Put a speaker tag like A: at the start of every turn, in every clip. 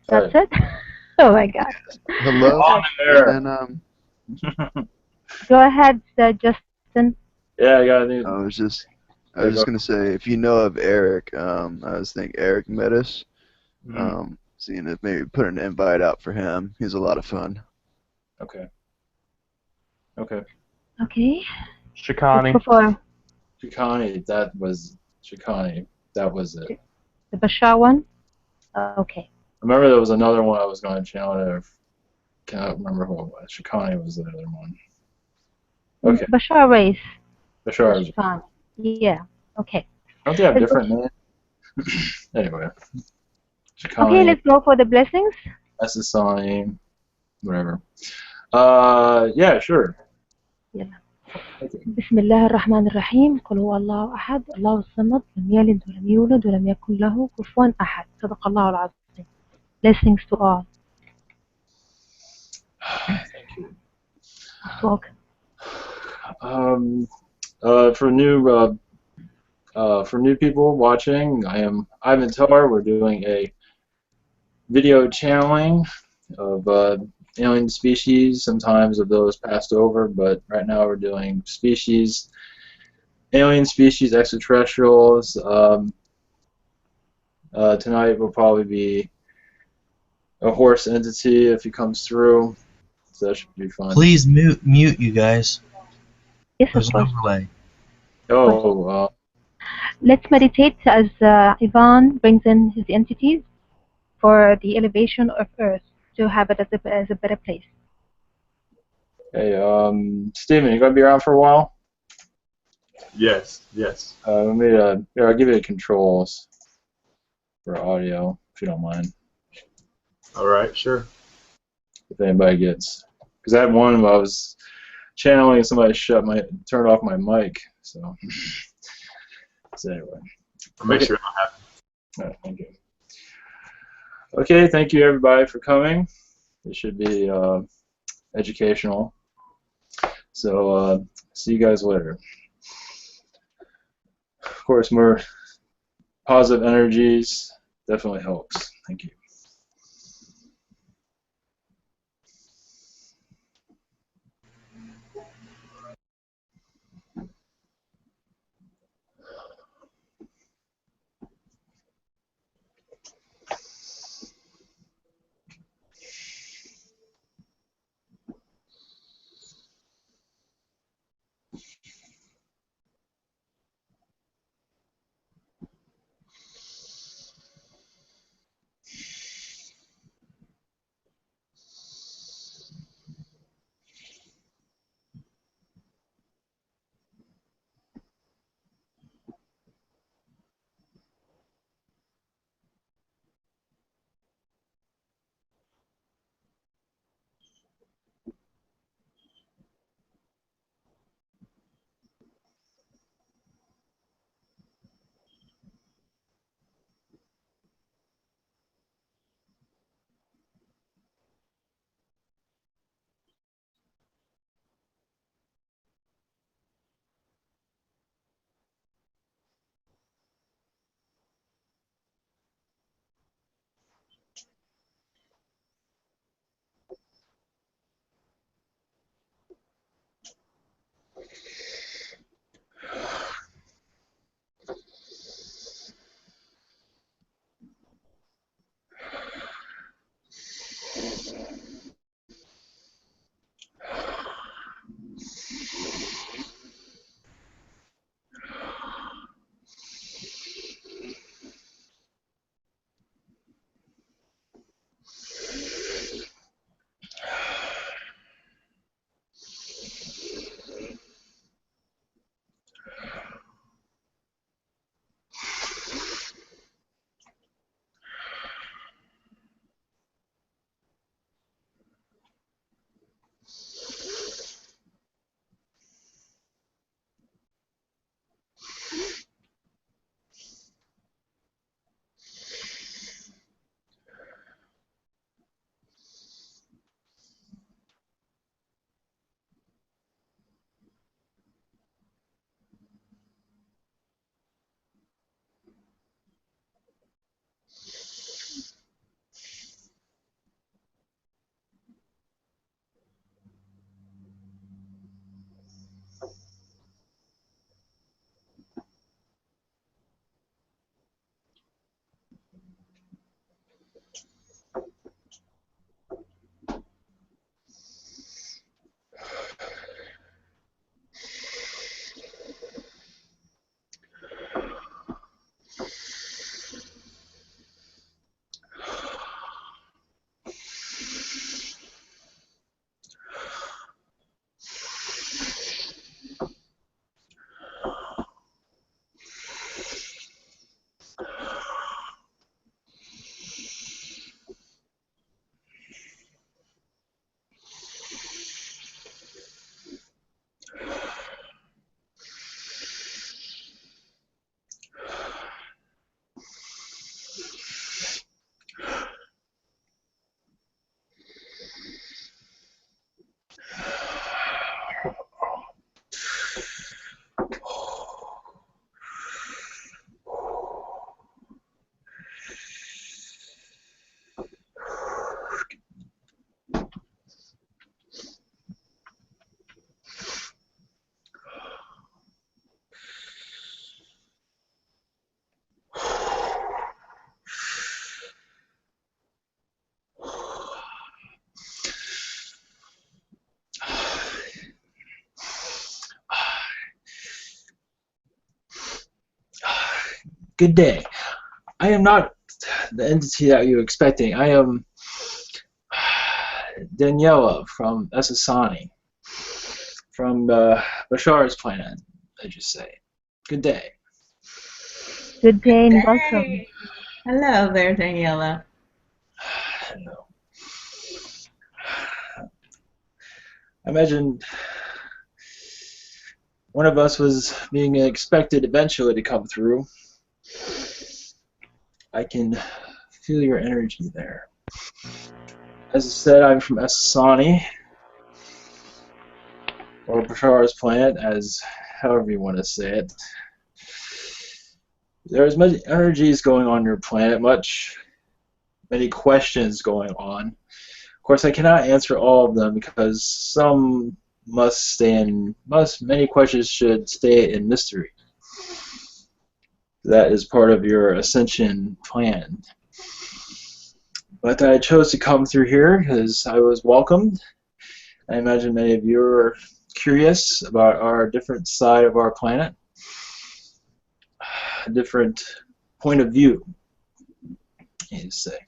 A: That's
B: Right.
A: it? Oh my God.
C: Hello,
B: On
A: Okay.
B: there.
C: and
A: Go ahead, Justin.
B: Yeah, I got a new.
C: I was just
B: Yeah, go.
C: gonna say, if you know of Eric, I was thinking Eric met us,
B: Mhm.
C: seeing if maybe put an invite out for him. He's a lot of fun.
B: Okay. Okay.
A: Okay. Let's go
D: Shikani.
A: for
B: Shikani, that was Shikani. That was it.
A: the Bashar one. Okay.
B: I remember there was another one I was going to channel it. I cannot remember who it was. Shikani was the other one. Okay.
A: Bashar race.
B: Bashar.
A: Bashar. Yeah. Okay.
B: Don't they have
A: Let's go.
B: different names? Anyway.
A: Okay,
B: Shikani,
A: let's go for the blessings.
B: Essassani, whatever. Yeah, sure.
A: يلا.
B: Okay.
A: بسم الله الرحمن الرحيم. قل هو الله أحد الله الصمد لم يلد ولم يولد ولم يكن له كفوا أحد. صدق الله العظيم. Blessings to all.
B: Thank you.
A: Most welcome.
B: For new people watching, I'm Ivan Tar. We're doing a video channeling of alien species, sometimes of those passed over, but right now we're doing species, alien species, extraterrestrials. Tonight will probably be a horse entity if he comes through, so that should be fun.
E: Please mute you guys.
A: Yes,
E: There's
A: of
E: an
A: course.
E: overlay.
B: Oh,
A: Let's meditate as Ivan brings in his entities for the elevation of Earth to have it as a better place.
B: hey, Steven, you gonna be around for a while?
D: Yes, yes.
B: Let me, here, I'll give you the controls for audio, if you don't mind.
D: All right, sure.
B: If anybody gets, because I had one where I was channeling and somebody turned off my mic, so anyway.
D: I'll make
B: Okay.
D: sure it'll happen.
B: All right, thank you. Okay, thank you everybody for coming. This should be educational. So see you guys later. Of course, more positive energies definitely helps. Thank you. Good day. I am not the entity that you're expecting. I am Daniela from Essassani, from Bashar's planet, as you say. Good day.
A: Good day and welcome.
F: Hey. Hello there, Daniela.
B: Hello. I imagine one of us was being expected eventually to come through. I can feel your energy there. As I said, I'm from Essassani, or Bashar's planet, as however you want to say it. There's many energies going on your planet, many questions going on. Of course, I cannot answer all of them because some many questions should stay in mystery. That is part of your ascension plan. But I chose to come through here because I was welcomed. I imagine many of you are curious about our different side of our planet, a different point of view, you say.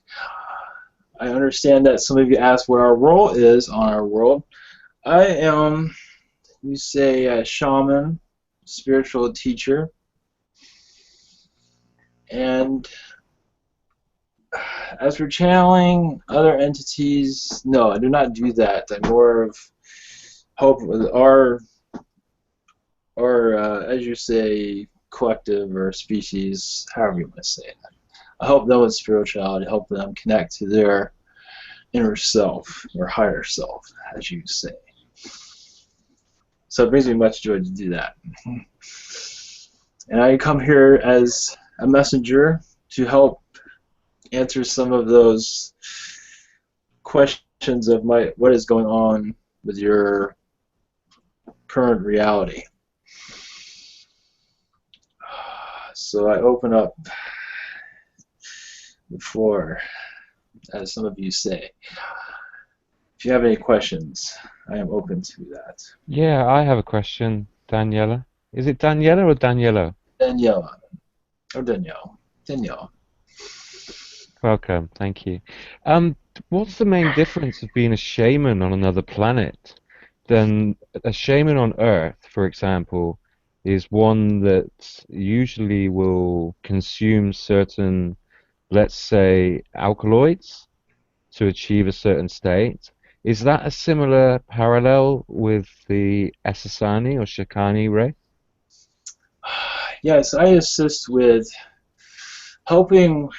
B: I understand that some of you asked what our role is on our world. I am, you say, a shaman, spiritual teacher, and as for channeling other entities, no, I do not do that. I'm more of help with our as you say, collective or species, however you want to say it. I help them with spirituality, help them connect to their inner self or higher self, as you say. So it brings me much joy to do that. And I come here as a messenger to help answer some of those questions of what is going on with your current reality. So I open up the floor, as some of you say. If you have any questions, I am open to that.
G: Yeah, I have a question, Daniela. Is it Daniela or Daniela?
B: Daniela. Or Danielle. Danielle.
G: Welcome, thank you. What's the main difference of being a shaman on another planet than a shaman on Earth, for example, is one that usually will consume certain, let's say, alkaloids to achieve a certain state. Is that a similar parallel with the Essassani or Shakani race?
B: Yes, I assist with helping.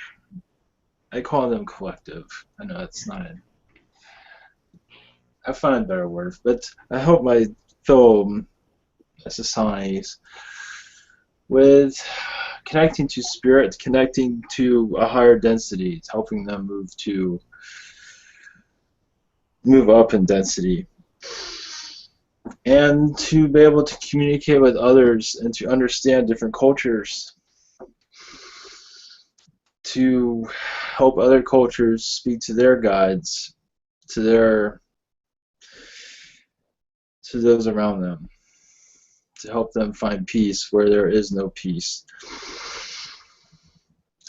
B: I call them collective. I know it's not I find better words, but I help my fellow societies with connecting to spirit, connecting to a higher density, helping them move up in density, and to be able to communicate with others and to understand different cultures, to help other cultures speak to their guides, to those around them, to help them find peace where there is no peace.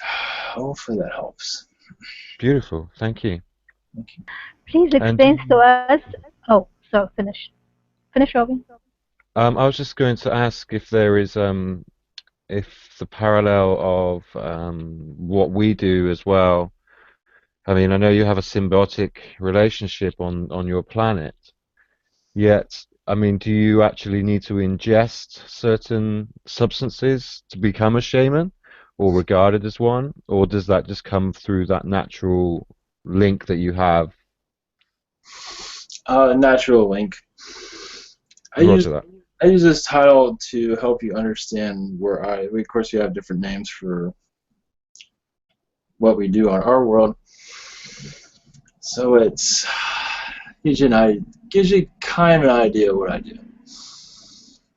B: Hopefully that helps.
G: Beautiful, thank you.
B: Thank you.
A: Please
G: And
A: explain to us. Oh, so finish. Finish, Robin.
G: I was just going to ask if there is if the parallel of what we do as well. I mean, I know you have a symbiotic relationship on your planet, yet, I mean, do you actually need to ingest certain substances to become a shaman or regarded as one, or does that just come through that natural link that you have?
B: Natural link.
G: Roger that.
B: I use this title to help you understand where of course, we have different names for what we do on our world. So it's gives you kind of an idea of what I do.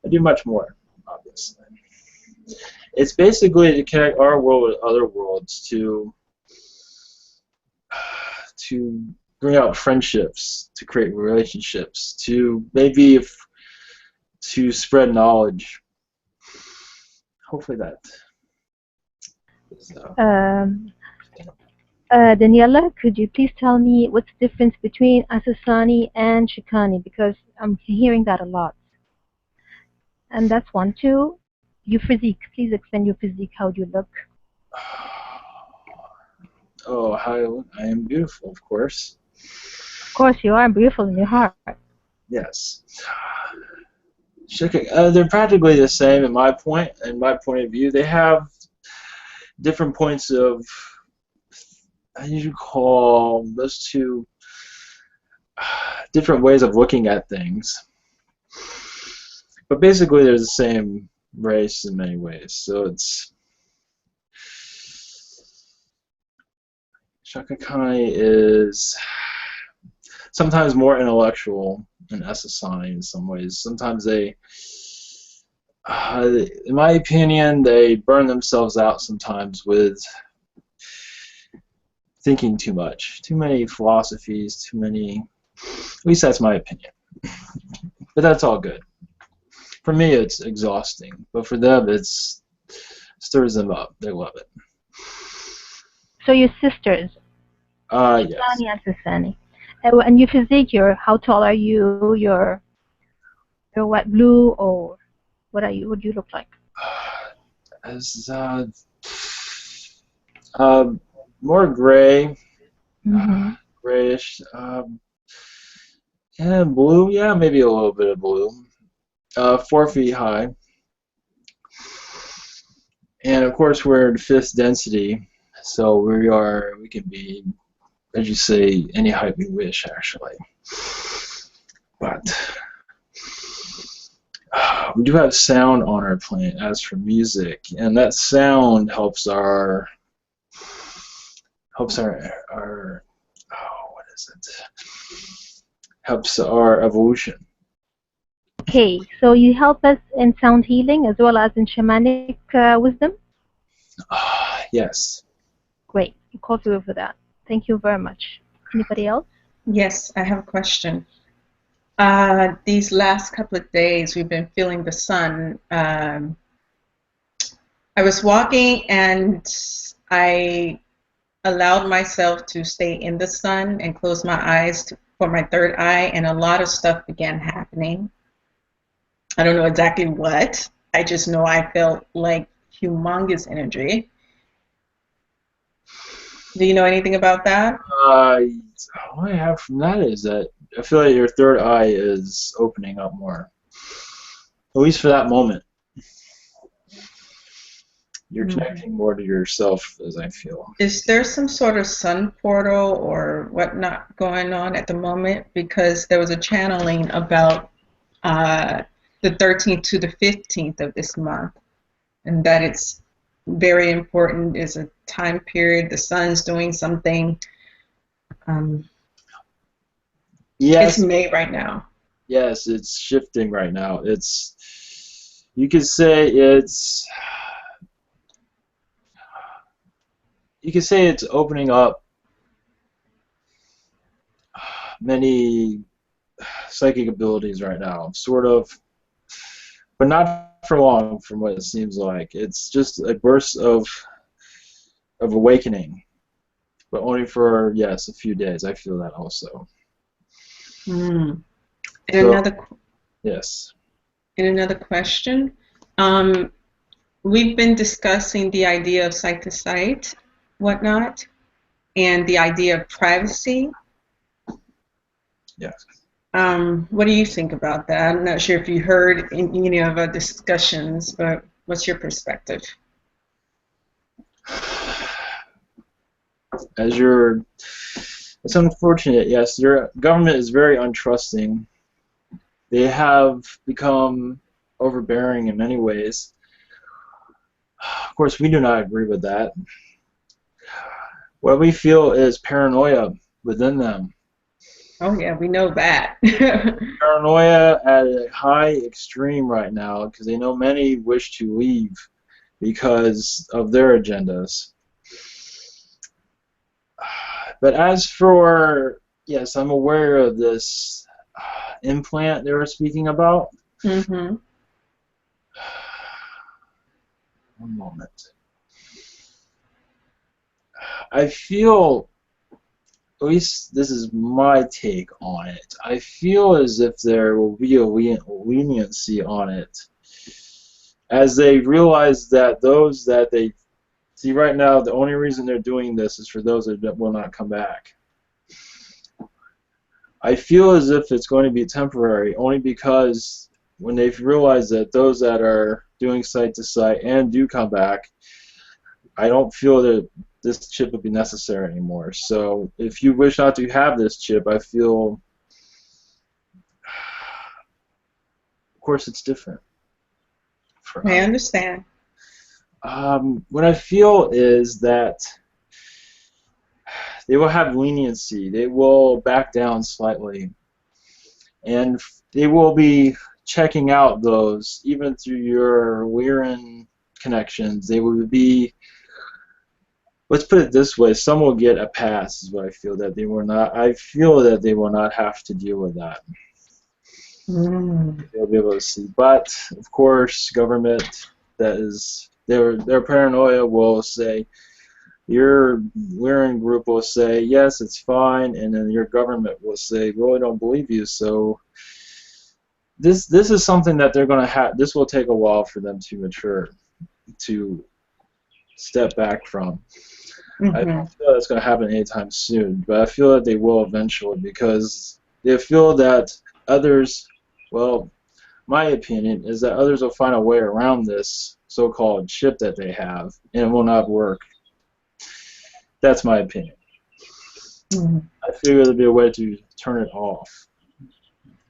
B: I do much more, obviously. It's basically to connect our world with other worlds, to bring out friendships, to create relationships, to to spread knowledge. Hopefully that So,
A: Um, Daniela, could you please tell me what's the difference between Essassani and Shikani? Because I'm hearing that a lot. And that's one. Two, your physique. Please explain your physique. How do you look?
B: oh, how I am beautiful, of course.
A: Of course, you are beautiful in your heart.
B: Yes. They're practically the same in my point of view. They have different points of, how do you call those two, different ways of looking at things. But basically, they're the same race in many ways. So it's Shaka Kai is sometimes more intellectual than Essassani in some ways. Sometimes in my opinion, they burn themselves out sometimes with thinking too much, too many philosophies, too many. At least that's my opinion. But that's all good. For me, it's exhausting, but for them, it stirs them up. They love it.
A: So your sisters,
B: Yes.
A: Shikani and Essassani. And your physique, how tall are you? You're what, blue, or what are you? What do you look like?
B: As uh, more gray,
A: Mm-hmm.
B: grayish. Yeah, blue. Yeah, maybe a little bit of blue. 4 feet high, and of course we're in fifth density, so we can be, as you say, any height we wish actually. But we do have sound on our planet as for music, and that sound helps our what is it? Helps our evolution.
A: Okay, so you help us in sound healing as well as in shamanic wisdom?
B: Yes.
A: Great. I'm coffee for that. Thank you very much. Anybody else?
F: Yes, I have a question. These last couple of days, we've been feeling the sun. I was walking and I allowed myself to stay in the sun and close my eyes for my third eye, and a lot of stuff began happening. I don't know exactly what. I just know I felt like humongous energy. Do you know anything about that?
B: All I have from that is that I feel like your third eye is opening up more, at least for that moment. You're connecting more to yourself, as I feel.
F: Is there some sort of sun portal or whatnot going on at the moment? Because there was a channeling about the 13th to the 15th of this month, and that it's very important. Is a time period. The sun's doing something.
B: Yes.
F: It's May right now.
B: Yes, it's shifting right now. You could say it's opening up many psychic abilities right now, sort of, but not for long, from what it seems like. It's just a burst of awakening, but only for, yes, a few days. I feel that also.
F: And
B: So, yes.
F: And another question. We've been discussing the idea of site to site, whatnot, and the idea of privacy.
B: Yes.
F: What do you think about that? I'm not sure if you heard any of our discussions, but what's your perspective?
B: It's unfortunate, yes. Your government is very untrusting. They have become overbearing in many ways. Of course, we do not agree with that. What we feel is paranoia within them.
F: Oh yeah, we know that.
B: Paranoia at a high extreme right now because they know many wish to leave because of their agendas. But as for, yes, I'm aware of this implant they were speaking about.
F: Mm-hmm.
B: One moment. I feel, at least this is my take on it, I feel as if there will be a leniency on it as they realize that those that they see right now, the only reason they're doing this is for those that will not come back. I feel as if it's going to be temporary only because when they've realized that those that are doing site to site and do come back, I don't feel that this chip would be necessary anymore. So if you wish not to have this chip, I feel, of course, it's different.
F: I understand.
B: What I feel is that they will have leniency. They will back down slightly. And they will be checking out those, even through your Weirin connections. They will be, let's put it this way, some will get a pass, is what I feel, that they will not, I feel that they will not have to deal with that. They'll be able to see. But, of course, government, that is, their paranoia will say, your Weirin group will say, yes, it's fine, and then your government will say, well, I don't believe you. So this is something that they're going to have, this will take a while for them to mature, to step back from. I don't feel that's going to happen anytime soon, but I feel that they will eventually because they feel that others, well, my opinion is that others will find a way around this so-called chip that they have, and it will not work. That's my opinion. I figure there'll be a way to turn it off.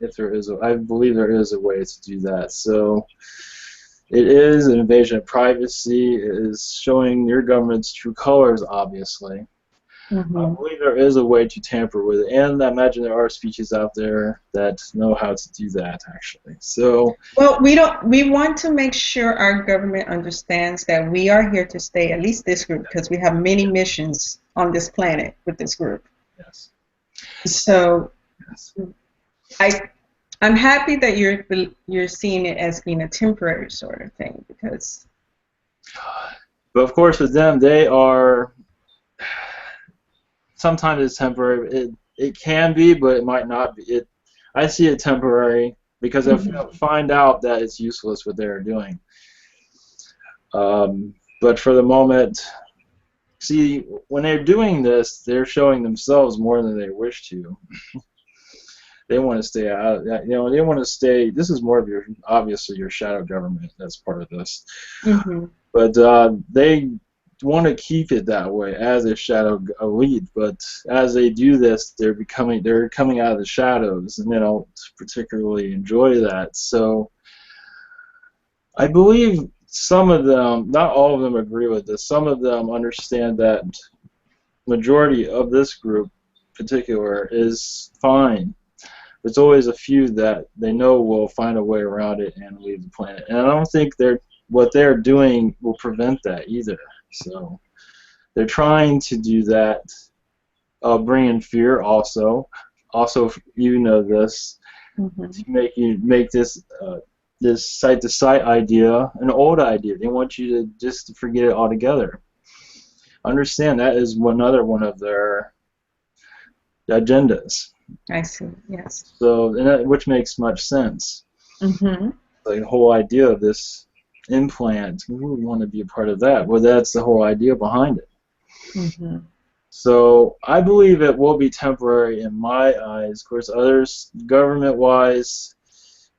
B: If there is, I believe there is a way to do that. So it is an invasion of privacy. It is showing your government's true colors, obviously. I believe there is a way to tamper with it, and I imagine there are species out there that know how to do that, actually. So,
F: well, we want to make sure our government understands that we are here to stay, at least this group, because we have many missions on this planet with this group.
B: yes.
F: So,
B: Yes.
F: I'm happy that you're seeing it as being a temporary sort of thing, because.
B: But of course, with them, they are. Sometimes it's temporary. It can be, but it might not be. I see it temporary because they'll find out that it's useless what they're doing. But for the moment, see, when they're doing this, they're showing themselves more than they wish to. They want to stay out. They want to stay. This is more of your, obviously, your shadow government. That's part of this. But they want to keep it that way as a shadow elite, but as they do this, they're coming out of the shadows, and they don't particularly enjoy that. So I believe some of them, not all of them, agree with this. Some of them understand that majority of this group, in particular, is fine. There's always a few that they know will find a way around it and leave the planet, and I don't think what they're doing will prevent that either. So they're trying to do that, bring in fear also. Also, you know this, to make this this site-to-site idea an old idea. They want you to just forget it altogether. Understand that is another one of their agendas.
F: I see. Yes.
B: So, which makes much sense. Like the whole idea of this implant, we want to be a part of that. Well, that's the whole idea behind it. So I believe it will be temporary in my eyes. Of course, others, government-wise,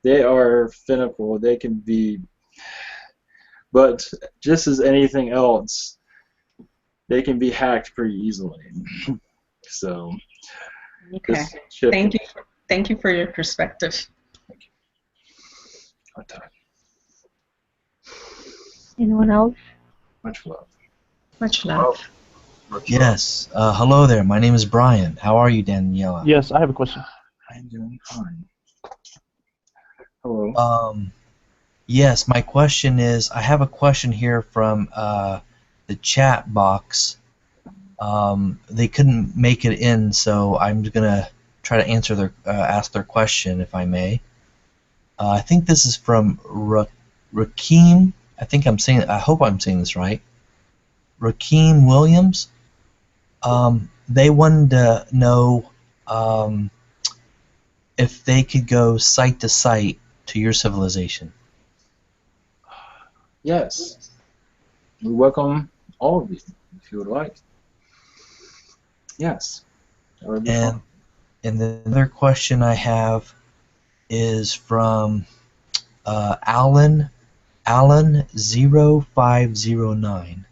B: they are finical. They can be, but just as anything else, they can be hacked pretty easily. So,
F: okay. Thank you for your perspective.
B: Thank you.
A: Anyone else?
B: Much love.
F: Much love.
E: Yes. Hello there. My name is Brian. How are you, Daniela?
H: Yes, I have a question.
B: I'm doing fine. Hello.
E: Yes, my question is, I have a question here from the chat box. They couldn't make it in, so I'm gonna try to answer ask their question, if I may. I think this is from Rakeem. I hope I'm saying this right. Rakeem Williams. They wanted to know if they could go site to site to your civilization.
B: Yes. We welcome all of you if you would like. Yes. That would be fun.
E: And the other question I have is from Alan0509.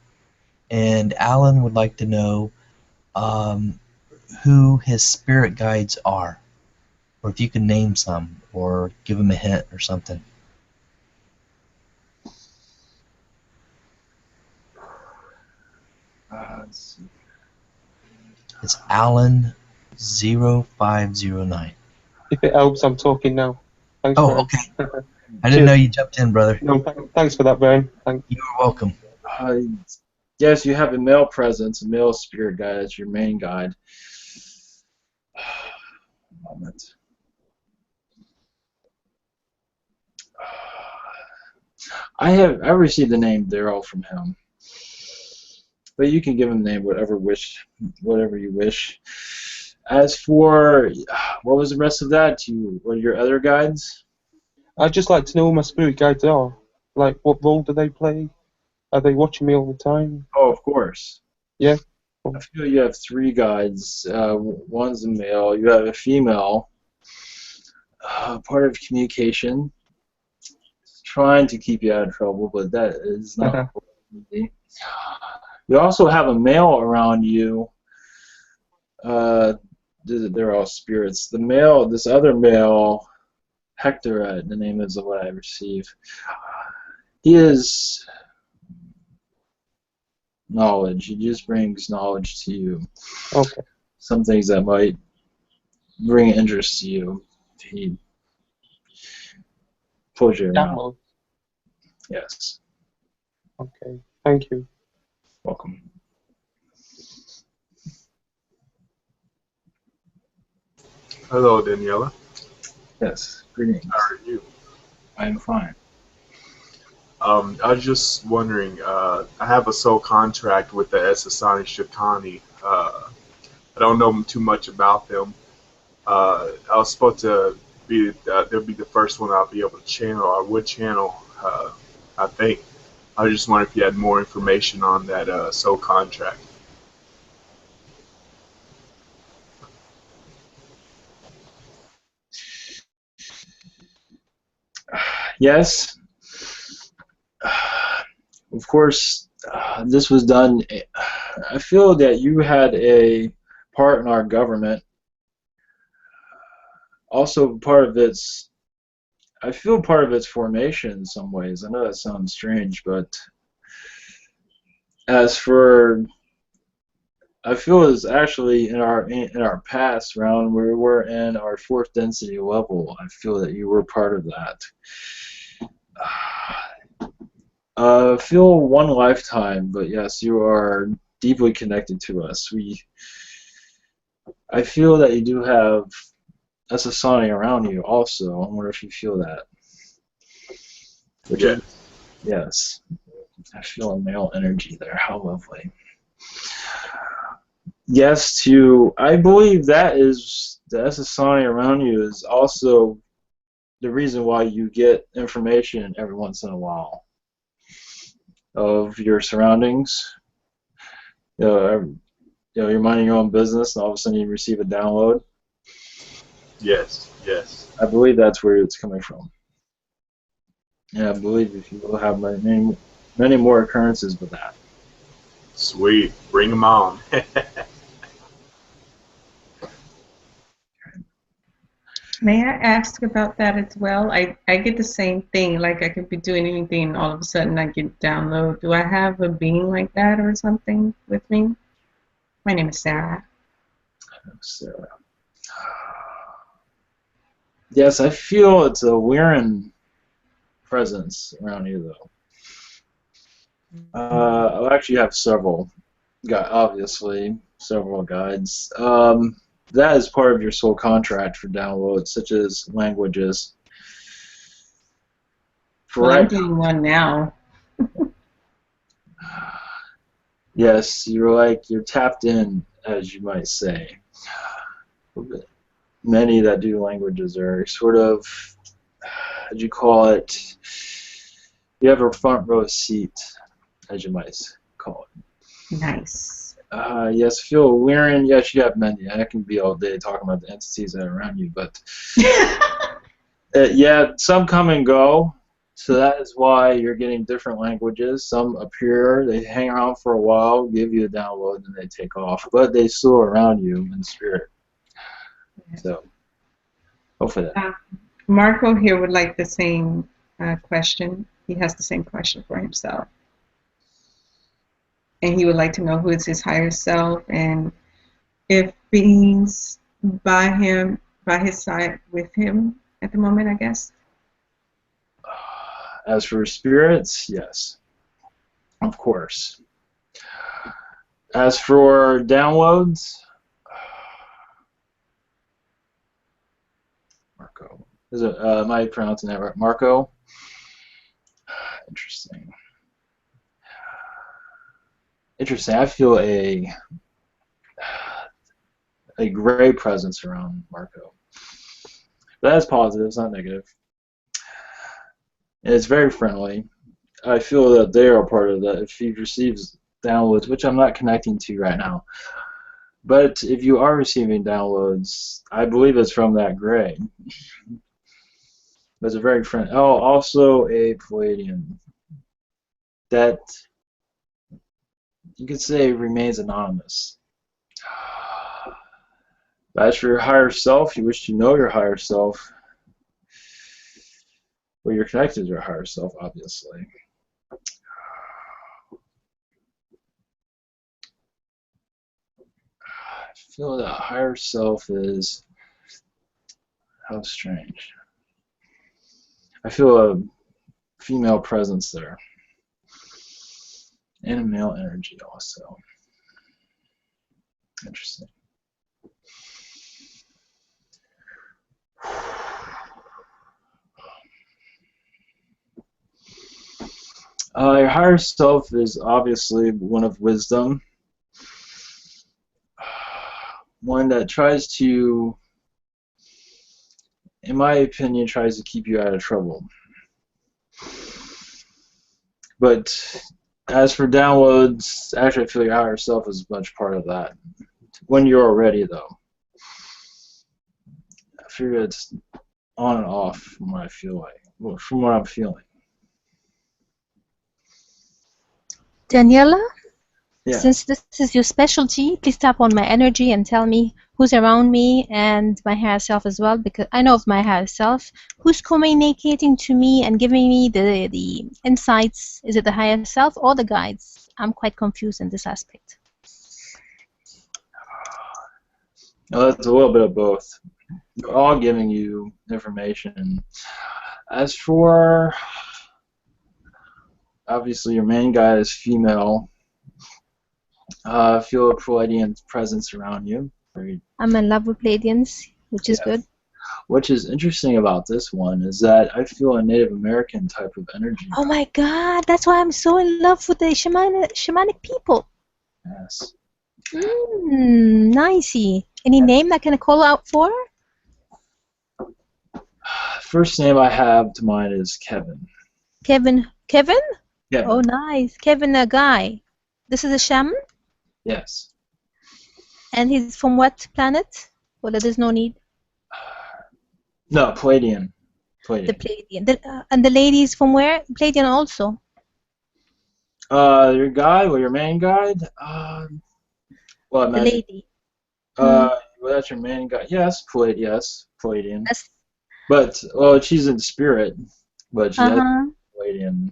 E: And Alan would like to know who his spirit guides are, or if you can name some, or give him a hint or something.
B: Let's see.
E: It's Alan0509.
H: If it helps, I'm talking now. Thanks,
E: Oh,
H: Brian.
E: okay. I didn't know you jumped in, brother.
H: No, thanks for that, Brian. Thanks.
E: You're welcome.
B: Yes, you have a male presence, a male spirit guide. That's your main guide. Moment. I received the name Daryl from him, but you can give him the name whatever you wish. As for what was the rest of that? What are your other guides?
H: I'd just like to know who my spirit guides are. Like, what role do they play? Are they watching me all the time?
B: Oh, of course.
H: Yeah.
B: I feel you have 3 guides. One's a male. You have a female. Part of communication. Trying to keep you out of trouble, but that is not easy. You also have a male around you. They're all spirits. The male, this other male, Hector, the name is of what I receive. He is knowledge. He just brings knowledge to you.
H: Okay.
B: Some things that might bring interest to you. He pulls you around.
H: Download.
B: Yes.
H: Okay. Thank you.
B: Welcome.
D: Hello, Daniela.
B: Yes. Greetings.
D: How are you?
B: I am fine.
D: I was just wondering, I have a sole contract with the Essassani Shikani. I don't know too much about them. I was supposed to be, they'll be the first one I'll be able to channel, or would channel, I think. I was just wondering if you had more information on that sole contract.
B: Yes. Of course, this was done. I feel that you had a part in our government. Also, I feel part of its formation in some ways. I know that sounds strange, but as for, I feel it's actually in our past round where we were in our 4th density level. I feel that you were part of that. Feel one lifetime, but yes, you are deeply connected to us. I feel that you do have Essassani around you also. I wonder if you feel that. Yes. I feel a male energy there. How lovely. Yes, I believe that is the Essassani around you is also the reason why you get information every once in a while of your surroundings. You're minding your own business, and all of a sudden you receive a download.
D: Yes, yes.
B: I believe that's where it's coming from. And I believe if you will have many more occurrences with that.
D: Sweet. Bring them on.
F: May I ask about that as well? I get the same thing. Like I could be doing anything, and all of a sudden I get download. Do I have a being like that or something with me? My name is Sarah.
B: Sarah. Yes, I feel it's a Weirin presence around you, though. I'll actually have several, obviously, several guides. That is part of your soul contract for downloads, such as languages.
F: Well, I'm doing one now.
B: Yes, you're tapped in. as you might say. Many that do languages are sort of, how'd you call it? You have a front row seat, as you might call it.
F: Nice.
B: Yes, Phil Weirin, yes, you have many. I can be all day talking about the entities that are around you, but yeah, some come and go. So that is why you're getting different languages. Some appear, they hang around for a while, give you a download, and they take off. But they still around you in spirit. So, hopefully that.
F: Marco here would like the same question. He has the same question for himself. And he would like to know who is his higher self and if beings by his side with him at the moment, I guess.
B: As for spirits, yes, of course. As for downloads, Marco. Am I pronouncing that right? Marco? Interesting. Interesting. I feel a gray presence around Marco. That is positive, it's not negative. And it's very friendly. I feel that they are part of that. If he receives downloads, which I'm not connecting to right now, but if you are receiving downloads, I believe it's from that gray. That's a very friendly. Oh, also a Palladian that you could say remains anonymous. As for your higher self, you wish to know your higher self. Well, you're connected to your higher self, obviously. I feel that higher self is, how strange. I feel a female presence there. And a male energy also. Interesting. Your higher self is obviously one of wisdom. One that tries to, in my opinion, tries to keep you out of trouble. But as for downloads, actually I feel your higher self is much part of that. When you're ready, though. I figure it's on and off from what I feel like. Well, from what I'm feeling.
A: Daniela,
B: Yeah.
A: since this is your specialty, please tap on my energy and tell me who's around me and my higher self as well, because I know of my higher self. Who's communicating to me and giving me the insights? Is it the higher self or the guides? I'm quite confused in this aspect.
B: Well, that's a little bit of both. They're all giving you information. As for, obviously, your main guide is female. Feel a Palladian presence around you.
A: I'm in love with Pleiadians, which is good.
B: What is interesting about this one is that I feel a Native American type of energy.
A: Oh my God, that's why I'm so in love with the shamanic people.
B: Yes.
A: Nicey. Any name that can I call out for?
B: First name I have to mind is Kevin.
A: Kevin? Kevin?
B: Yeah.
A: Oh, nice. Kevin, a guy. This is a shaman?
B: Yes.
A: And he's from what planet? Well, there's no need.
B: No, Palladian.
A: The Pleiadian. And the ladies from where? Pleiadian also.
B: Your guide, well, your main guide. Well,
A: The lady.
B: Well, that's your main guide. Yes, Palladian.
A: That's...
B: But well, she's in spirit, but she's Palladian.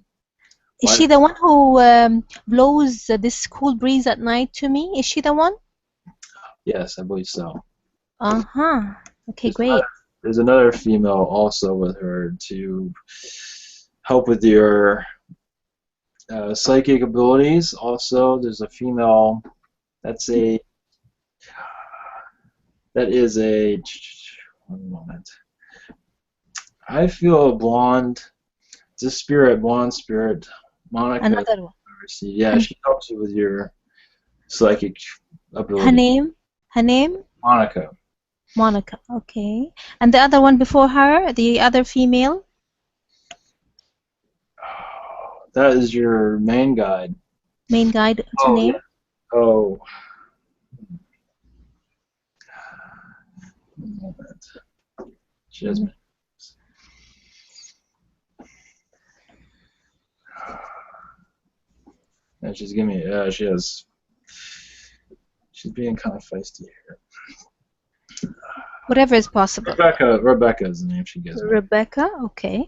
A: Is she the one who blows this cool breeze at night to me? Is she the one?
B: Yes, I believe so.
A: Okay, great.
B: There's another female also with her to help with your psychic abilities. Also, there's a female that is a, one moment. I feel a blonde, it's a spirit, blonde spirit, Monica.
A: Another one.
B: Yeah, she helps you with your psychic
I: Her
B: ability.
I: name? Her name?
B: Monica.
I: Monica. Okay. And the other one before her, the other female?
B: That is your main guide.
I: Main guide. What's her name?
B: Yeah. Oh. She has. And she's giving me. She has. She's being kind of feisty here.
I: Whatever is possible.
B: Rebecca is the name she gives me.
I: Rebecca. Okay.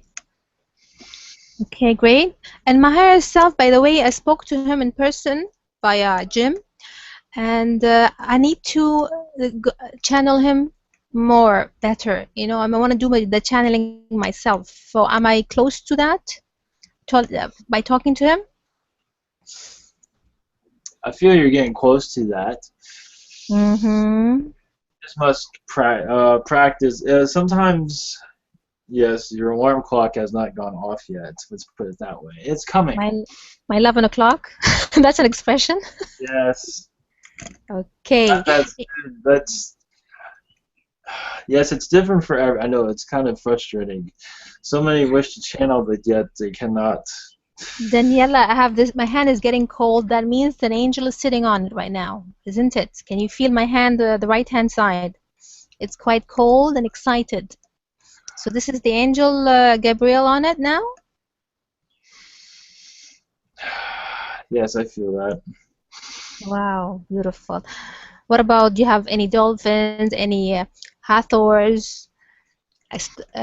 I: Okay, great. And my higher self, by the way, I spoke to him in person via Jim, and I need to channel him more better. You know, I want to do the channeling myself. So am I close to that by talking to him?
B: I feel you're getting close to that.
I: Mm-hmm.
B: Just must practice. Sometimes, yes, your alarm clock has not gone off yet. Let's put it that way. It's coming.
I: My 11 o'clock. That's an expression.
B: Yes.
I: Okay.
B: That's yes, it's different for every. I know it's kind of frustrating. So many wish to channel, but yet they cannot.
I: Daniela, I have this. My hand is getting cold. That means an angel is sitting on it right now, isn't it? Can you feel my hand, the right hand side? It's quite cold and excited. So this is the angel Gabriel on it now?
B: Yes, I feel that.
I: Wow, beautiful. What about, do you have any dolphins, any hathors,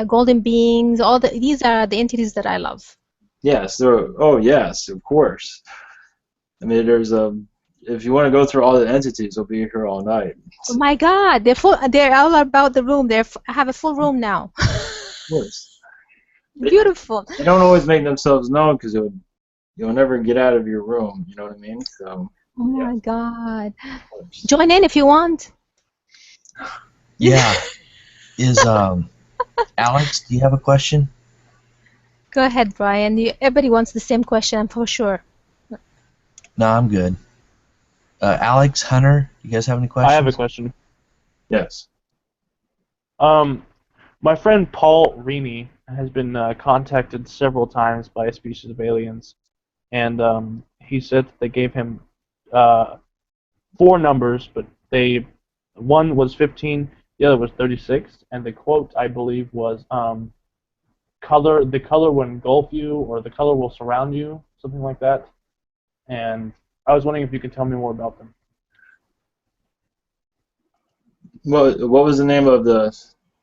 I: golden beings? These are the entities that I love.
B: Yes, oh yes, of course. I mean, there's if you want to go through all the entities, we'll be here all night.
I: Oh my God, they're full. They're all about the room. I have a full room now.
B: Of course.
I: Beautiful.
B: They don't always make themselves known because you'll never get out of your room. You know what I mean? So.
I: Oh my God. Join in if you want.
E: Yeah. Is Alex? Do you have a question?
I: Go ahead, Brian. Everybody wants the same question, I'm for sure.
E: No, I'm good. Alex, Hunter, you guys have any questions?
H: I have a question.
B: Yes.
H: My friend Paul Rini has been contacted several times by a species of aliens, and he said that they gave him 4 numbers, but one was 15, the other was 36, and the quote, I believe, was the color will engulf you, or the color will surround you, something like that. And I was wondering if you could tell me more about them.
B: What was the name of the?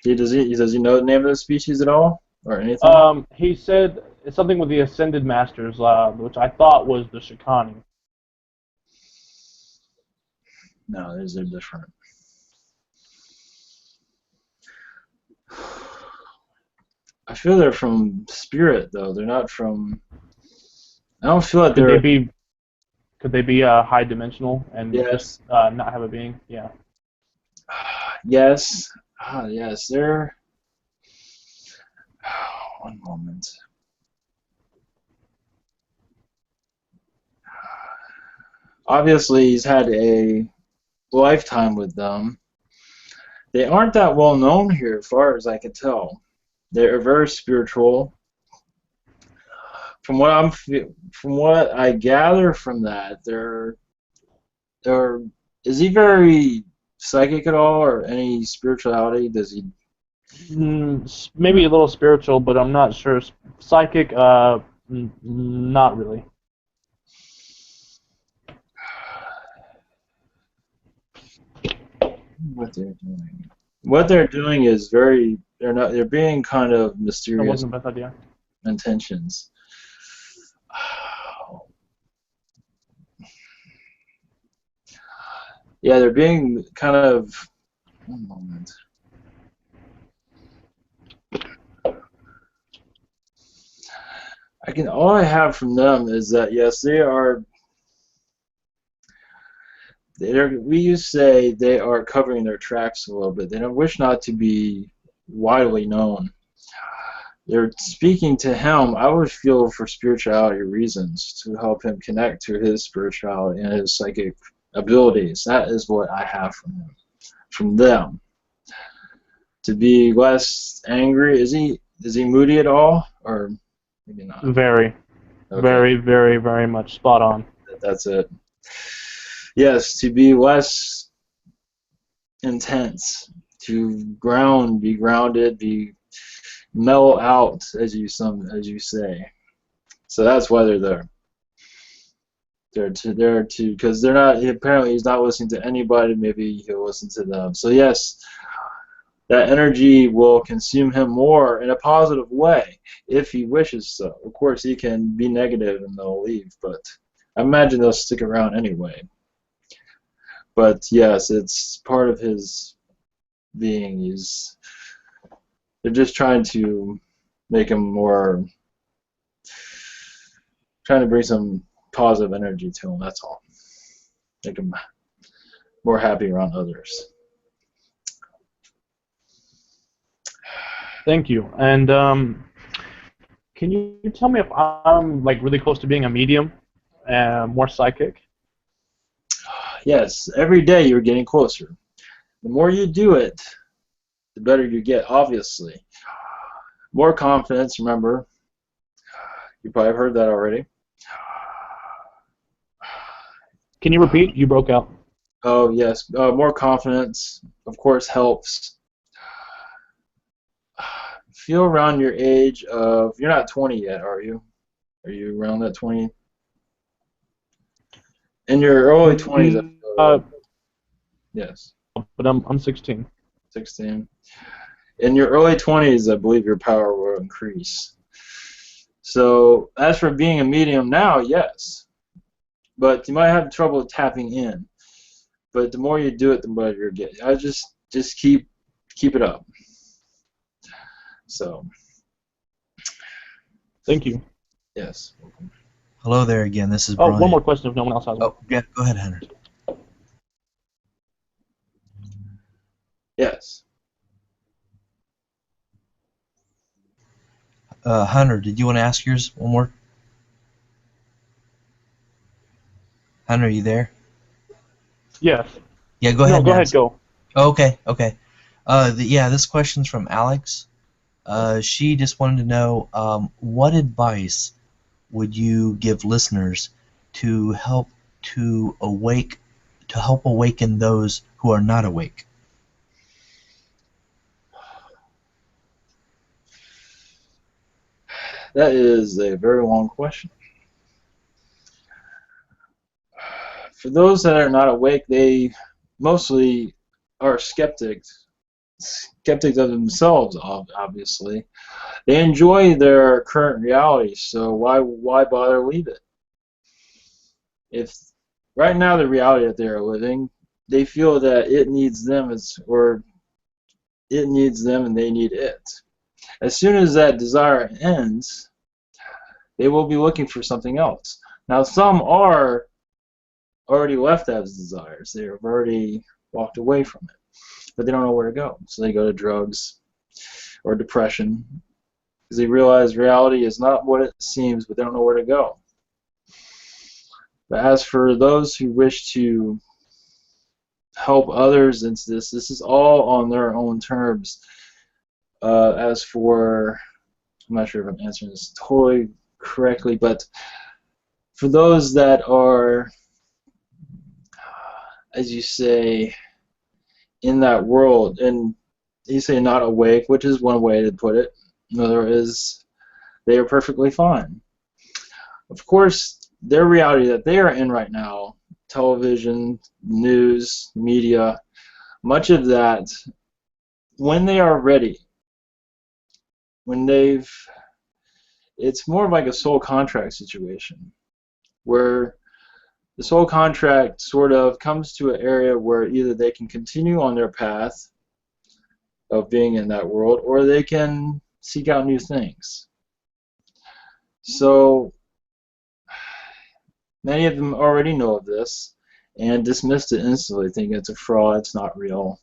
B: Does he know the name of the species at all, or anything?
H: He said it's something with the Ascended Masters, which I thought was the Shikani.
B: No, they're different. I feel they're from spirit, though. They're not from. I don't feel like they're.
H: Could they be high dimensional and
B: Yes.
H: just not have a being? Yeah.
B: Yes. Yes. They're. One moment. Obviously, he's had a lifetime with them. They aren't that well known here, as far as I can tell. They're very spiritual. From what I gather from that, is he very psychic at all, or any spirituality? Does he?
H: Maybe a little spiritual, but I'm not sure. Psychic, not really.
B: What they're doing is very. They're being kind of
H: That
B: mysterious
H: wasn't a bad idea.
B: intentions. Yeah, they're being kind of. One moment. All I have from them is that yes, they are. We used to say they are covering their tracks a little bit. They don't wish not to be widely known. They're speaking to him, I would feel, for spirituality reasons, to help him connect to his spirituality and his psychic abilities. That is what I have from them. To be less angry. Is he moody at all, or maybe not?
H: Very,
B: Okay.
H: very, very, very much spot on.
B: That's it. Yes, to be less intense, to be grounded, be mellow out, as you say. So that's why they're there. They're to because they're not. Apparently, he's not listening to anybody. Maybe he'll listen to them. So yes, that energy will consume him more in a positive way if he wishes so. Of course, he can be negative and they'll leave, but I imagine they'll stick around anyway. But yes, it's part of his being. They're just trying to make him more, trying to bring some positive energy to him. That's all. Make him more happy around others.
H: Thank you. And can you tell me if I'm like really close to being a medium, more psychic?
B: Yes, every day you're getting closer. The more you do it, the better you get, obviously. More confidence, remember. You probably heard that already.
H: Can you repeat? You broke out.
B: Oh, yes. More confidence, of course, helps. Feel around your age of... You're not 20 yet, are you? Are you around that 20? In your early 20s, yes.
H: But I'm 16.
B: 16. In your early 20s, I believe your power will increase. So, as for being a medium now, yes. But you might have trouble tapping in. But the more you do it, the better you get. I just keep it up. So.
H: Thank you.
B: Yes.
E: Hello there again. This is
H: Oh,
E: Brian.
H: one more question if no one else has one.
E: Oh, yeah. Go ahead, Hunter.
B: Yes.
E: Hunter, did you want to ask yours one more? Hunter, are you there?
H: Yes.
E: Yeah, go ahead.
H: No, go ahead, go.
E: Okay. Yeah, this question's from Alex. She just wanted to know what advice would you give listeners to help awaken those who are not awake?
B: That is a very long question. For those that are not awake, they mostly are skeptics of themselves, obviously. They enjoy their current reality, so why bother leave it? If right now the reality that they are living, they feel that it needs them it needs them and they need it. As soon as that desire ends, they will be looking for something else. Now, some are already left those desires. They have already walked away from it, but they don't know where to go. So they go to drugs or depression because they realize reality is not what it seems, but they don't know where to go. But as for those who wish to help others into this is all on their own terms. As for, I'm not sure if I'm answering this totally correctly, but for those that are, as you say, in that world, and you say not awake, which is one way to put it. Another is they are perfectly fine. Of course, their reality that they are in right now, television, news, media, much of that, when they are ready, it's more of like a soul contract situation, where the soul contract sort of comes to an area where either they can continue on their path of being in that world, or they can seek out new things. So many of them already know of this and dismissed it instantly, thinking it's a fraud, it's not real.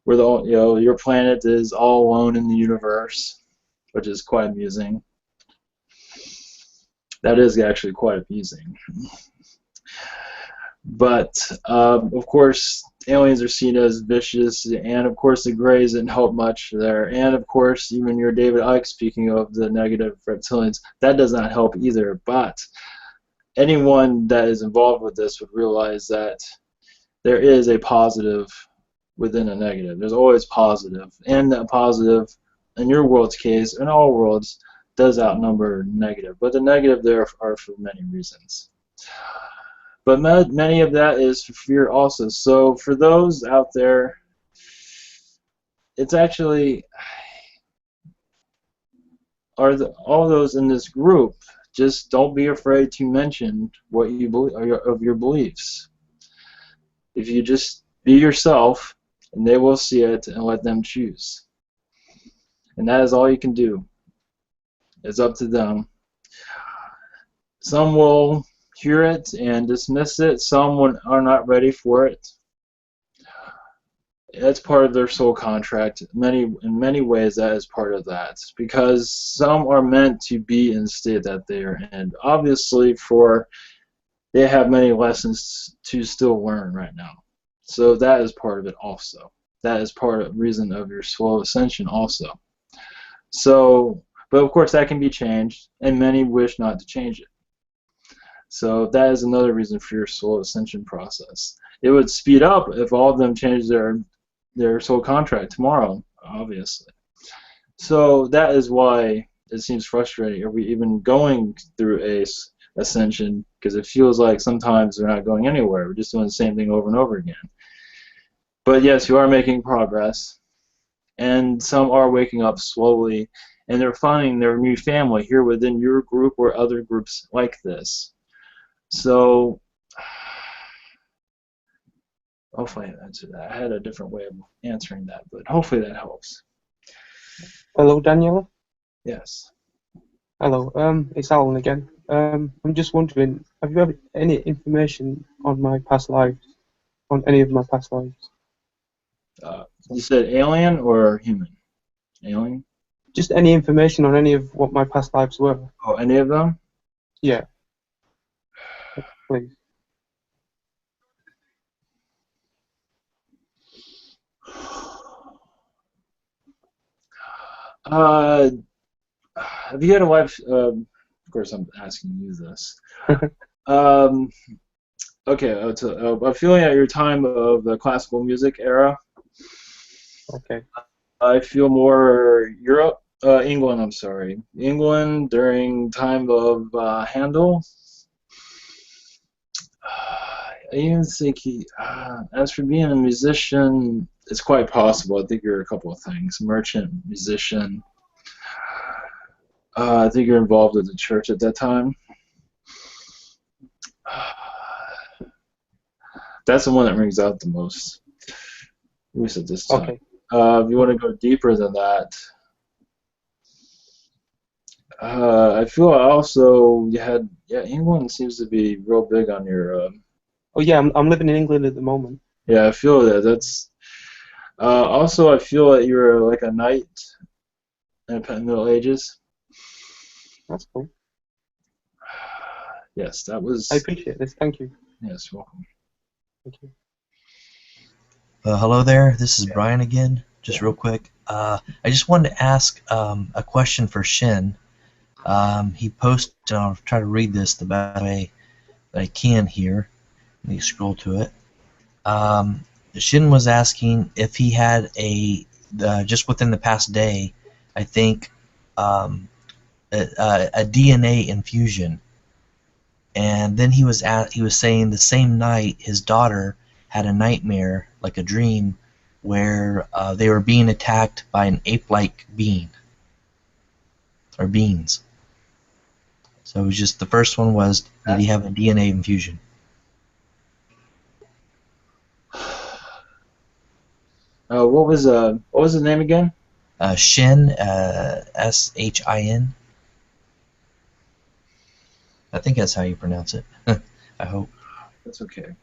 B: Your planet is all alone in the universe, which is quite amusing. That is actually quite amusing. But of course, aliens are seen as vicious, and of course the Greys didn't help much there. And of course, even your David Icke, speaking of the negative reptilians, that does not help either. But anyone that is involved with this would realize that there is a positive within a negative. There's always positive, and that positive, in your world's case, in all worlds, does outnumber negative. But the negative there are for many reasons. But many of that is for fear also. So for those out there, it's actually all those in this group. Just don't be afraid to mention what you believe of your beliefs. If you just be yourself, and they will see it and let them choose. And that is all you can do. It's up to them. Some will hear it and dismiss it. Some are not ready for it. That's part of their soul contract. In many ways, that is part of that, because some are meant to be in the state that they are in. Obviously, they have many lessons to still learn right now. So that is part of it also. That is part of the reason of your soul ascension also. So, but of course that can be changed, and many wish not to change it. So that is another reason for your soul ascension process. It would speed up if all of them changed their soul contract tomorrow, obviously. So that is why it seems frustrating. Are we even going through a ascension? Because it feels like sometimes they're not going anywhere. We're just doing the same thing over and over again. But yes, you are making progress, and some are waking up slowly, and they're finding their new family here within your group or other groups like this. So hopefully I answered that. I had a different way of answering that, but hopefully that helps.
J: Hello, Daniela.
B: Yes.
J: Hello, it's Alan again. I'm just wondering, have you had any information on my past lives, on any of my past lives?
B: You said alien or human? Alien?
J: Just any information on any of what my past lives were.
B: Oh, any of them?
J: Yeah. Please.
B: Have you had a life? Of course, I'm asking you this. Okay, I'm feeling at your time of the classical music era.
J: Okay.
B: I feel more Europe, England. I'm sorry, England during time of Handel. I even think as for being a musician, it's quite possible. I think you're a couple of things: merchant, musician. I think you're involved with the church at that time. That's the one that rings out the most, at least at this time.
J: Okay.
B: If you want to go deeper than that, I feel also England seems to be real big on your.
J: Oh yeah, I'm living in England at the moment.
B: Yeah, I feel that. That's also I feel that you're like a knight in the Middle Ages.
J: That's cool.
B: Yes, that was.
J: I appreciate this. Thank you.
B: Yes, welcome.
J: Thank you.
E: Hello there, this is Brian again. Just real quick. I just wanted to ask a question for Shin. He posted, and I'll try to read this the best way that I can here. Let me scroll to it. Shin was asking if he had just within the past day, I think, a DNA infusion. And then he was saying the same night his daughter had a nightmare, like a dream, where they were being attacked by an ape-like being or beings. So it was just the first one was, did he have a DNA infusion?
B: What was the name again?
E: Shin, S-H-I-N. I think that's how you pronounce it. I hope.
B: That's okay.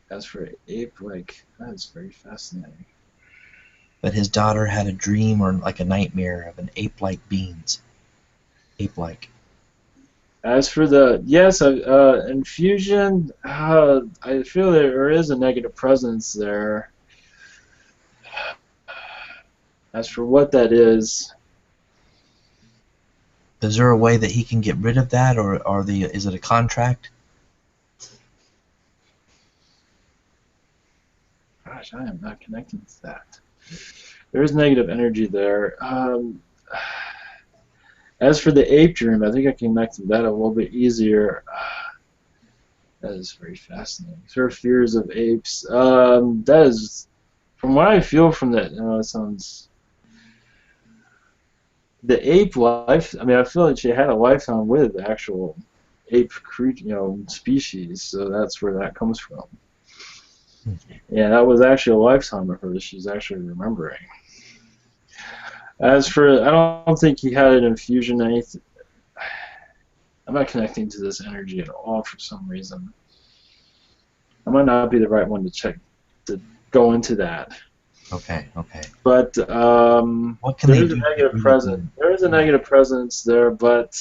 B: As for ape-like, that's very fascinating.
E: But his daughter had a dream or like a nightmare of an ape-like beings. Ape-like.
B: As for the yes, infusion, I feel there is a negative presence there. As for what that
E: is there a way that he can get rid of that, or is it a contract?
B: Gosh, I am not connecting to that. There is negative energy there. As for the ape dream, I think I can connect to that a little bit easier. That is very fascinating. Sort of fears of apes. That is, from what I feel from that, it sounds. The ape life. I mean, I feel like she had a lifetime with actual ape, species. So that's where that comes from. Yeah, that was actually a lifetime of hers. She's actually remembering. As for, I don't think he had an infusion. Anything. I'm not connecting to this energy at all for some reason. I might not be the right one to go into that.
E: Okay.
B: But
E: what can
B: there
E: they
B: is
E: do?
B: A negative presence. There is a negative presence there, but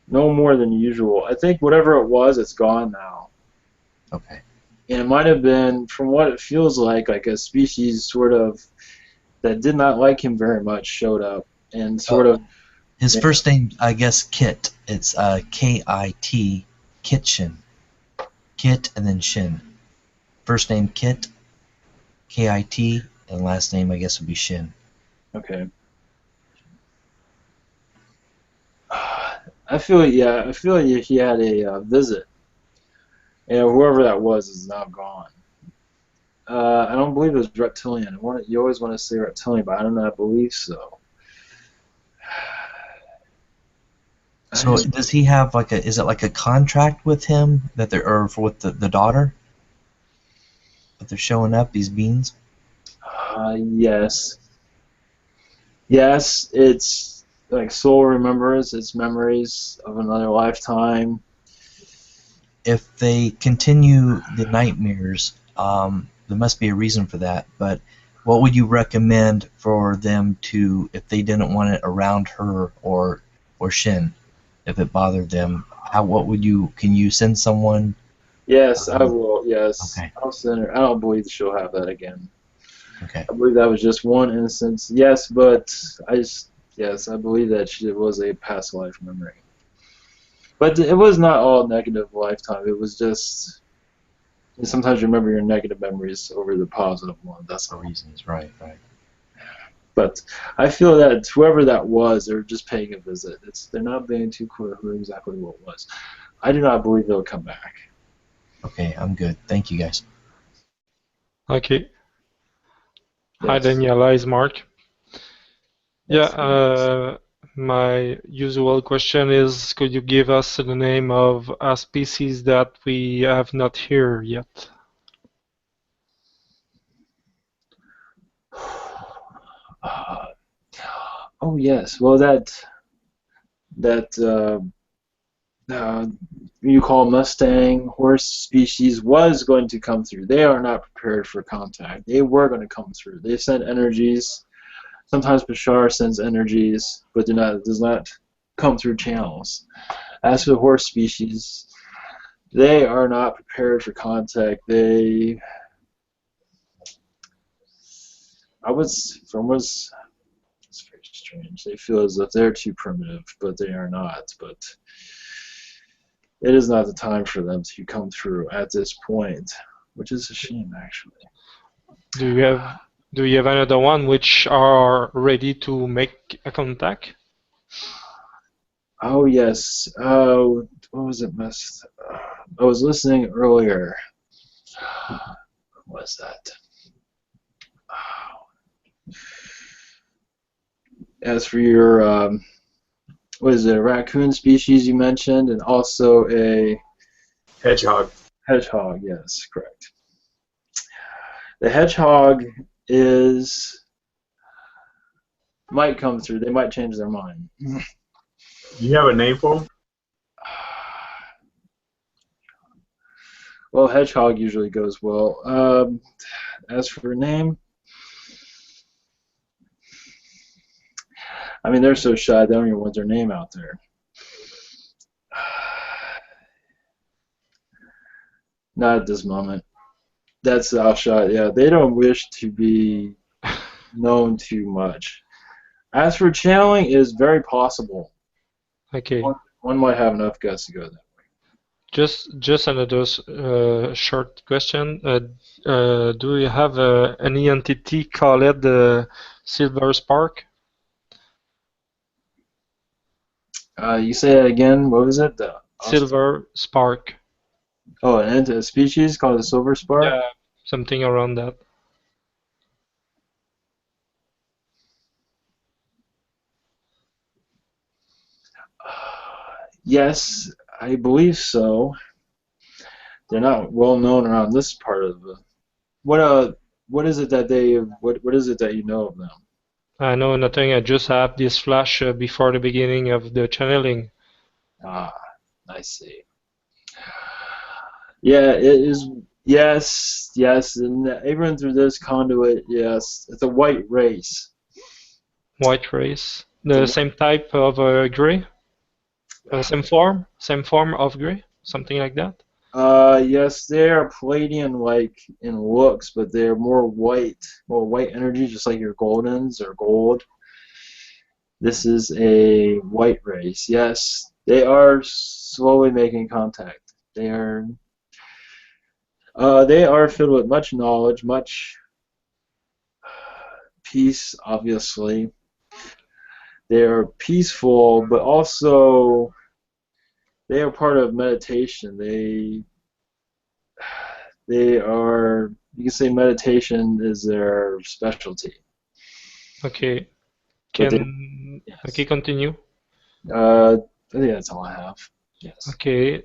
B: no more than usual. I think whatever it was, it's gone now.
E: Okay.
B: And it might have been, from what it feels like a species sort of that did not like him very much showed up and sort of.
E: His first name, I guess, Kit. It's K-I-T, Kitchen. Kit and then Shin. First name Kit, K-I-T, and last name I guess would be Shin.
B: Okay. I feel like he had a visit, and whoever that was is now gone. I don't believe it was Reptilian. You always want to say Reptilian, but I don't know. I believe so.
E: So does he have is it like a contract with him that with the daughter? That they're showing up, these beings?
B: Yes. Yes, it's like soul remembers its memories of another lifetime.
E: If they continue the nightmares, there must be a reason for that, but what would you recommend for them to, if they didn't want it around her or Shin, if it bothered them, can you send someone?
B: Yes, I will, yes.
E: Okay.
B: I'll send her. I don't believe she'll have that again.
E: Okay.
B: I believe that was just one instance. Yes, but I believe that it was a past life memory. But it was not all negative lifetime. It was just sometimes you remember your negative memories over the positive one. That's
E: the reasons, right.
B: But I feel that whoever that was, they're just paying a visit. They're not being too clear who exactly what it was. I do not believe they'll come back.
E: Okay, I'm good. Thank you, guys.
K: Okay.
B: Yes.
K: Hi, Daniela. It's Mark.
B: Yes,
K: my usual question is, could you give us the name of a species that we have not heard yet?
B: Oh yes. Well, that you call Mustang horse species was going to come through. They are not prepared for contact. They were going to come through. They sent energies. Sometimes Bashar sends energies, but does not come through channels. As for the horse species, they are not prepared for contact. It's very strange. They feel as if they're too primitive, but they are not. But it is not the time for them to come through at this point, which is a shame, actually.
K: Do you have another one which are ready to make a contact?
B: Oh yes. What was it? I was listening earlier. What was that? As for your what is it? A raccoon species you mentioned, and also a
D: hedgehog.
B: Hedgehog, yes, correct. The hedgehog might come through. They might change their mind.
D: Do you have a name for them?
B: Well, hedgehog usually goes well. As for a name, I mean, they're so shy they don't even want their name out there. Not at this moment. That's the outshot. Yeah, they don't wish to be known too much. As for channeling, it is very possible.
K: Okay.
B: One might have enough guts to go there.
K: Just another short question. Do you have any entity called the Silver Spark?
B: You say that again. What was it?
K: Silver Spark.
B: Oh, a species called the silver spark?
K: Yeah, something around that.
B: Yes, I believe so. They're not well known around this part of the. What is it that what is it that you know of them?
K: I know nothing. I just have this flash before the beginning of the channeling.
B: Ah, I see. Yeah, it is. Yes, yes, and even through this conduit, yes, it's a white race.
K: White race. The same type of gray? Same form of gray? Something like that?
B: Yes, they are Palladian-like in looks, but they're more white energy, just like your Goldens or gold. This is a white race. Yes, they are slowly making contact. They are filled with much knowledge, much peace, obviously. They are peaceful, but also they are part of meditation. They are, you can say meditation is their specialty.
K: Okay.
B: Yes.
K: Okay, continue.
B: I think that's all I have. Yes.
K: Okay.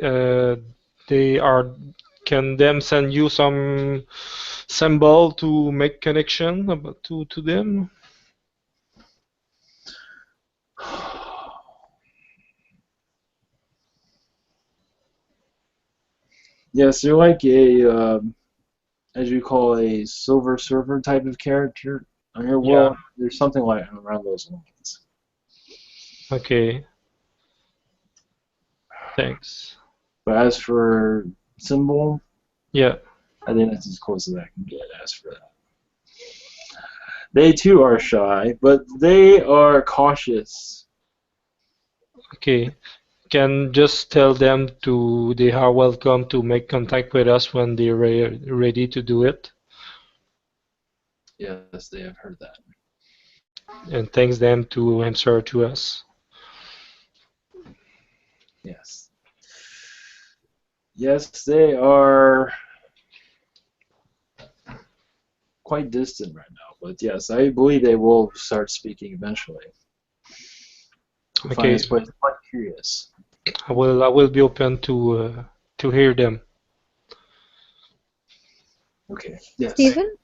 K: Can them send you some symbol to make connection to them?
B: Yes, they're like as you call a silver surfer type of character on your world. There's something like around those lines.
K: Okay. Thanks.
B: But as for symbol,
K: yeah,
B: I think that's as close as I can get. As for that, they too are shy, but they are cautious.
K: Okay. Can just tell them they are welcome to make contact with us when they're ready to do it.
B: Yes, they have heard that.
K: And thanks them to answer to us.
B: Yes. Yes, they are quite distant right now, but yes, I believe they will start speaking eventually. I find this place quite curious.
K: I will be open to hear them.
B: Okay. Yes.
A: Stephen?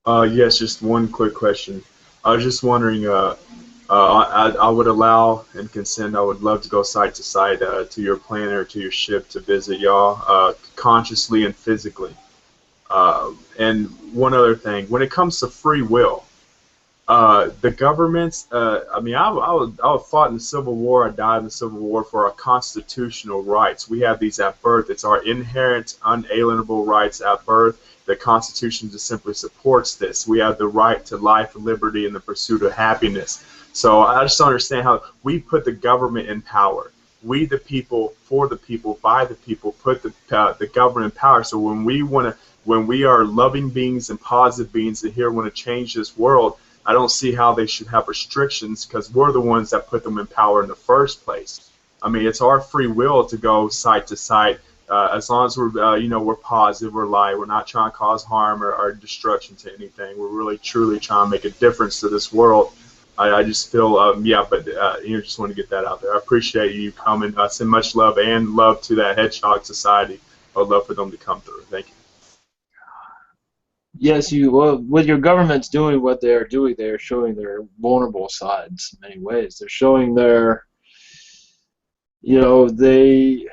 D: Yes, just one quick question. I was just wondering, I would allow and consent, I would love to go site to site to your planner, to your ship to visit y'all consciously and physically. And one other thing, when it comes to free will, the governments, I mean, I fought in the Civil War, I died in the Civil War for our constitutional rights. We have these at birth. It's our inherent, unalienable rights at birth. The Constitution just simply supports this. We have the right to life, liberty, and the pursuit of happiness. So I just don't understand how we put the government in power. We, the people, for the people, by the people, put the government in power. So when we are loving beings and positive beings and here want to change this world, I don't see how they should have restrictions because we're the ones that put them in power in the first place. I mean, it's our free will to go site to site. As long as we're positive, we're light, we're not trying to cause harm or destruction to anything. We're really truly trying to make a difference to this world. I just feel, just want to get that out there. I appreciate you coming. Send much love and love to that Hedgehog Society. I would love for them to come through. Thank you.
B: Yes, what your government's doing, what they're doing, they're showing their vulnerable sides in many ways. They're showing their, they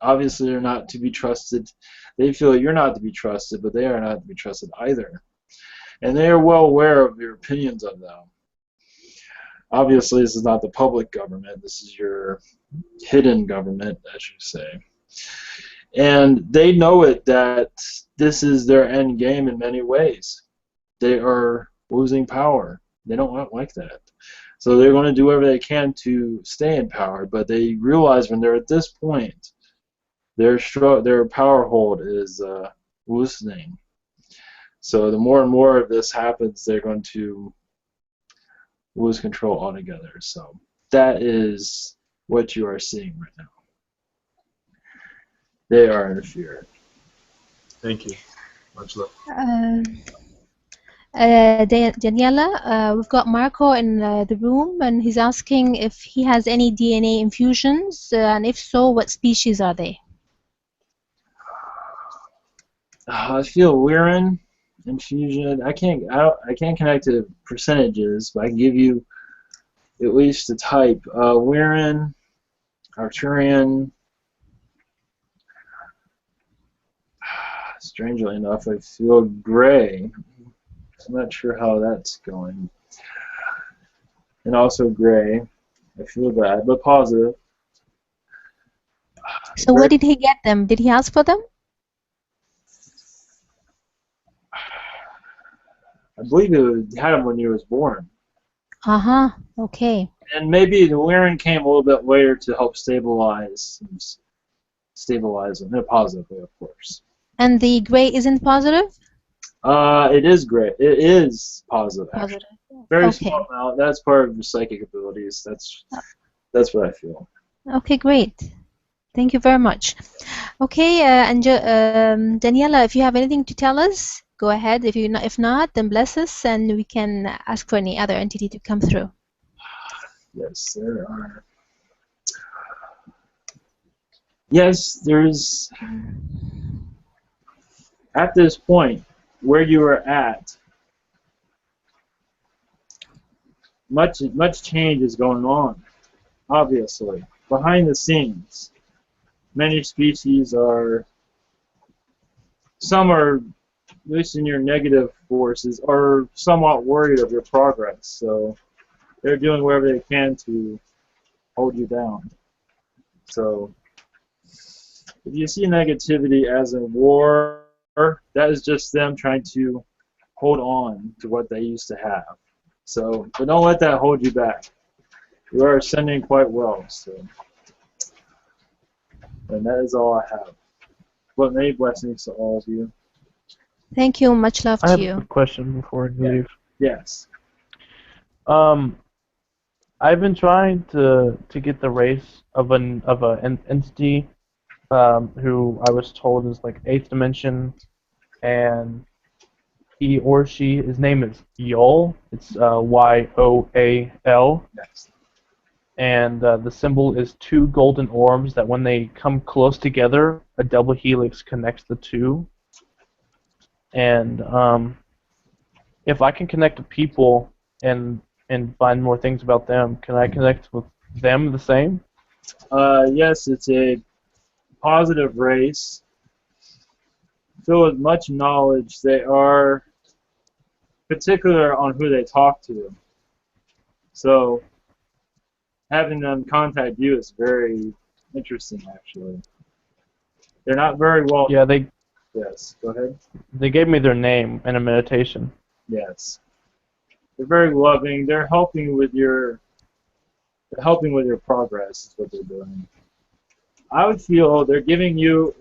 B: obviously are not to be trusted. They feel you're not to be trusted, but they are not to be trusted either. And they are well aware of your opinions of them. Obviously, this is not the public government. This is your hidden government, as you say. And they know it that this is their end game in many ways. They are losing power. They don't like that. So they're going to do whatever they can to stay in power, but they realize when they're at this point, their power hold is loosening. So the more and more of this happens, they're going to lose control altogether. So that is what you are seeing right now. They are interfering.
D: Thank you. Much love.
I: Daniela, we've got Marco in the room, and he's asking if he has any DNA infusions, and if so, what species are they?
B: I feel Weirin infusion. I can't connect to percentages, but I can give you at least the type. Weirin, Arcturian. Strangely enough, I feel gray. I'm not sure how that's going. And also gray. I feel bad, but positive.
I: So where did he get them? Did he ask for them?
B: I believe he had them when he was born.
I: Uh-huh. Okay.
B: And maybe the Weirin came a little bit later to help stabilize them in a positive way, of course.
I: And the gray isn't positive?
B: It is great. It is positive, actually.
I: Positive.
B: Very
I: Okay.
B: small amount. That's part of your psychic abilities. That's what I feel.
I: Okay, great. Thank you very much. Okay, Daniela, if you have anything to tell us, go ahead. If not, then bless us, and we can ask for any other entity to come through.
B: Yes, there are. Yes, there's. At this point, where you are at, much change is going on. Obviously, behind the scenes, many species are. Some are, at least in your negative forces, are somewhat worried of your progress. So they're doing whatever they can to hold you down. So if you see negativity as a war, that is just them trying to hold on to what they used to have. So, but don't let that hold you back. You are ascending quite well. So, and that is all I have. But many blessings to all of you.
I: Thank you. Much love
H: I
I: to
H: have a
I: you.
H: quick question before you leave.
B: Yes.
H: I've been trying to get the race of an entity who I was told is like 8th dimension, and he or she, his name is Yoal. It's Yoal.
B: Yes.
H: And the symbol is 2 golden orbs that when they come close together, a double helix connects the two. And if I can connect to people and find more things about them, can I connect with them the same?
B: Yes, it's a positive race. Filled with much knowledge. They are particular on who they talk to. So having them contact you is very interesting, actually. They're not very well.
H: Yeah, they
B: Yes, go ahead.
H: They gave me their name in a meditation.
B: Yes. They're very loving. They're helping with your progress is what they're doing. I would feel they're giving you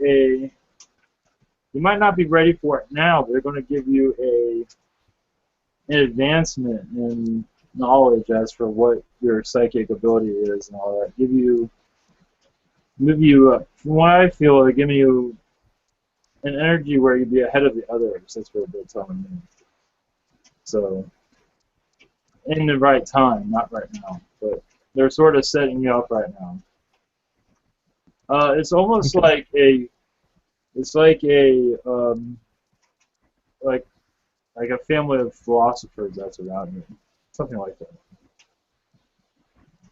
B: you might not be ready for it now, but they're going to give you an advancement in knowledge as for what your psychic ability is and all that. From what I feel, they're giving you an energy where you'd be ahead of the others. That's what they're telling me. So, in the right time, not right now, but they're sort of setting you up right now. It's almost like a family of philosophers that's around you, something like that.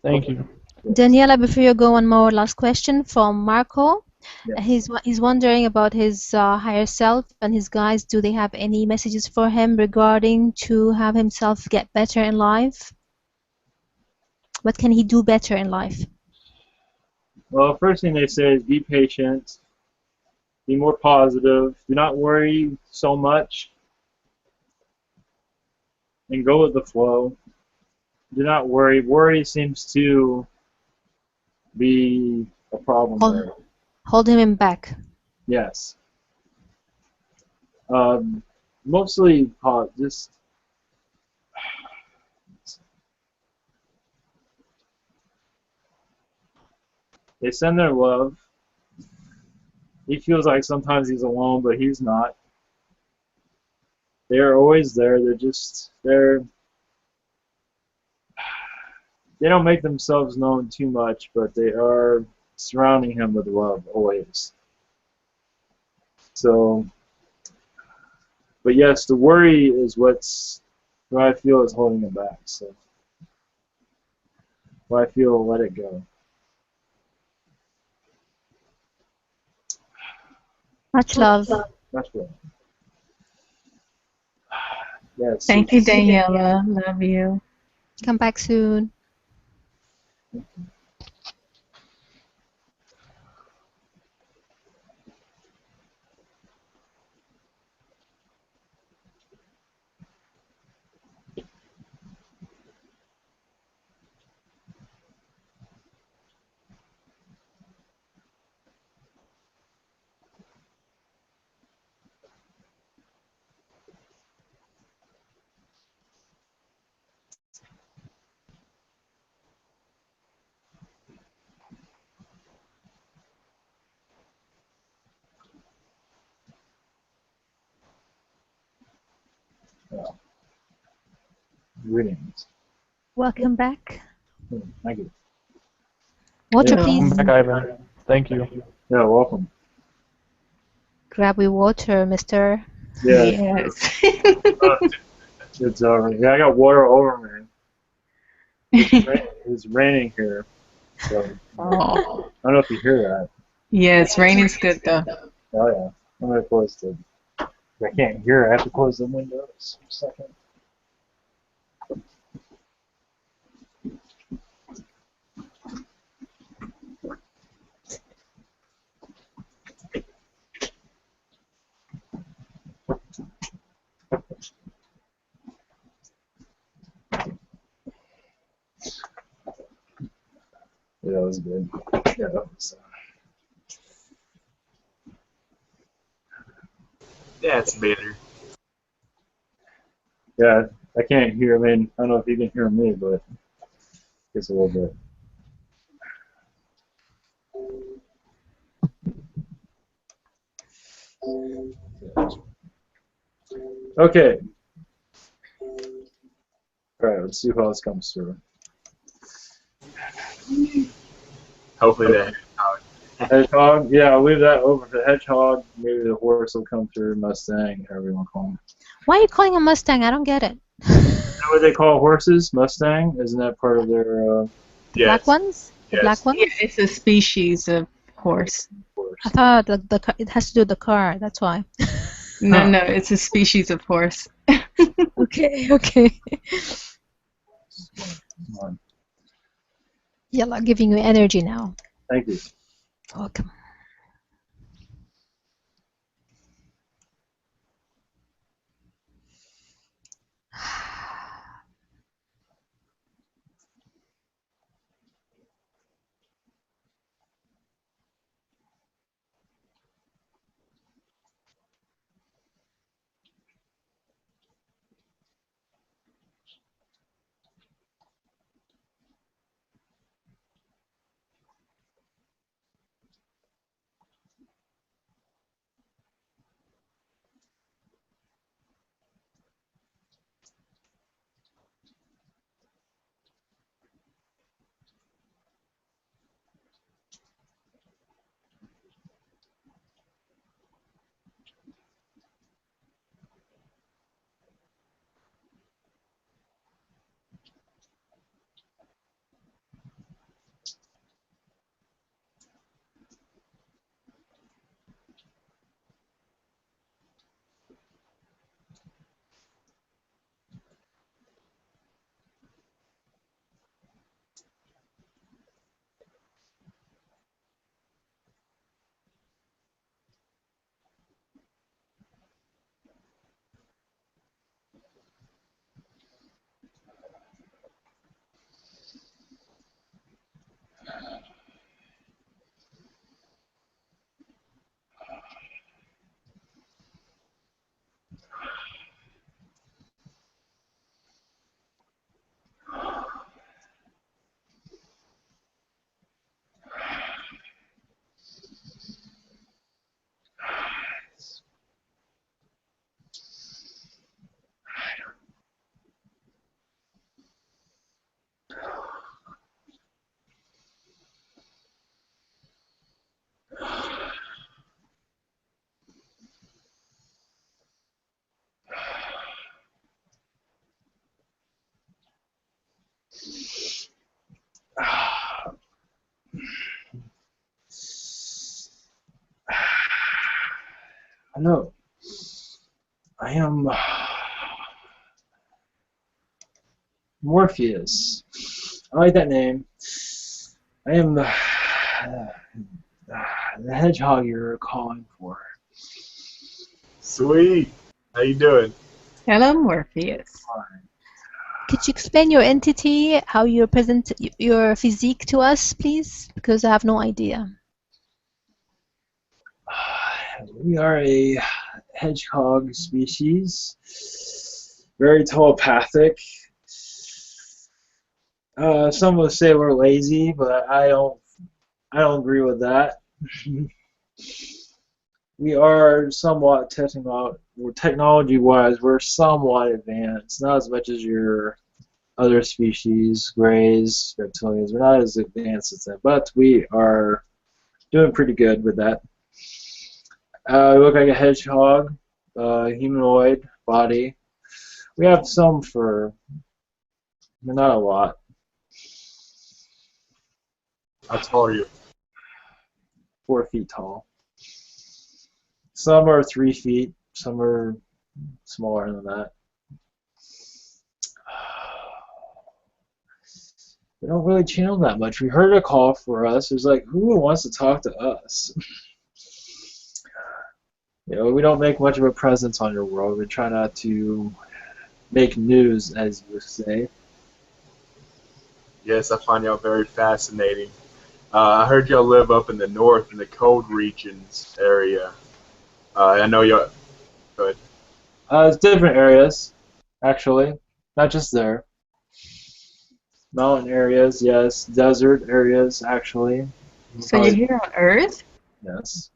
H: Thank you.
B: Yes.
I: Daniela, before you go, one more last question from Marco.
B: Yes.
I: He's wondering about his higher self and his guides. Do they have any messages for him regarding to have himself get better in life? What can he do better in life?
B: Well, first thing they say is be patient, be more positive, do not worry so much, and go with the flow. Do not worry. Worry seems to be a problem there.
I: Hold him back.
B: Yes. Mostly just they send their love. He feels like sometimes he's alone, but he's not. They're always there. They don't make themselves known too much, but they are surrounding him with love always. So, but yes, the worry is what I feel is holding him back. So, what I feel, let it go.
I: Much love.
B: Much love. Yes.
F: Thank you, Daniela. Love you.
I: Come back soon.
B: Greetings.
I: Welcome back.
B: Thank you.
I: Water,
B: Yeah.
I: please.
H: Welcome back, Ivan. Thank you.
B: Yeah, welcome.
I: Grab your water, mister.
B: Yeah.
F: Yes.
B: It's yeah, I got water over me. It's raining here, so
F: Oh.
B: I don't know if you hear that.
F: Yeah, it's raining's good though.
B: Oh yeah, I'm gonna close the. I can't hear. I have to close the windows for a second. Yeah, that was good. Yeah, that was.
D: That's better.
B: Yeah, I can't hear. I mean, I don't know if you can hear me, but it's a little bit. Okay. All right. Let's see who else comes through.
D: Hopefully that.
B: Hedgehog. Yeah, I'll leave that over to Hedgehog. Maybe the horse will come through. Mustang, however you want to call him.
I: Why are you calling a Mustang? I don't get it.
B: Is that what they call horses? Mustang? Isn't that part of their?
I: The black ones? The black ones?
F: Yeah, it's a species of horse.
I: I thought it has to do with the car. That's why.
F: No, no, it's a species of horse.
I: Okay, okay.
B: Come on.
I: Yalla, giving you energy now.
B: Thank you.
I: Welcome.
B: Hello. I am Morpheus. I like that name. I am the hedgehog you're calling for.
D: Sweet. How you doing?
F: Hello, Morpheus.
I: Could you explain your entity, how you present your physique to us, please? Because I have no idea.
B: We are a hedgehog species, very telepathic. Some will say we're lazy, but I don't agree with that. We are somewhat technology-wise, we're somewhat advanced, not as much as your other species, greys, reptilians. We're not as advanced as them, but we are doing pretty good with that. We look like a hedgehog, humanoid body. We have some fur, but not a lot.
D: How tall are you?
B: 4 feet tall. Some are 3 feet, some are smaller than that. We don't really channel that much. We heard a call for us. It was like, who wants to talk to us? You know, we don't make much of a presence on your world. We try not to make news, as you would say.
D: Yes, I find y'all very fascinating. I heard y'all live up in the north in the cold regions area. I know y'all. Good.
B: It's different areas, actually, not just there. Mountain areas, yes. Desert areas, actually.
F: So you're here on Earth?
B: Yes.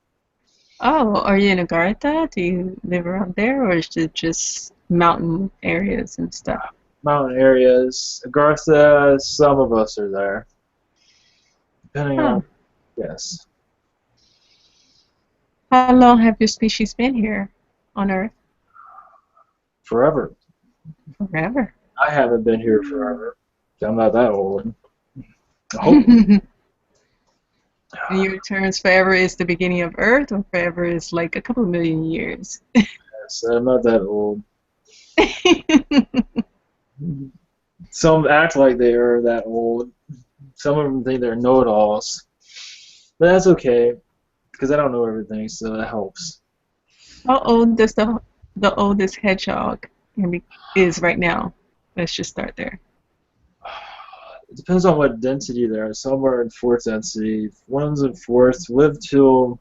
F: Oh, are you in Agartha? Do you live around there, or is it just mountain areas and stuff?
B: Mountain areas. Agartha, some of us are there. Depending on, yes.
F: How long have your species been here on Earth?
B: Forever.
F: Forever.
B: I haven't been here forever. I'm not that old. I hope.
F: And your terms, forever is the beginning of Earth, or forever is like a couple of million years?
B: Yes, I'm not that old. Some act like they are that old. Some of them think they're know-it-alls. But that's okay, because I don't know everything, so that helps.
F: How old does the oldest hedgehog is right now? Let's just start there.
B: It depends on what density they are. Some are in fourth density. Ones in fourth live till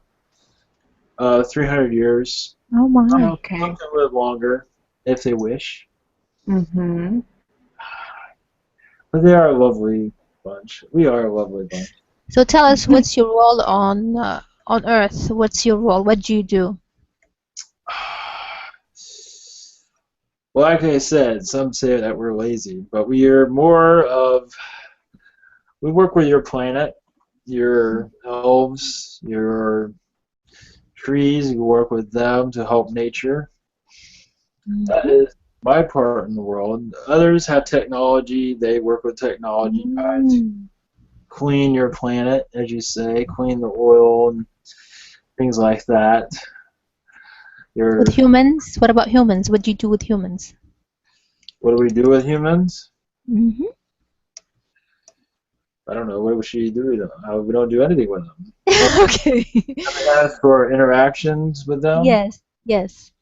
B: 300 years.
I: Oh my.
F: Okay.
B: Some can live longer if they wish.
F: Mm-hmm.
B: But they are a lovely bunch. We are a lovely bunch.
I: So tell us, what's your role on Earth? What's your role? What do you do?
B: Well, like I said, some say that we're lazy, but we are more of, we work with your planet, your elves, your trees. We work with them to help nature. That is my part in the world. Others have technology. They work with technology to clean your planet, as you say, clean the oil and things like that.
I: With humans? What about humans? What do you do with humans?
B: What do we do with humans?
I: Mm-hmm.
B: I don't know. What should you do with them? We don't do anything with them.
I: Okay.
B: As for interactions with them?
I: Yes, yes.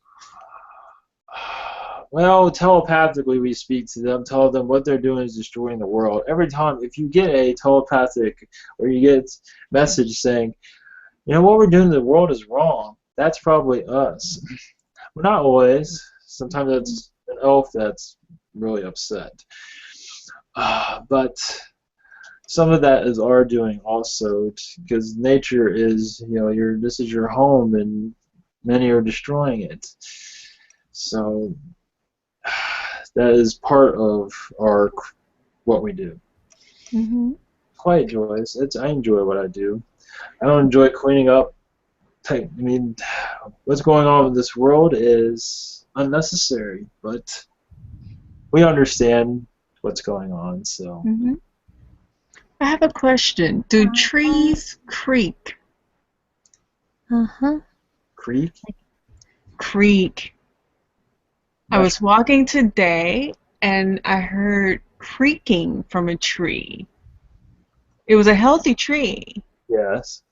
B: Well, telepathically we speak to them, tell them what they're doing is destroying the world. Every time, if you get a telepathic or you get a message saying, you know, what we're doing to the world is wrong, that's probably us. We're not always. Sometimes it's an elf that's really upset. But some of that is our doing also, because nature is, you know, this is your home, and many are destroying it. So that is part of what we do.
I: Mm-hmm.
B: Quite joyous. I enjoy what I do. I don't enjoy cleaning up. I mean, what's going on in this world is unnecessary, but we understand what's going on. So.
F: Mm-hmm. I have a question. Do trees creak?
I: Uh-huh.
B: Creek?
F: creak. I was walking today and I heard creaking from a tree. It was a healthy tree,
B: Yes.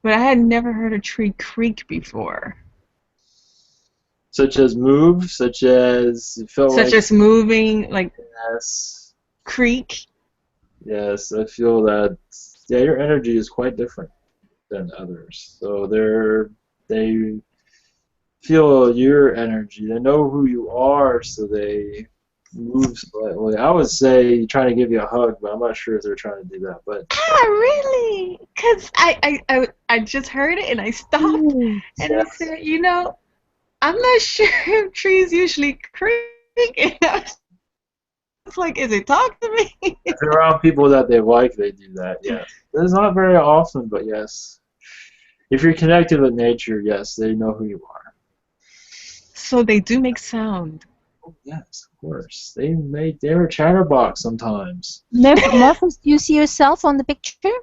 F: but I had never heard a tree creak before.
B: Such as move, such as you feel
F: Such
B: like.
F: as moving, like
B: Yes.
F: creak.
B: Yes, I feel that. Yeah, your energy is quite different than others. So they feel your energy. They know who you are, so they move slightly. I would say trying to give you a hug, but I'm not sure if they're trying to do that. But
F: Really? Because I just heard it and I stopped and I said, you know, I'm not sure if trees usually creak. And I was like, is it talking to me?
B: if you're around people that they like, they do that. Yes, it's not very often, but yes. If you're connected with nature, yes, they know who you are.
F: So they do make sound.
B: Oh, yes, of course. They're a chatterbox sometimes.
I: Morpheus, do you see yourself on the picture?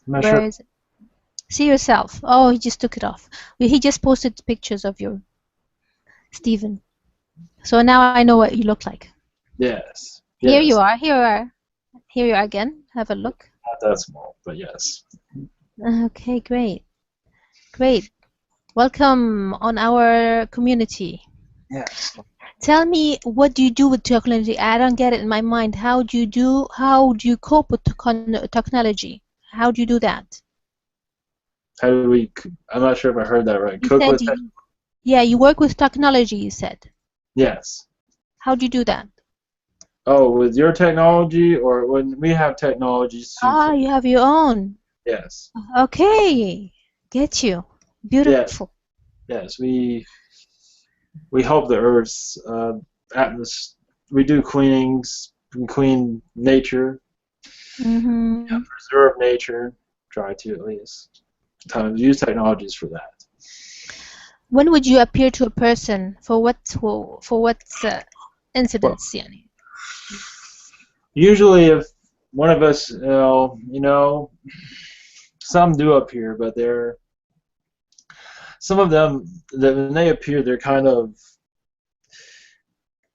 B: I'm not
I: Where
B: sure.
I: is it? See yourself. Oh, he just took it off. He just posted pictures of your Stephen. So now I know what you look like.
B: Yes.
I: Here
B: Yes.
I: you are. Here you are. Here you are again. Have a look.
B: Not that small, but yes.
I: Okay, great. Great. Welcome on our community.
B: Yes.
I: Tell me, what do you do with technology? I don't get it in my mind. How do you cope with technology? How do you do that?
B: How do we? I'm not sure if I heard that right.
I: You
B: Cook
I: said
B: with it?
I: yeah, you work with technology, you said.
B: Yes.
I: How do you do that?
B: Oh, with your technology, or when we have technologies to?
I: Ah, you have your own.
B: Yes.
I: Okay. Get you. Beautiful.
B: Yes. We help the Earth's atmosphere. We do cleanings. We clean nature.
I: Mm-hmm.
B: Preserve nature. Try to at least. Sometimes use technologies for that.
I: When would you appear to a person for what incidents? يعني?
B: Usually, if one of us, some do appear, but some of them, when they appear, they're kind of.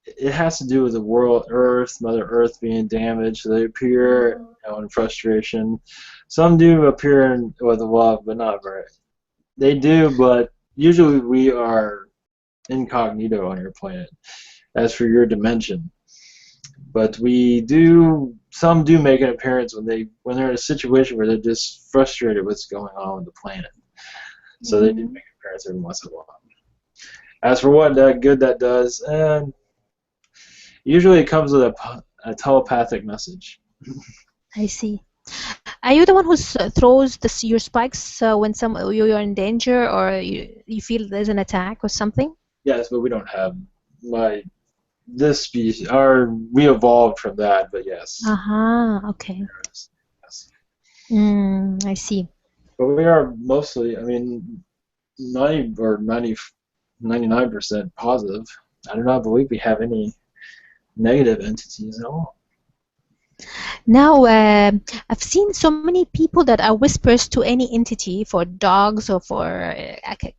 B: It has to do with the world, Earth, Mother Earth being damaged. So they appear, in frustration. Some do appear with love, but not very. They do, but usually we are incognito on your planet. As for your dimension, but some do make an appearance when they're in a situation where they're just frustrated with what's going on with the planet. So they do make an appearance every once in a while. As for what good that does, usually it comes with a telepathic message.
I: I see. Are you the one who throws your spikes when you're in danger or you feel there's an attack or something?
B: Yes, but we don't have this species. We evolved from that, but yes.
I: Okay.
B: Yes.
I: I see.
B: But we are mostly, 90 or 99% positive. I do not believe we have any negative entities at all.
I: Now, I've seen so many people that are whispers to any entity for dogs or for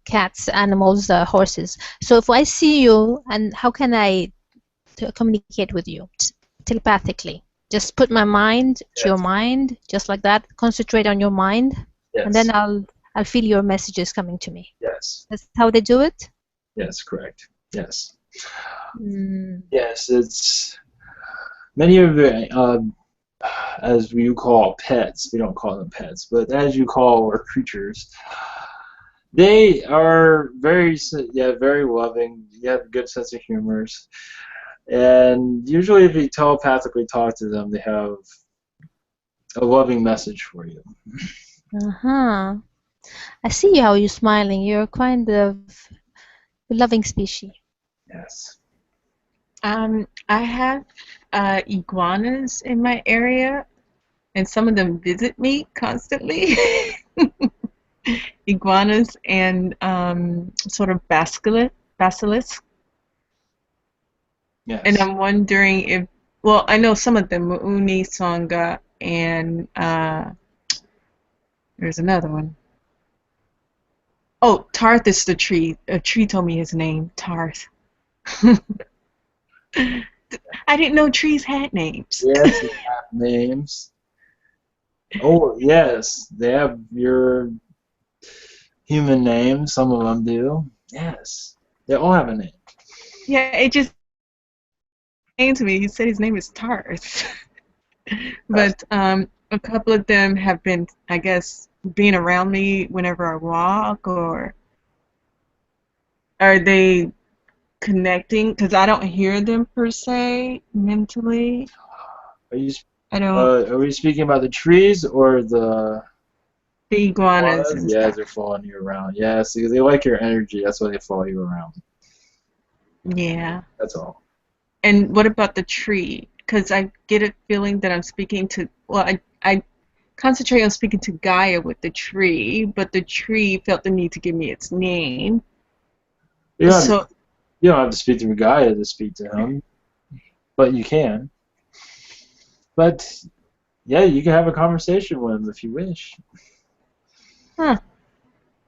I: cats, animals, horses. So if I see you, and how can I communicate with you telepathically? Just put my mind to your mind, just like that. Concentrate on your mind, and then I'll feel your messages coming to me.
B: Yes.
I: That's how they do it?
B: Yes, correct. Yes. Yes, it's many of the, as you call pets, we don't call them pets, but as you call our creatures, they are very loving. You have a good sense of humor, and usually if you telepathically talk to them, they have a loving message for you.
I: I see how you're smiling. You're kind of a loving species.
B: Yes.
F: I have iguanas in my area, and some of them visit me constantly. Iguanas and sort of basilisk.
B: Yes.
F: And I'm wondering if, well, I know some of them, Mu'uni, Songa, and there's another one. Oh, Tarth is the tree. A tree told me his name, Tarth. I didn't know trees had names.
B: Yes, they have names. Oh, yes, they have your human name. Some of them do. Yes, they all have a name.
F: Yeah, it just came to me. He said his name is Tarth. But a couple of them have been, I guess, being around me whenever I walk, or are they connecting? Because I don't hear them per se mentally.
B: Are you?
F: I don't.
B: Are we speaking about the trees or the
F: The iguanas
B: iguanas?
F: and
B: Yes,
F: stuff.
B: they're following you around. Yes, they like your energy. That's why they follow you around.
F: Yeah.
B: That's all.
F: And what about the tree? Because I get a feeling that I'm speaking to, well, I concentrate on speaking to Gaia with the tree, but the tree felt the need to give me its name.
B: You don't have to,
F: So,
B: you don't have to speak to a guy to speak to him, but you can. But yeah, you can have a conversation with him if you wish.
F: huh,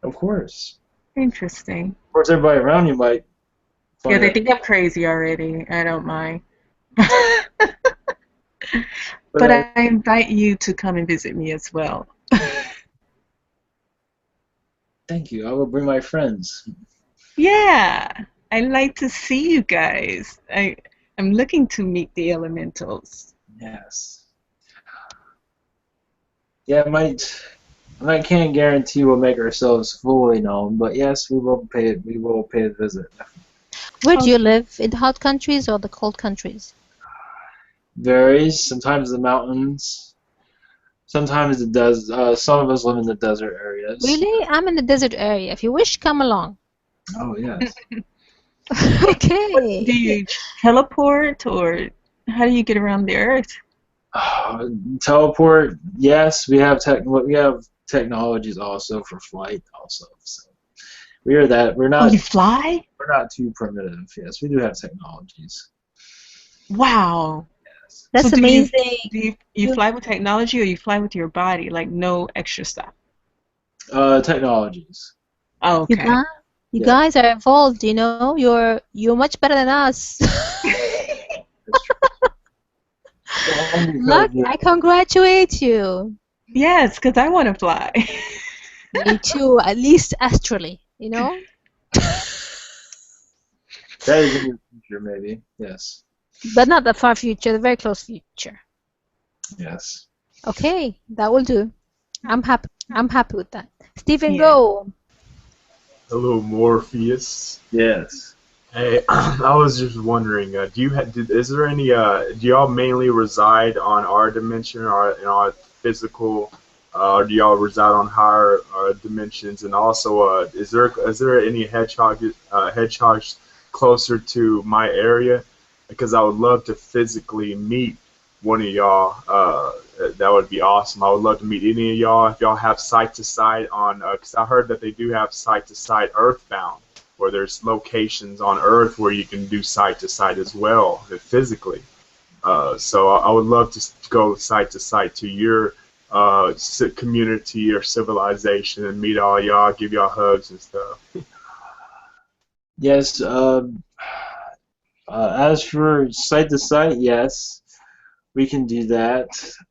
B: Of course.
F: interesting.
B: Of course, everybody around you might
F: Yeah,
B: find
F: they
B: that.
F: think I'm crazy already. I don't mind.
B: But
F: But I invite you to come and visit me as well.
B: thank you. I will bring my friends.
F: Yeah, I like to see you guys. I'm looking to meet the elementals.
B: Yes. Yeah, I can't guarantee we'll make ourselves fully known, but yes, we will pay. We will pay a visit.
I: Where do
F: Oh,
I: you live? In the hot countries or the cold countries?
B: Varies. Sometimes the mountains. Sometimes the desert. Some of us live in the desert areas.
I: Really? I'm in the desert area. If you wish, come along.
B: Oh yes.
F: do
I: Okay.
F: you teleport, or how do you get around the Earth?
B: Teleport. Yes, we have technologies also for flight also. So we are that.
F: Oh, you fly?
B: We're not too primitive. Yes, we do have technologies.
F: Wow. So
I: That's amazing.
F: you fly with technology, or you fly with your body, like no extra stuff?
B: Technologies.
F: Oh,
I: You
F: okay.
I: guys, you
B: Yeah,
I: guys are evolved, you know. You're much better than us.
B: that's true. Well,
I: Look,
B: because
I: I congratulate you.
F: Yes, because I want to fly.
I: Me too, at least astrally, you know.
B: that is in your future, maybe. Yes.
I: But not the far future, the very close future.
B: Yes.
I: Okay, that will do. I'm happy. I'm happy with that. Stephen,
F: Yeah.
I: go.
D: Hello, Morpheus.
B: Yes.
D: Hey, I was just wondering, is there any, do y'all mainly reside on our dimension or in our physical, or do y'all reside on higher dimensions? And also, is there any hedgehogs closer to my area? Because I would love to physically meet one of y'all. That would be awesome. I would love to meet any of y'all if y'all have sight to sight on, because I heard that they do have sight to sight earthbound, where there's locations on Earth where you can do site to site as well, physically. So I would love to go site to site to your community or civilization and meet all y'all, give y'all hugs and stuff.
B: Yes. As for site to site, yes, we can do that.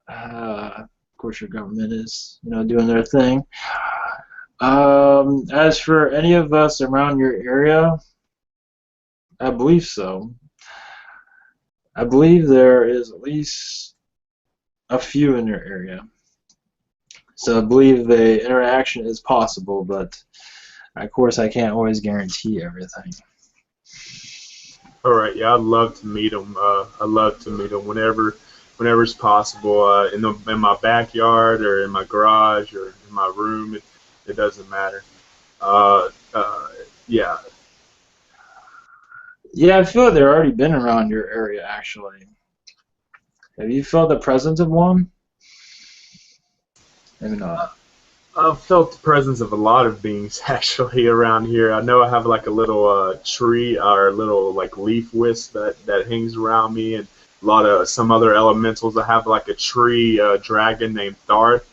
B: Of course, your government is, doing their thing. As for any of us around your area, I believe so. I believe there is at least a few in your area. So I believe the interaction is possible, but of course I can't always guarantee everything.
D: All right, yeah, I'd love to meet them. I'd love to meet them whenever it's possible. In my backyard or in my garage or in my room, it doesn't matter. Uh, uh, yeah.
B: Yeah, I feel like they've already been around your area, actually. Have you felt the presence of one? Maybe not.
D: I've felt the presence of a lot of beings actually around here. I know I have like a little tree or a little like leaf wisp that hangs around me, and a lot of some other elementals. I have like a tree dragon named Tharth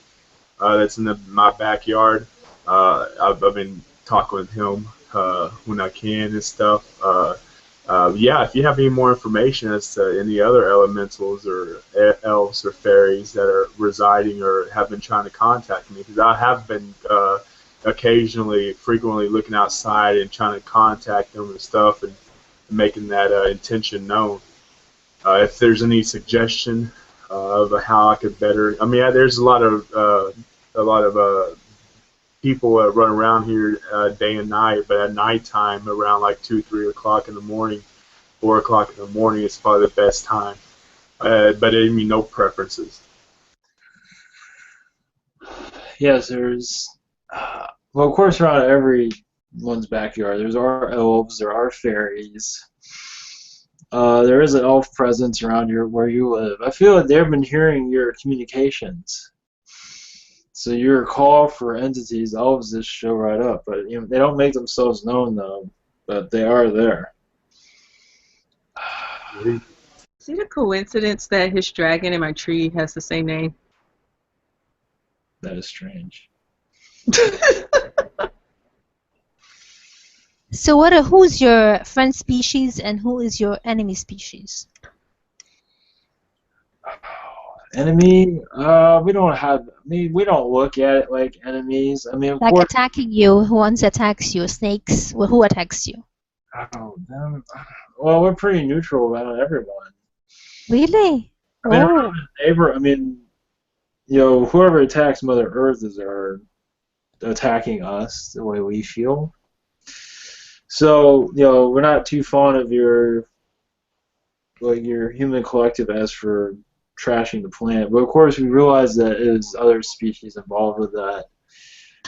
D: that's in my backyard. I've been talk with him when I can and stuff. Yeah, if you have any more information as to any other elementals or elves or fairies that are residing or have been trying to contact me, because I have been occasionally, frequently looking outside and trying to contact them and stuff, and making that intention known. If there's any suggestion of how I could better, I mean, there's a lot of people run around here day and night, but at nighttime, around like 2, 3 o'clock in the morning, 4 o'clock in the morning, is probably the best time. But I mean, no preferences.
B: Yes, there's. Well, of course, around everyone's backyard, there are elves, there are fairies. There is an elf presence around where you live. I feel like they've been hearing your communications. So your call for entities, elves just show right up. But they don't make themselves known though. But they are there.
L: Is it a coincidence that his dragon in my tree has the same name?
B: That is strange.
I: So who's your friend species and who is your enemy species?
B: Enemy? We don't have. I mean, we don't look at it like enemies. I mean, of
I: Like
B: course.
I: attacking you, who once attacks you, snakes, well, who attacks you?
B: Oh, them. Well, we're pretty neutral about everyone.
I: Really?
B: I mean,
I: Oh.
B: I mean, whoever attacks Mother Earth are attacking us the way we feel. So, we're not too fond of your human collective as for trashing the planet. But of course, we realize that there's other species involved with that.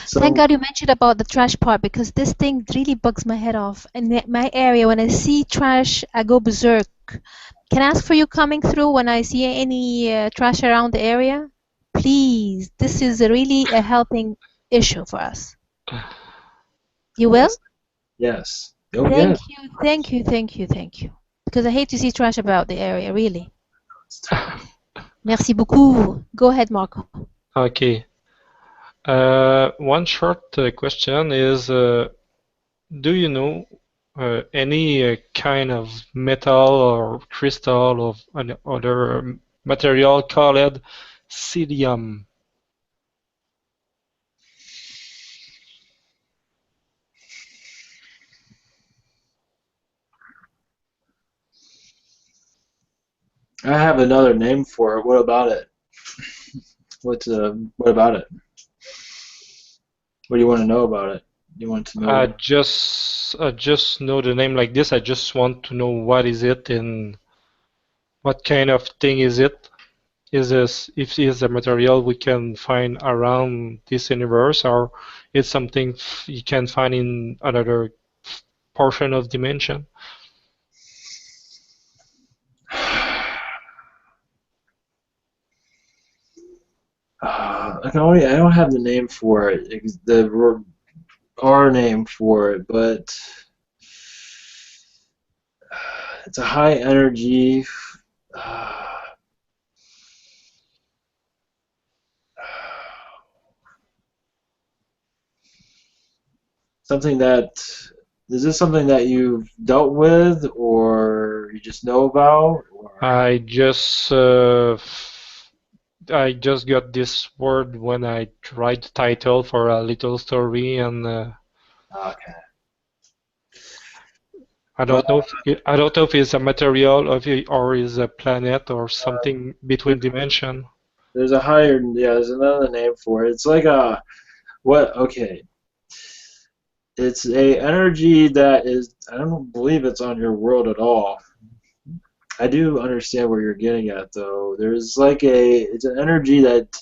B: So,
I: Thank God you mentioned about the trash part because this thing really bugs my head off. In my area, when I see trash, I go berserk. Can I ask for you coming through when I see any trash around the area? Please, this is really a helping issue for us. You will?
B: yes. Oh,
I: Thank
B: yes.
I: you, thank you, thank you, thank you. Because I hate to see trash about the area, really. Merci beaucoup. Go ahead, Marco.
K: Okay. One short question is, do you know any kind of metal or crystal or other material called psyllium?
B: I have another name for it. What about it? What about it? What do you want to know about it? You want to know?
K: I just know the name like this. I just want to know what is it and what kind of thing is it. Is this if it is a material we can find around this universe, or it's something you can find in another portion of dimension?
B: I don't have the name for it. Our name for it, but it's a high energy. Something that is this something that you've dealt with, or you just know about? Or?
K: I just got this word when I tried the title for a little story, and
B: Okay.
K: I don't know if it's a material or is a planet or something between dimension.
B: There's there's another name for it. It's like okay. It's a energy that is, I don't believe it's on your world at all. I do understand where you're getting at though. There's it's an energy that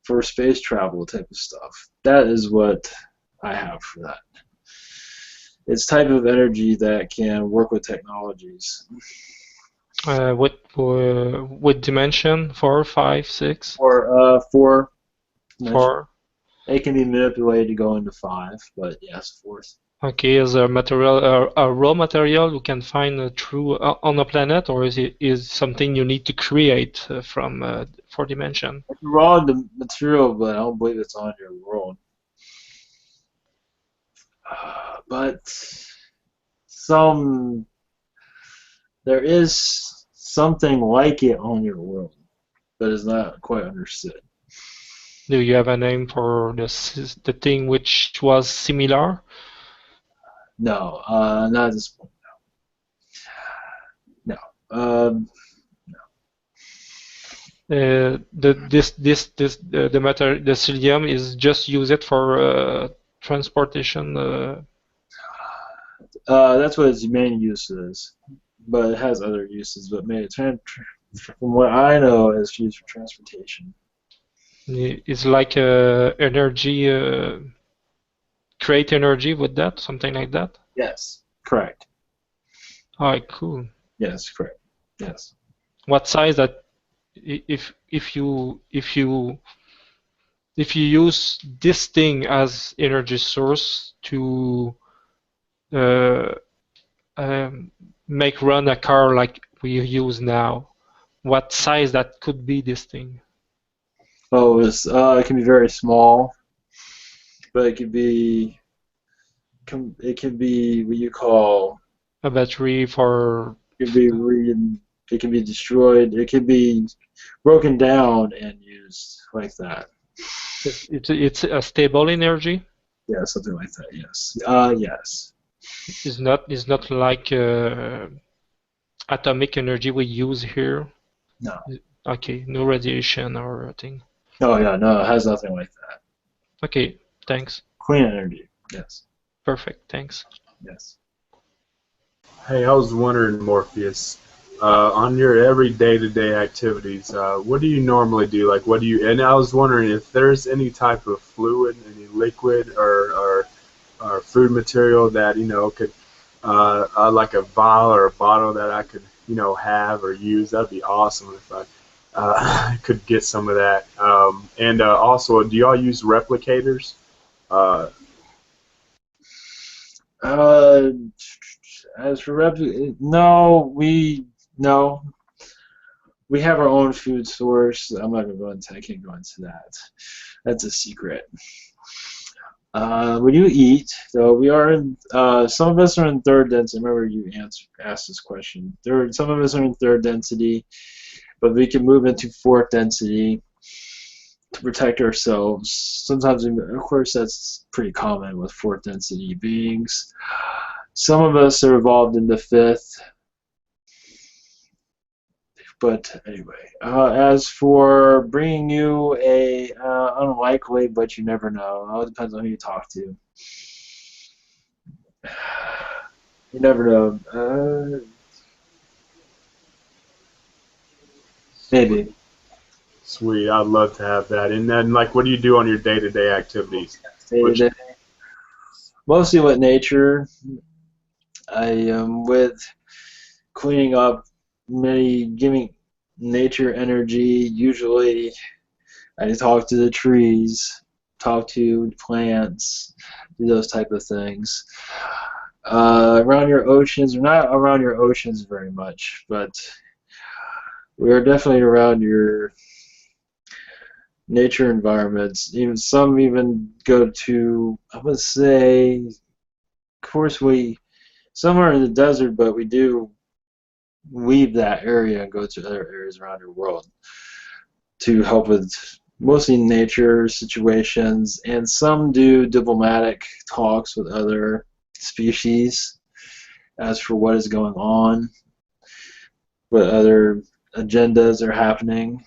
B: for space travel type of stuff. That is what I have for that. It's type of energy that can work with technologies.
K: With dimension 4, 5, 6?
B: Or 4.
K: 4.
B: It can be manipulated to go into 5, but yes, 4.
K: Okay, is a material a raw material you can find through on a planet, or is something you need to create from 4 dimension?
B: It's raw material, but I don't believe it's on your world. But there is something like it on your world that is not quite understood.
K: Do you have a name for the thing which was similar?
B: No, not at this point. No.
K: The matter, the psyllium is just use it for transportation.
B: That's what its main use is, but it has other uses. But from what I know, it's used for transportation.
K: It's like energy, create energy with that, something like that.
B: Yes, correct.
K: Alright, cool.
B: Yes, correct. Yes.
K: What size that if you use this thing as energy source to uh, make run a car like we use now, what size that could be this thing?
B: Oh, it can be very small, but it could be what you call
K: A battery for
B: it can be destroyed. It can be broken down and used like that.
K: it's a stable energy.
B: Yeah, something like that. Yes. Yes.
K: It's not like atomic energy we use here.
B: No.
K: Okay, no radiation or thing.
B: Oh yeah, no, it has nothing like that.
K: Okay, thanks.
B: Clean energy. Yes.
K: Perfect, thanks.
B: Yes.
D: Hey, I was wondering, Morpheus, on your every day-to-day activities, what do you normally do? Like, what do you? And I was wondering if there's any type of fluid, any liquid or food material that could, like a vial or a bottle that I could have or use. That'd be awesome if I could get some of that. And also, do y'all use replicators? Uh,
B: As for no. We have our own food source. I'm not gonna go into. I can't go into that. That's a secret. When you eat, though, we are in. Some of us are in third density. Remember, you asked this question. Some of us are in third density, but we can move into fourth density to protect ourselves. Sometimes, of course, that's pretty common with fourth density beings. Some of us are evolved into fifth. But anyway, as for bringing you a unlikely, but you never know. It all depends on who you talk to. You never know. Maybe.
D: Sweet, I'd love to have that. And then, like, what do you do on your day-to-day activities?
B: Day-to-day. Mostly with nature. I am with cleaning up, giving nature energy. Usually, I talk to the trees, talk to plants, do those type of things. Around your oceans, we're not around your oceans very much, but we are definitely around your nature environments. Some even go to, I would say, of course some are in the desert, but we do leave that area and go to other areas around your world to help with mostly nature situations, and some do diplomatic talks with other species as for what is going on, what other agendas are happening.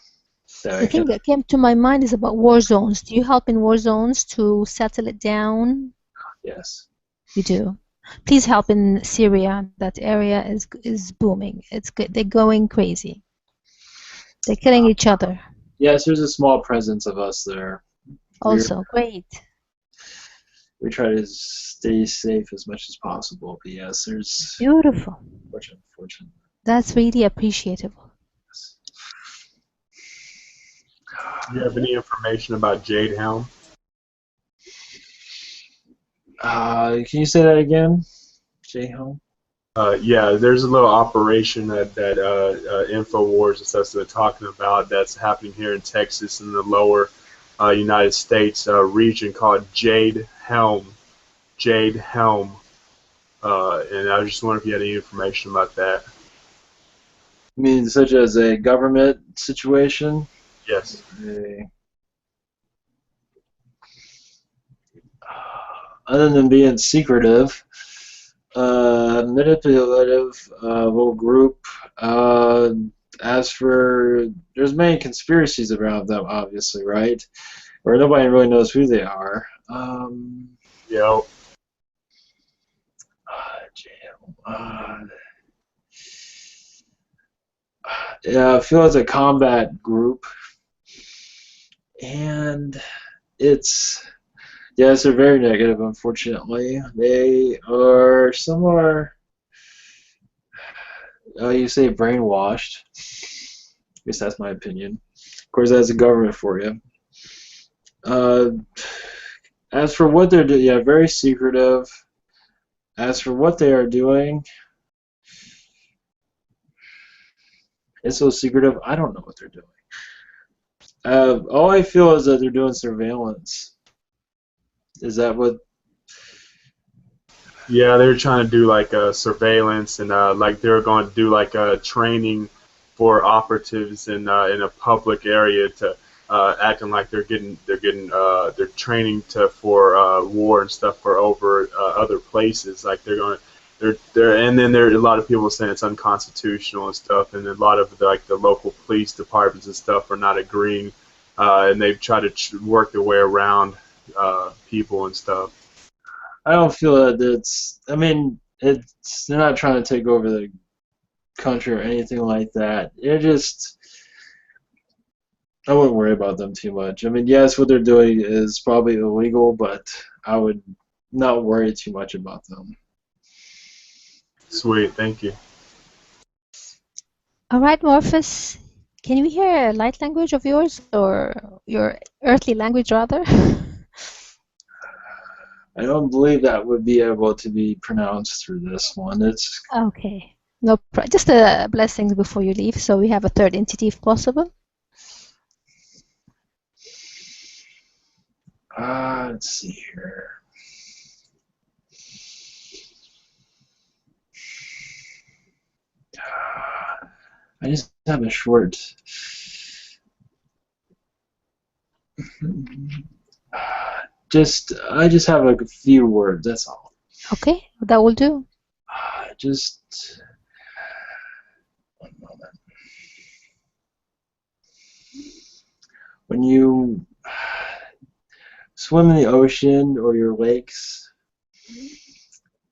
I: The thing that came to my mind is about war zones. Do you help in war zones to settle it down?
B: Yes.
I: You do. Please help in Syria. That area is booming. They're going crazy. They're killing each other.
B: Yes, there's a small presence of us there.
I: Also, great.
B: We try to stay safe as much as possible, but yes, there's...
I: Beautiful.
B: Unfortunate.
I: That's really appreciable.
D: Do you have any information about Jade Helm?
B: Can you say that again? Jade Helm?
D: Yeah, there's a little operation that InfoWars and stuff they're talking about that's happening here in Texas in the lower United States region called Jade Helm, Jade Helm, and I was just wondering if you had any information about that.
B: I mean, such as a government situation?
D: Yes.
B: Other than being secretive, manipulative little group. As for, there's many conspiracies around them, obviously, right? Or nobody really knows who they are.
D: Yeah.
B: Yeah, I feel it's a combat group, and it's, yes, they're very negative, unfortunately. They are somewhere, you say brainwashed. I guess that's my opinion. Of course, that's the government for you. As for what they're doing, yeah, very secretive. As for what they are doing, it's so secretive, I don't know what they're doing. All I feel is that they're doing surveillance. Is that what?
D: Yeah, they were trying to do like surveillance, and like they were going to do like training for operatives in a public area to acting like they're training for war and stuff for over other places. Like and then there are a lot of people saying it's unconstitutional and stuff, and a lot of the local police departments and stuff are not agreeing, and they've tried to work their way around people and stuff.
B: I don't feel that it's. I mean, it's. They're not trying to take over the country or anything like that. They're just. I wouldn't worry about them too much. I mean, yes, what they're doing is probably illegal, but I would not worry too much about them.
D: Sweet, thank you.
I: All right, Morpheus. Can we hear a light language of yours, or your earthly language, rather?
B: I don't believe that would be able to be pronounced through this one. It's
I: Okay. No, just blessings before you leave, so we have a third entity if possible.
B: let's see here. I just have a short. I just have a few words. That's all.
I: Okay, that will do.
B: Just one moment. When you swim in the ocean or your lakes,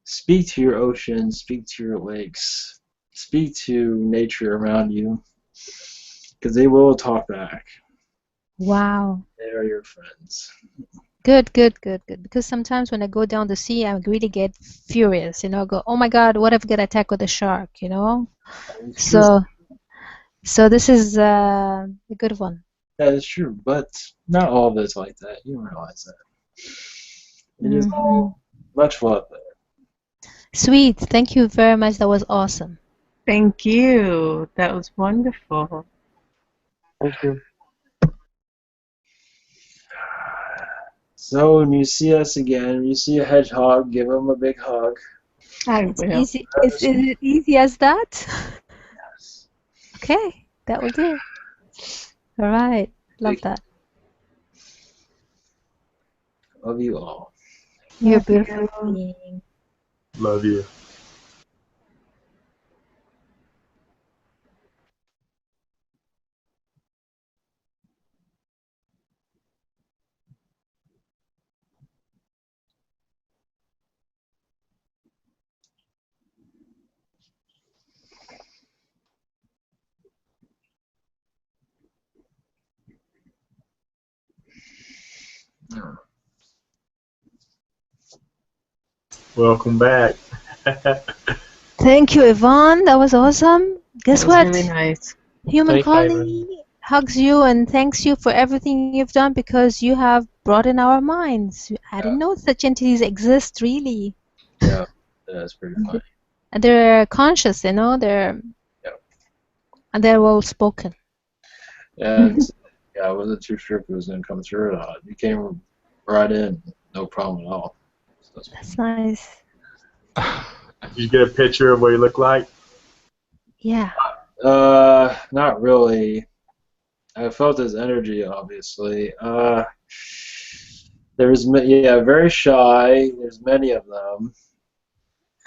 B: speak to your ocean, speak to your lakes, speak to nature around you, because they will talk back.
I: Wow.
B: They are your friends.
I: Good, good, good, good. Because sometimes when I go down the sea, I really get furious, you know, go, oh my God, what if I get attacked with a shark, you know? So this is a good one.
B: That is true, but not all of it's like that. You realize that. It is all much love there.
I: Sweet. Thank you very much. That was awesome.
L: Thank you. That was wonderful.
J: Thank you.
B: So when you see us again, you see a hedgehog, give him a big hug.
L: I will.
I: Is it easy as that?
B: Yes.
I: Okay, that will do. All right. Love that.
B: Love you all.
I: You're beautiful being.
D: Love you. Welcome back.
I: Thank you, Yvonne. That was awesome. Guess
L: That
I: what?
L: was really nice.
I: Human
K: Thank
I: Colony hugs you and thanks you for everything you've done because you have brought in our minds. I didn't know such entities exist, really.
B: Yeah, that's pretty funny.
I: And they're conscious, you know. And they're well spoken.
B: And yeah, I wasn't too sure if it was going to come through or not. You came right in, no problem at all. So it's
I: That's nice.
D: Did you get a picture of what he looked like?
I: Yeah.
B: not really. I felt his energy, obviously. Yeah, very shy. There's many of them.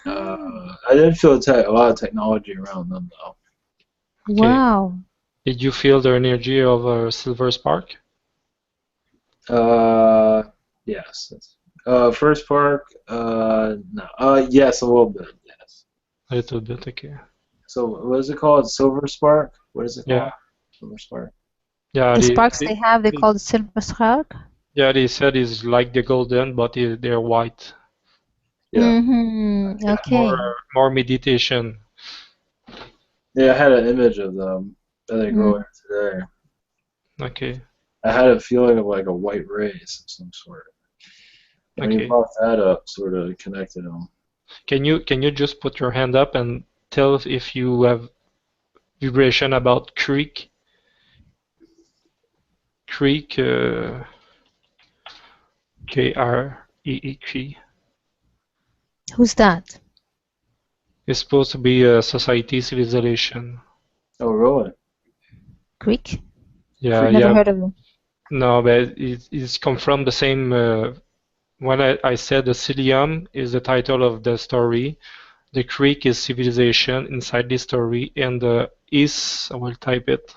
B: I did feel a lot of technology around them, though.
K: Okay.
I: Wow.
K: Did you feel the energy of Silver Spark?
B: Yes. First Park, no. Yes, a little bit, yes.
K: A little bit, okay.
B: So, what is it called? Silver Spark? What is it called?
K: Yeah.
B: Silver Spark.
K: Yeah,
I: The sparks they have, they call it silver spark.
K: yeah, they said it's like the golden, but they're white.
B: Yeah.
I: Mm-hmm. Okay.
K: More meditation.
B: Yeah, I had an image of them, I think, earlier today.
K: Okay.
B: I had a feeling of like a white race of some sort. When you
K: Okay.
B: brought that up, sort of connected them.
K: Can you just put your hand up and tell us if you have vibration about creek? Creek, Kreek.
I: Who's that?
K: It's supposed to be a society civilization.
B: Oh, really?
I: Greek?
K: Yeah,
I: Never
K: yeah.
I: heard of them.
K: No, but it's come from the same. When I said the Cilium is the title of the story, the creek is civilization inside this story, and the is, I will type it.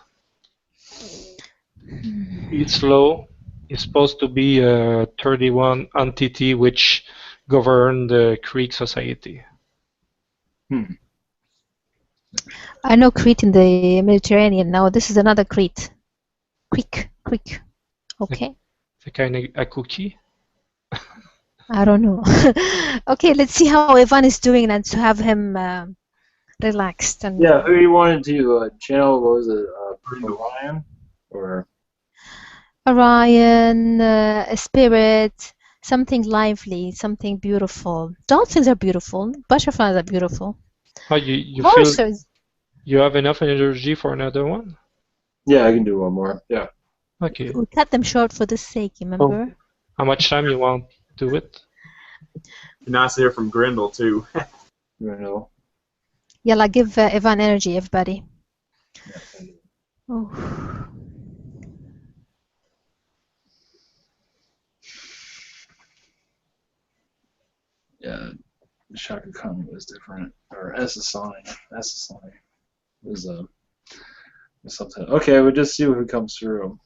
K: East law is supposed to be a 31 entity which govern the Creek society.
I: I know Crete in the Mediterranean. Now this is another Crete. Creek. Okay.
K: The kind of a cookie.
I: I don't know. Okay, let's see how Ivan is doing and to have him relaxed and
B: Yeah, who you wanted to channel? What was it? Orion? Or
I: Orion, a spirit, something lively, something beautiful. Dolphins are beautiful. Butterflies are beautiful.
K: Oh, you feel
I: Horses.
K: you have enough energy for another one?
B: Yeah, I can do one more. Yeah.
K: Okay.
I: We cut them short for this sake, remember?
K: How much time you want to do it?
D: Nice to hear from Grendel too.
B: Grendel.
I: Yalla, give Ivan energy, everybody. Oh.
B: Yeah, Shaka Khan was different. Or Essassani. Was something. Okay, we'll just see who comes through.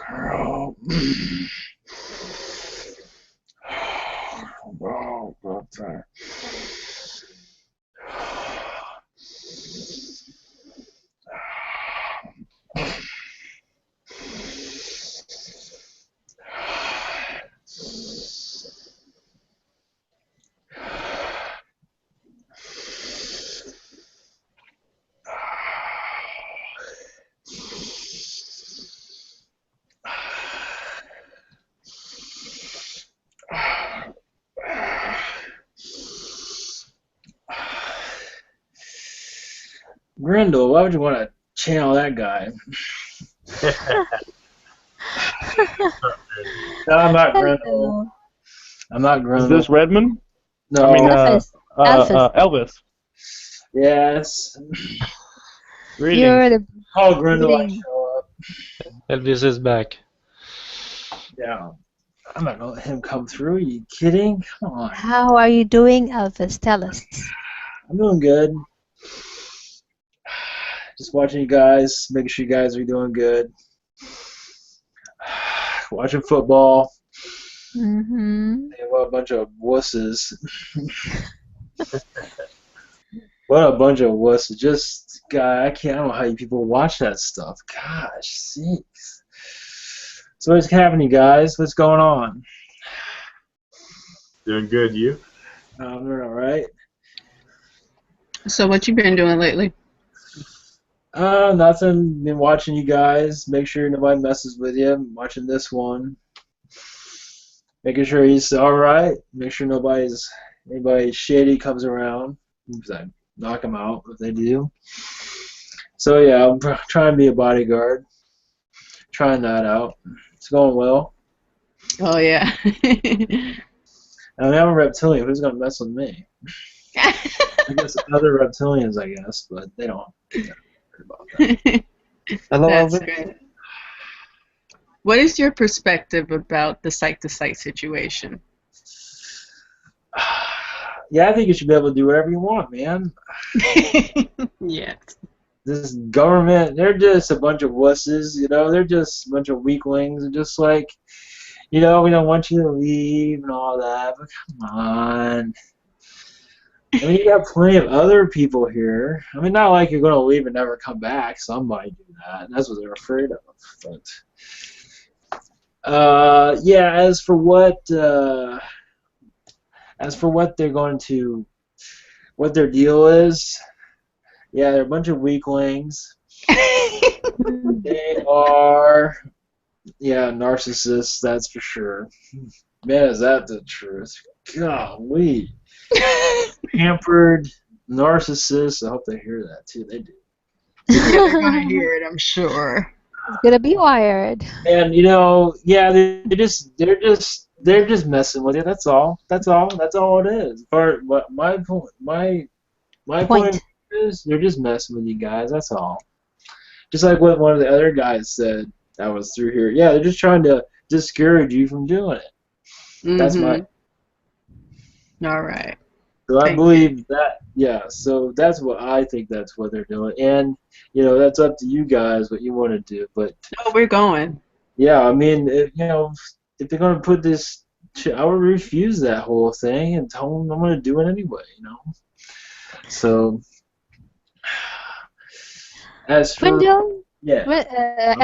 B: Girl. Oh, God, time. Grendel, why would you want to channel that guy? No, I'm not Grendel. I'm not Grendel.
H: Is this Redmond?
B: No.
H: I mean,
I: Elvis.
H: Elvis.
B: Yes.
H: Greetings.
I: You're the
B: How grin do I
I: greeting.
B: show up?
K: Elvis is back.
B: Yeah. I'm not gonna let him come through. Are you kidding? Come on.
I: How are you doing, Elvis? Tell us.
B: I'm doing good. Just watching you guys, making sure you guys are doing good. Watching football.
I: Mm-hmm.
B: What a bunch of wusses. What a bunch of wusses. Just, God, I don't know how you people watch that stuff. Gosh, sakes. So what's happening, guys? What's going on?
D: Doing good, you?
B: I'm doing all right.
L: So what you been doing lately?
B: Nothing. Been watching you guys. Make sure nobody messes with you. I'm watching this one. Making sure he's all right. Make sure anybody shady comes around. I knock them out if they do. So yeah, I'm trying to be a bodyguard. Trying that out. It's going well.
L: Oh yeah.
B: I mean, I'm a reptilian. Who's gonna mess with me? I guess other reptilians, I guess, but they don't care about that.
J: Hello,
L: That's
J: Elvis.
L: great. What is your perspective about the site-to-site situation?
B: Yeah, I think you should be able to do whatever you want, man.
L: Yes.
B: This government, they're just a bunch of wusses, you know. They're just a bunch of weaklings, and just like, you know, we don't want you to leave and all that, but come on. I mean, you got plenty of other people here. I mean, not like you're going to leave and never come back. Some might do that, and that's what they're afraid of. But yeah, as for what they're going to, what their deal is, yeah, they're a bunch of weaklings. They are, yeah, narcissists. That's for sure. Man, is that the truth? Golly. Pampered narcissists. I hope they hear that too. They do.
L: Yeah, they're gonna hear it, I'm sure.
I: It's gonna be wired.
B: And you know, yeah, they're just messing with you. That's all. That's all it is. But my point of view is they're just messing with you guys. That's all. Just like what one of the other guys said that was through here. Yeah, they're just trying to discourage you from doing it. That's my.
L: All right.
B: So I believe that, yeah, so that's what I think that's what they're doing. And, you know, that's up to you guys what you want to do. But
L: no, we're going.
B: Yeah, I mean, if they're going to put this, I would refuse that whole thing and tell them I'm going to do it anyway, you know. So, as for,
I: Brindle,
B: yeah.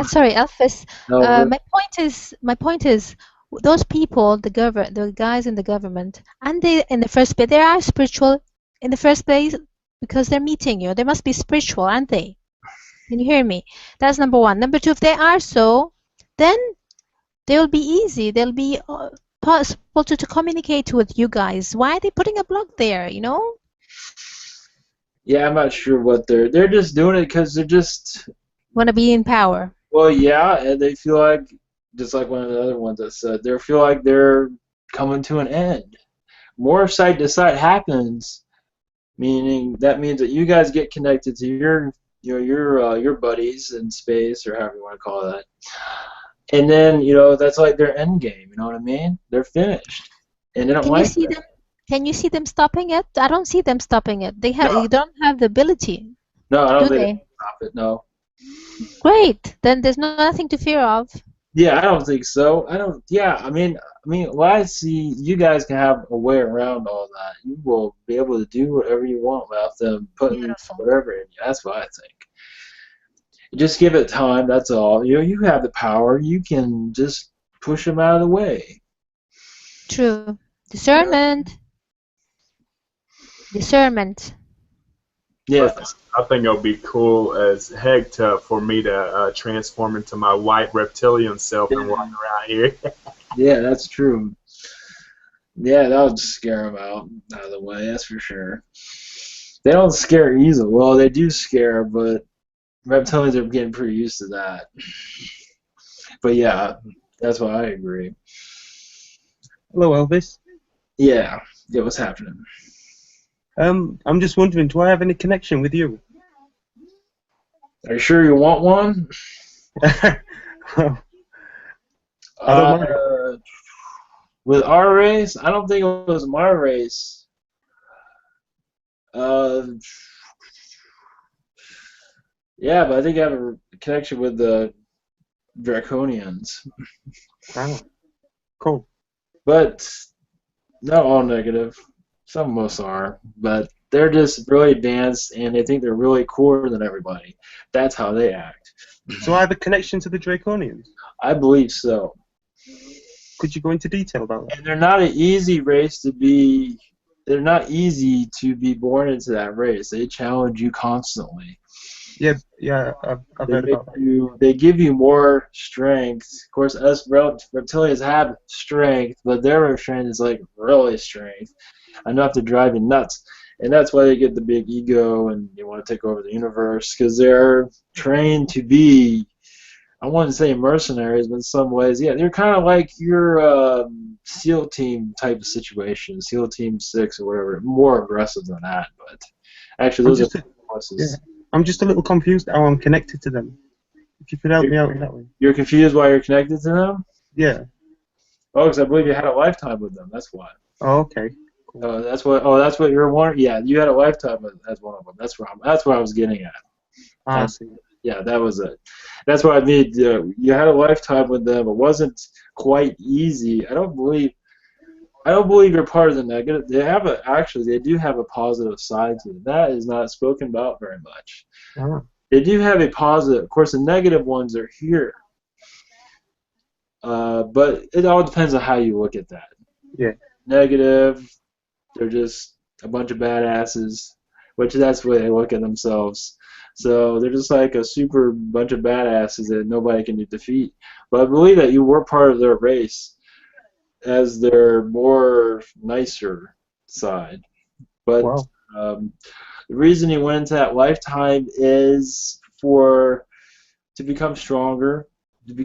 I: sorry, Elvis.
B: No,
I: my point is, those people, the guys in the government, and they in the first place, they are spiritual in the first place because they're meeting you. They must be spiritual, aren't they? Can you hear me? That's number one. Number two, if they are so, then they will be easy. They'll be possible to communicate with you guys. Why are they putting a block there? You know?
B: Yeah, I'm not sure what they're just doing it because they're just
I: want to be in power.
B: Well, yeah, and they feel like, just like one of the other ones that said, they feel like they're coming to an end. More side to side happens, meaning that means that you guys get connected to your buddies in space, or however you want to call that, and then that's like their end game. You know what I mean? They're finished, and they don't like that.
I: Can you see them stopping it? I don't see them stopping it. They don't have the ability.
B: No, I don't think
I: they
B: they stop it. No.
I: Great. Then there's nothing to fear of.
B: Yeah, I don't think so. I mean, well, I see you guys can have a way around all that. You will be able to do whatever you want without them putting whatever in you. That's what I think. Just give it time. That's all. You have the power. You can just push them out of the way.
I: True. Discernment. Discernment.
B: Yeah.
D: I think it'll be cool as heck for me to transform into my white reptilian self and walk around here.
B: Yeah, that's true. Yeah, that would scare them out of the way, that's for sure. They don't scare easily. Well, they do scare, but reptilians are getting pretty used to that. But yeah, that's why I agree.
J: Hello, Elvis.
B: Yeah, what's happening?
J: I'm just wondering, do I have any connection with you?
B: Are you sure you want one?
J: Well, I don't mind.
B: With our race, I don't think it was my race. Yeah, but I think I have a connection with the Draconians.
J: Wow. Cool.
B: But not all negative. Some of us are, but they're just really advanced and they think they're really cooler than everybody. That's how they act.
J: So I have a connection to the Draconians?
B: I believe so.
J: Could you go into detail about that?
B: And they're not an easy race to be. They're not easy to be born into that race. They challenge you constantly.
J: Yeah, I've heard about that.
B: They give you more strength. Of course, us reptilians have strength, but their strength is like really strength, enough to drive you nuts. And that's why they get the big ego and they want to take over the universe, because they're trained to be, I wouldn't say mercenaries, but in some ways, yeah, they're kind of like your SEAL team type of situation, SEAL Team 6 or whatever, more aggressive than that. But actually, those are pluses.
J: Yeah. I'm just a little confused how I'm connected to them. If you could help me out in that way.
B: You're confused why you're connected to them?
J: Yeah.
B: Oh, because I believe you had a lifetime with them. That's why.
J: Oh, okay.
B: Cool. That's what you're wondering. Yeah, you had a lifetime as one of them. That's what I was getting at.
J: I see.
B: Yeah, that was it. That's what I mean. You had a lifetime with them. It wasn't quite easy. I don't believe you're part of the negative. They do have a positive side to it. That is not spoken about very much.
J: Oh.
B: They do have a positive. Of course, the negative ones are here. But it all depends on how you look at that.
J: Yeah.
B: Negative, they're just a bunch of badasses, which that's the way they look at themselves. So they're just like a super bunch of badasses that nobody can defeat. But I believe that you were part of their race as their more nicer side. But
J: wow.
B: The reason he went into that lifetime is to become stronger, to be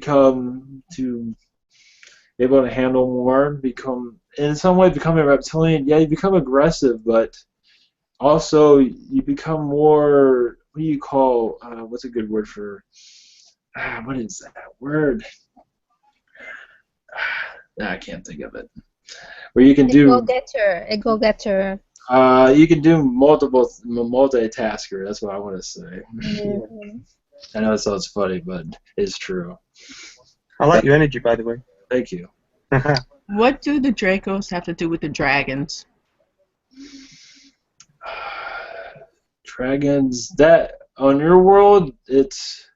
B: able to handle more, in some way become a reptilian. Yeah, you become aggressive, but also you become more, what do you call, what's a good word for, what is that word? I can't think of it. Where you can do...
I: A go-getter.
B: You can do multitasker, that's what I want to say.
I: Mm-hmm.
B: I know it sounds funny, but it's true.
J: I like your energy, by the way.
B: Thank you.
L: What do the Dracos have to do with the dragons?
B: Dragons, that, on your world, it's...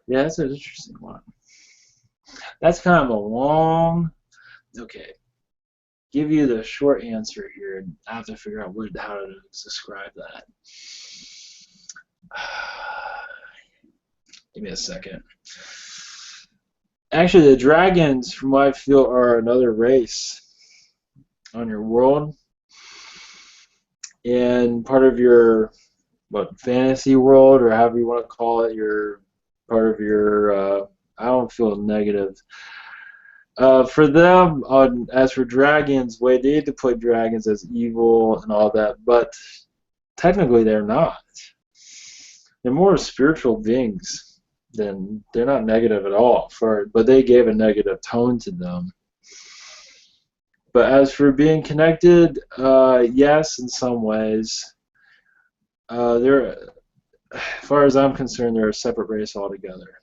B: Yeah, that's an interesting one. That's kind of a long... Okay. Give you the short answer here, and I have to figure out how to describe that. Give me a second. Actually, the dragons, from what I feel, are another race on your world. And part of your, fantasy world, or however you want to call it, part of your, I don't feel negative. For them, as for dragons, way they play dragons as evil and all that, but technically they're not. They're more spiritual beings. They're not negative at all. But they gave a negative tone to them. But as for being connected, yes, in some ways. As far as I'm concerned, they're a separate race altogether.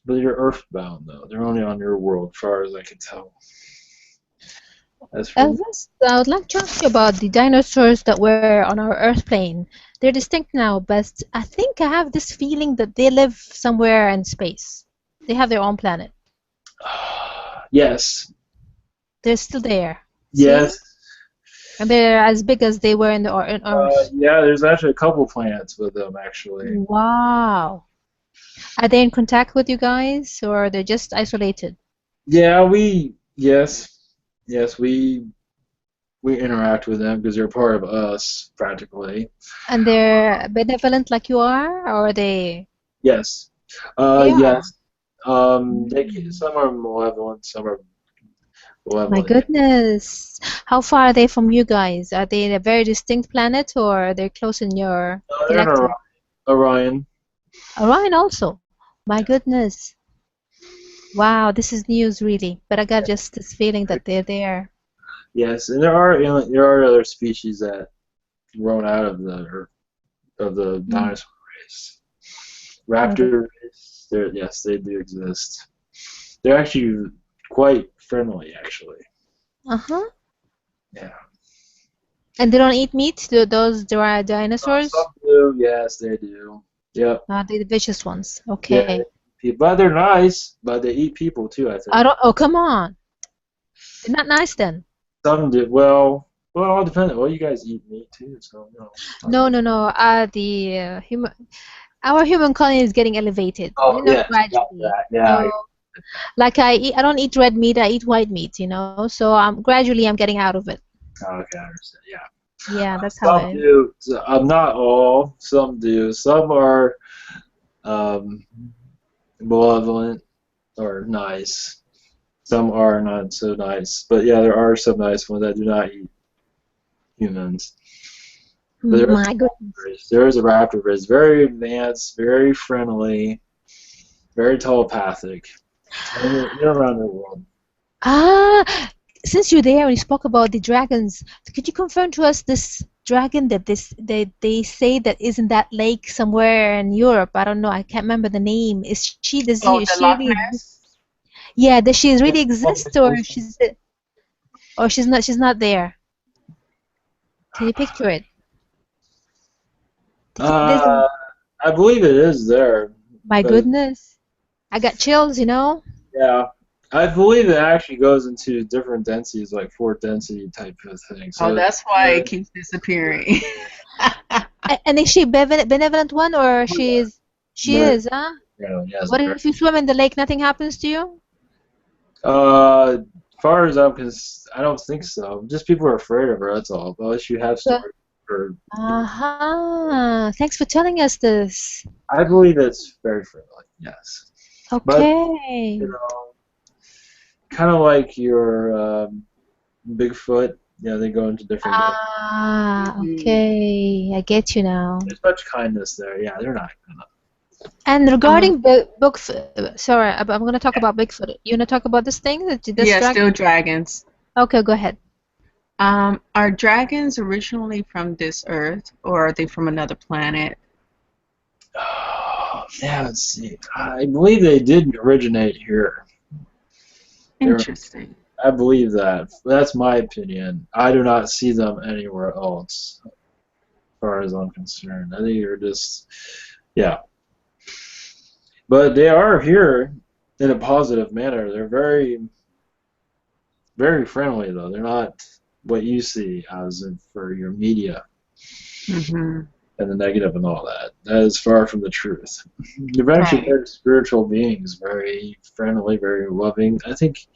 B: But they're earthbound, though. They're only on your world, as far as I can tell.
I: Elvis, I would like to ask you about the dinosaurs that were on our Earth plane. They're distinct now, but I think I have this feeling that they live somewhere in space. They have their own planet.
B: Yes.
I: They're still there.
B: Yes.
I: See? And they're as big as they were in Earth.
B: Yeah, there's actually a couple planets with them, actually.
I: Wow. Are they in contact with you guys, or are they just isolated?
B: Yeah, yes, we interact with them because they're part of us, practically.
I: And they're benevolent like you are, or are they?
B: Yes. Yes. Some are malevolent, some are
I: My
B: Lovely.
I: goodness. How far are they from you guys? Are they in a very distinct planet or they're close in your
B: They're in
I: galactic?
B: Orion.
I: Orion also. My goodness. Wow, this is news really. But I got just this feeling that they're there.
B: Yes, and there are other species that grown out of the
I: Mm.
B: dinosaur race. Raptor race. Yes, they do exist. They're actually quite friendly, actually.
I: Uh-huh.
B: Yeah.
I: And they don't eat meat, those dinosaurs?
B: Some do. Yes, they do. Yep.
I: They're the vicious ones.
B: Yeah.
I: Okay.
B: But they're nice. But they eat people too, I think.
I: Oh, come on. They're not nice then.
B: Some do. Well, it all depends. Well, you guys eat meat too, so you know.
I: No. Our human colony is getting elevated,
B: Oh yes, got
I: gradually.
B: that. Yeah.
I: Like I don't eat red meat, I eat white meat, So gradually I'm getting out of it.
B: Okay, I understand. Yeah.
I: Yeah, that's how
B: Some do. Not all. Some do. Some are malevolent or nice. Some are not so nice. But yeah, there are some nice ones that do not eat humans. But
I: My goodness.
B: there is a raptor, but it's very advanced, very friendly, very telepathic. And they're around the world.
I: Since you're there and you spoke about the dragons, could you confirm to us this dragon that they say that is in that lake somewhere in Europe? I don't know. I can't remember the name. Is she does
L: Oh,
I: he,
L: the
I: she
L: Loch
I: really exist?
L: Ness?
I: Yeah, does she really exist or she's not there? Can you picture it?
B: I believe it is there.
I: My goodness. I got chills,
B: Yeah. I believe it actually goes into different densities, like fourth density type of thing. So
L: that's why it keeps disappearing.
I: And is she benevolent one or she is, huh?
B: Yeah, yes,
I: What if you swim in the lake, nothing happens to you?
B: as far as I'm concerned, I don't think so. Just people are afraid of her. That's all. Unless you have stories.
I: Thanks for telling us this.
B: I believe it's very friendly. Yes.
I: Okay.
B: But, kind of like your Bigfoot. Yeah, they go into different.
I: Okay. I get you now.
B: There's much kindness there. Yeah, they're not gonna.
I: And regarding sorry, I'm going to talk about Bigfoot. You want to talk about this thing?
L: Still dragons.
I: Okay, go ahead.
L: Are dragons originally from this Earth, or are they from another planet?
B: Yeah, let's see. I believe they did originate here.
L: Interesting.
B: I believe that. That's my opinion. I do not see them anywhere else, as far as I'm concerned. I think you're just, yeah. But they are here in a positive manner. They're very, very friendly, though. They're not what you see as for your media and the negative and all that. That is far from the truth. They're actually very spiritual beings, very friendly, very loving. I think,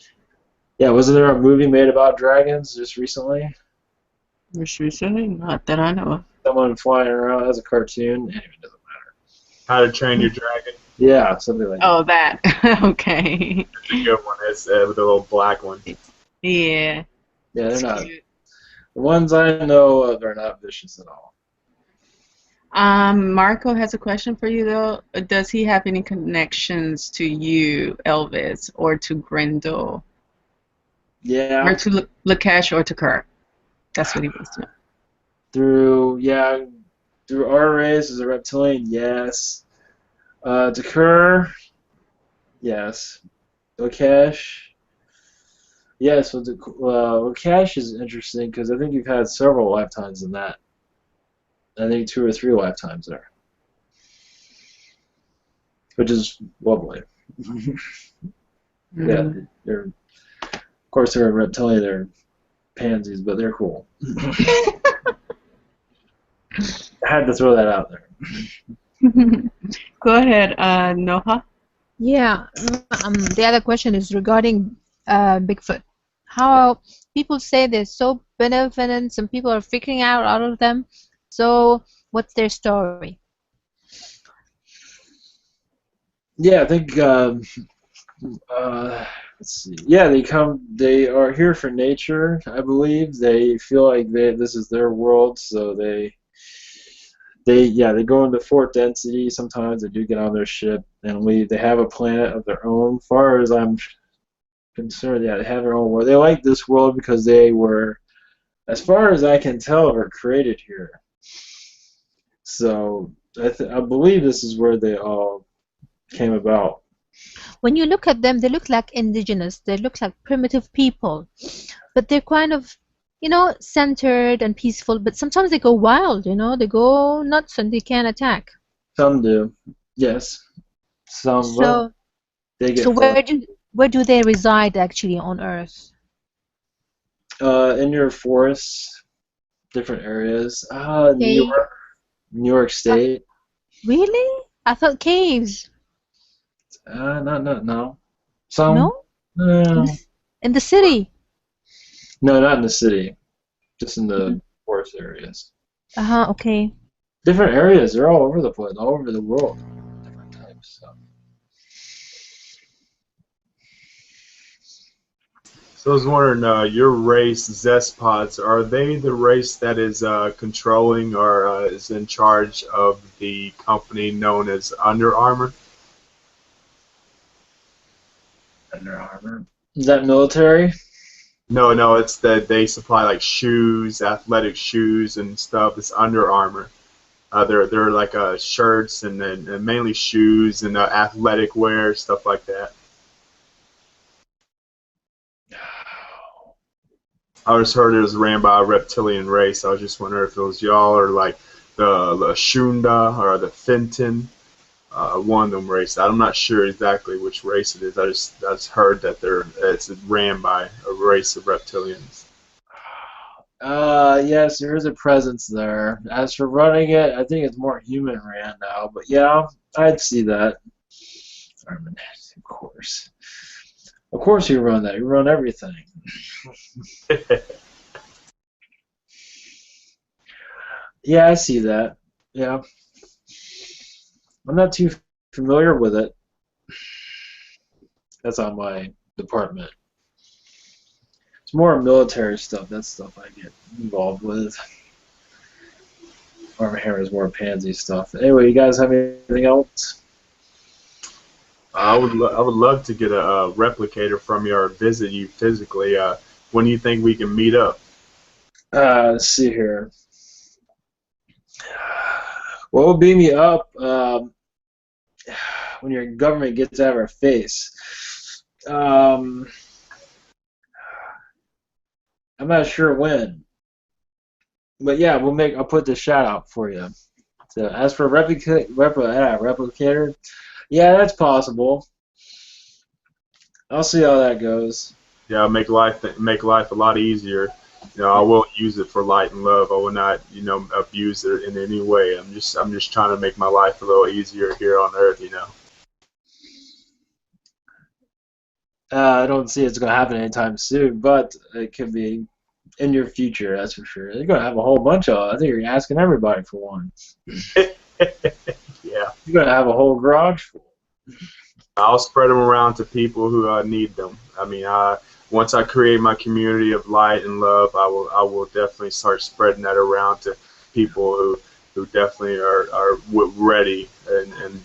B: yeah, wasn't there a movie made about dragons just recently?
L: Just recently? Not that I know of.
B: Someone flying around as a cartoon. Anyway, it doesn't matter.
D: How to Train Your Dragon.
B: Yeah, something like that.
L: Oh, that. Okay.
D: It's a good one. It's with the little black one.
L: Yeah.
B: Yeah, they're not. The ones I know of are not vicious at all.
L: Marco has a question for you, though. Does he have any connections to you, Elvis, or to Grendel?
B: Yeah.
L: Or to Lakesh or to Kirk? That's what he wants to know.
B: Through our race as a reptilian, yes. To Kerr, yes. Lakesh, yes. Lakesh is interesting because I think you've had several lifetimes in that. I think 2 or 3 lifetimes there, which is lovely. Yeah, they're of course they're a reptilian. They're pansies, but they're cool. I had to throw that out there.
L: Go ahead, Noha.
I: Yeah, the other question is regarding Bigfoot. How people say they're so benevolent, some people are freaking out of them. So, what's their story?
B: Yeah, I think let's see. Yeah, they come. They are here for nature, I believe. They feel like this is their world, so they go into fourth density. Sometimes they do get on their ship and leave. They have a planet of their own. Far as I'm concerned, yeah, they have their own world. They like this world because they were, as far as I can tell, were created here. So I believe this is where they all came about.
I: When you look at them, they look like indigenous. They look like primitive people, but they're kind of, centered and peaceful. But sometimes they go wild. They go nuts and they can attack.
B: Some do, yes. Some, well,
I: So,
B: they
I: so
B: get fun.
I: where do they reside actually on Earth?
B: In your forests, different areas.
I: Cave?
B: New York State.
I: Really? I thought caves.
B: No. Some.
I: No?
B: Uh,
I: In the city?
B: no, not in the city. Just in the forest areas.
I: Okay.
B: Different areas. They're all over the place, all over the world. Different types.
D: So I was wondering, your race, Zestpods, are they the race that is controlling or is in charge of the company known as Under Armour?
B: Under Armour. Is that military?
D: No, it's that they supply like shoes, athletic shoes and stuff. It's Under Armour. They're like shirts and mainly shoes and athletic wear, stuff like that. I just heard it was ran by a reptilian race. I was just wondering if it was y'all or like the Shunda or the Fenton, one of them races. I'm not sure exactly which race it is. I just heard that it's ran by a race of reptilians.
B: Yes, there is a presence there. As for running it, I think it's more human ran now. But yeah, I'd see that. Of course. Of course you run that. You run everything. Yeah, I see that. Yeah. I'm not too familiar with it. That's on my department. It's more military stuff. That's stuff I get involved with. Armor Hammer is more pansy stuff. Anyway, you guys have anything else?
D: I would love to get a replicator from you or visit you physically. When do you think we can meet up?
B: Let's see here. What will beam me up when your government gets out of our face? I'm not sure when, but yeah, I'll put the shout out for you. So as for replicator, yeah, that's possible. I'll see how that goes.
D: Yeah, make life a lot easier. I won't use it for light and love. I will not, abuse it in any way. I'm just trying to make my life a little easier here on Earth.
B: I don't see it's going to happen anytime soon, but it could be in your future, that's for sure. You're going to have a whole bunch of, I think you're asking everybody for one.
D: Yeah.
B: You're going to have a whole garage full.
D: I'll spread them around to people who need them. I mean, once I create my community of light and love, I will definitely start spreading that around to people who definitely are ready and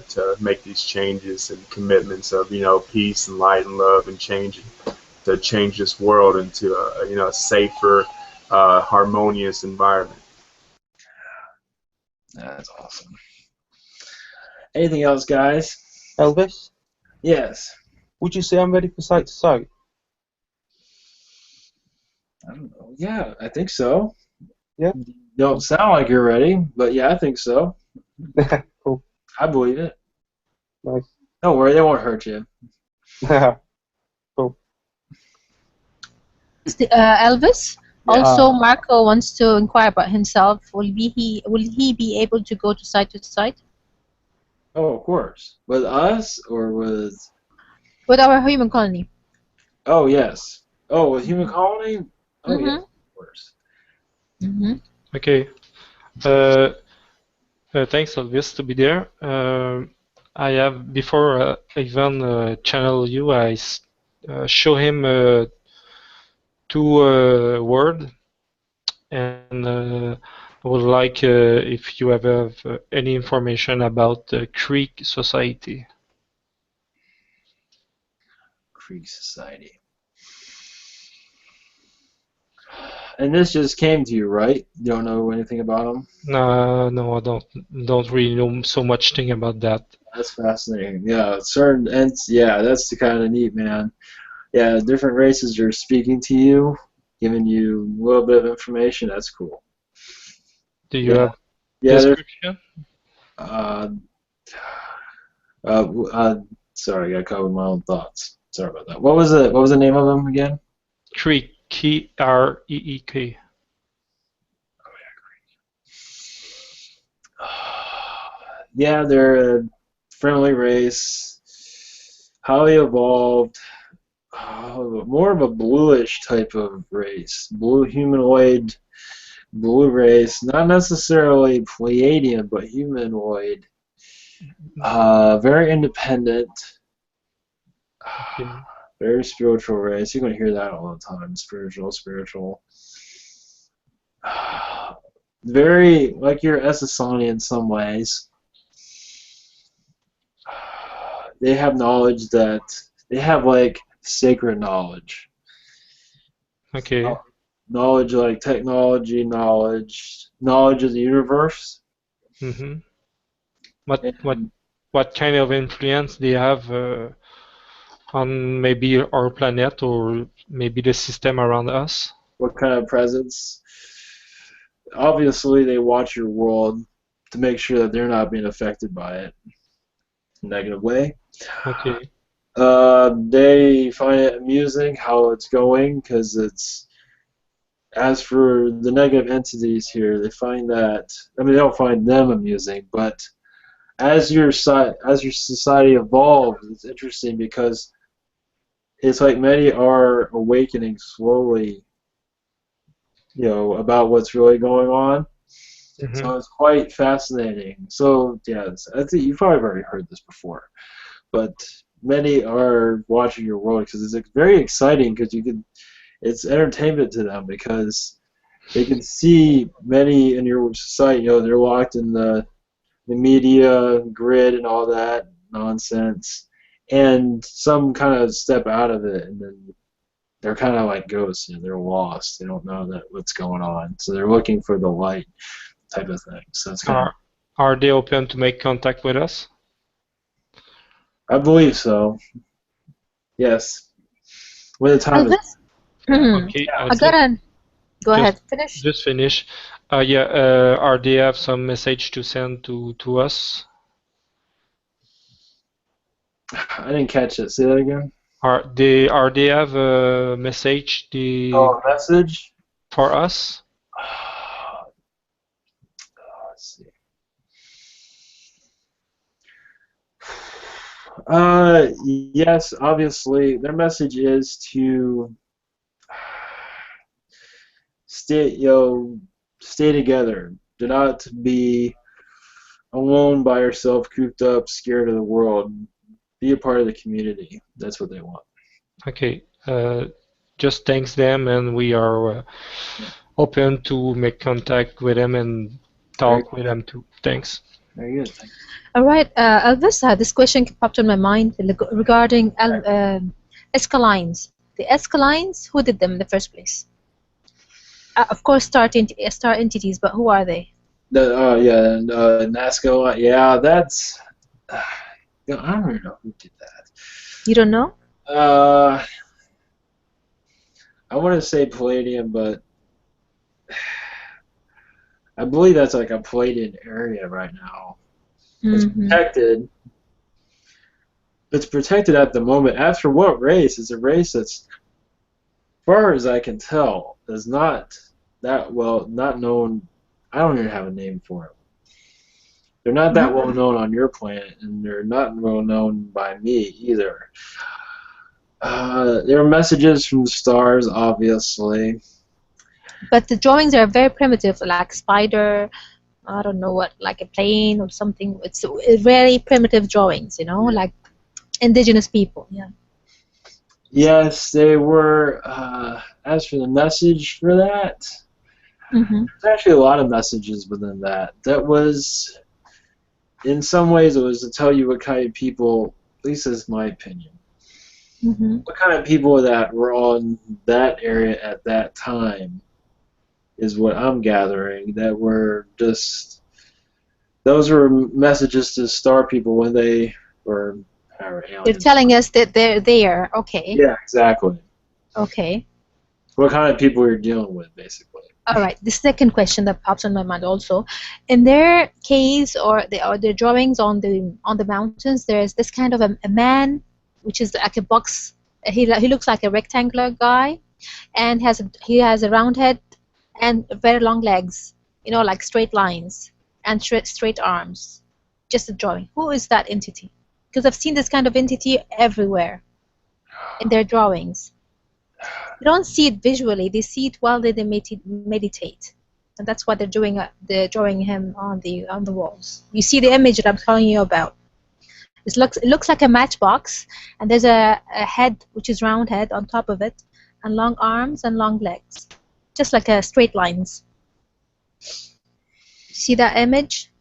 D: to make these changes and commitments of peace and light and love and to change this world into a safer, harmonious environment.
B: That's awesome. Anything else, guys?
J: Elvis?
B: Yes.
J: Would you say I'm ready for site to site?
B: I don't know. Yeah, I think so.
J: Yeah.
B: You don't sound like you're ready, but yeah, I think so.
J: Cool.
B: I believe it.
J: Nice.
B: Don't worry, they won't hurt you.
J: Cool.
I: Elvis?
B: Yeah.
I: Also, Marco wants to inquire about himself. Will he be able to go to site?
B: Oh, of course. With us or with?
I: With our human colony.
B: Oh, yes. Oh, with human colony? Oh, yeah, of course.
K: Okay. Thanks, Elvis, to be there. I have before even channel you. I show him two word, and I would like if you have any information about the Creek Society.
B: Creek Society. And this just came to you, right? You don't know anything about them?
K: No, I don't really know so much thing about that.
B: That's fascinating. Yeah, certain ends. Yeah, that's the kind of neat, man. Yeah, different races are speaking to you, giving you a little bit of information. That's cool.
K: Do you have
B: Yeah,
K: description?
B: Sorry, I got caught with my own thoughts. Sorry about that. What was it? What was the name of them again?
K: Creek, Kreek.
B: Yeah, they're a friendly race, highly evolved, more of a bluish type of race, blue humanoid, blue race, not necessarily Pleiadian, but humanoid. Very independent, very spiritual race. You're going to hear that all the time. Spiritual. Very like your Essassani in some ways. They have knowledge that they have like sacred knowledge.
K: Okay.
B: Knowledge like technology, knowledge of the universe.
K: Mm-hmm. What kind of influence they have on maybe our planet or maybe the system around us?
B: What kind of presence? Obviously, they watch your world to make sure that they're not being affected by it in a negative way.
K: Okay.
B: They find it amusing how it's going because it's. As for the negative entities here, they find that. I mean, they don't find them amusing, but as your society evolves, it's interesting because it's like many are awakening slowly, about what's really going on.
K: Mm-hmm.
B: So it's quite fascinating. So yes, I think you've probably already heard this before, but many are watching your world because it's very exciting because it's entertainment to them because they can see many in your society. They're locked in the media grid and all that nonsense, and some kind of step out of it, and then they're kind of like ghosts. They're lost. They don't know what's going on, so they're looking for the light, type of thing. So it's kind of.
K: Are they open to make contact with us?
B: I believe so. Yes. When the time is.
K: Okay.
I: I gotta go ahead. Finish.
K: Just finish. Are they have some message to send to us?
B: I didn't catch it. Say that again.
K: Are they have a message?
B: A message
K: for us?
B: Let's see. Yes, obviously, their message is to stay together. Do not be alone by yourself, cooped up, scared of the world. Be a part of the community. That's what they want.
K: Okay. Just thanks them, and we are open to make contact with them and talk with them too. Thanks.
B: Very good. Thank you.
I: All right, Elvis, this question popped in my mind regarding Escalines. The Escalines, who did them in the first place? Of course, star entities, but who are they?
B: Nazca. Yeah, that's. I don't even know who did that.
I: You don't know?
B: I want to say Palladium, but I believe that's like a Palladian area right now. It's protected. It's protected at the moment. As for what race, it's a race that's, as far as I can tell, is not that well, not known. I don't even have a name for it. They're not that well known on your planet, and they're not well known by me either. There are messages from the stars, obviously.
I: But the drawings are very primitive, like spider, I don't know what, like a plane or something. It's very primitive drawings, like indigenous people. Yeah.
B: Yes, they were. As for the message for that,
I: Mm-hmm.
B: there's actually a lot of messages within that. That was, in some ways, it was to tell you what kind of people, at least that's my opinion,
I: Mm-hmm.
B: what kind of people that were on that area at that time is what I'm gathering. That were just, those were messages to star people when they were
I: They're
B: aliens.
I: telling us that they're there. Okay.
B: Yeah, exactly.
I: Okay.
B: What kind of people you're dealing with, basically.
I: All right. The second question that pops in my mind also, in their case or their drawings on the mountains, there's this kind of a man, which is like a box. He looks like a rectangular guy, and he has a round head and very long legs. You know, like straight lines and straight arms. Just a drawing. Who is that entity? Because I've seen this kind of entity everywhere in their drawings. They don't see it visually; they see it while they meditate, and that's what they're drawing him on the walls. You see the image that I'm telling you about. It looks like a matchbox, and there's a head which is round head on top of it, and long arms and long legs, just like a straight lines. See that image?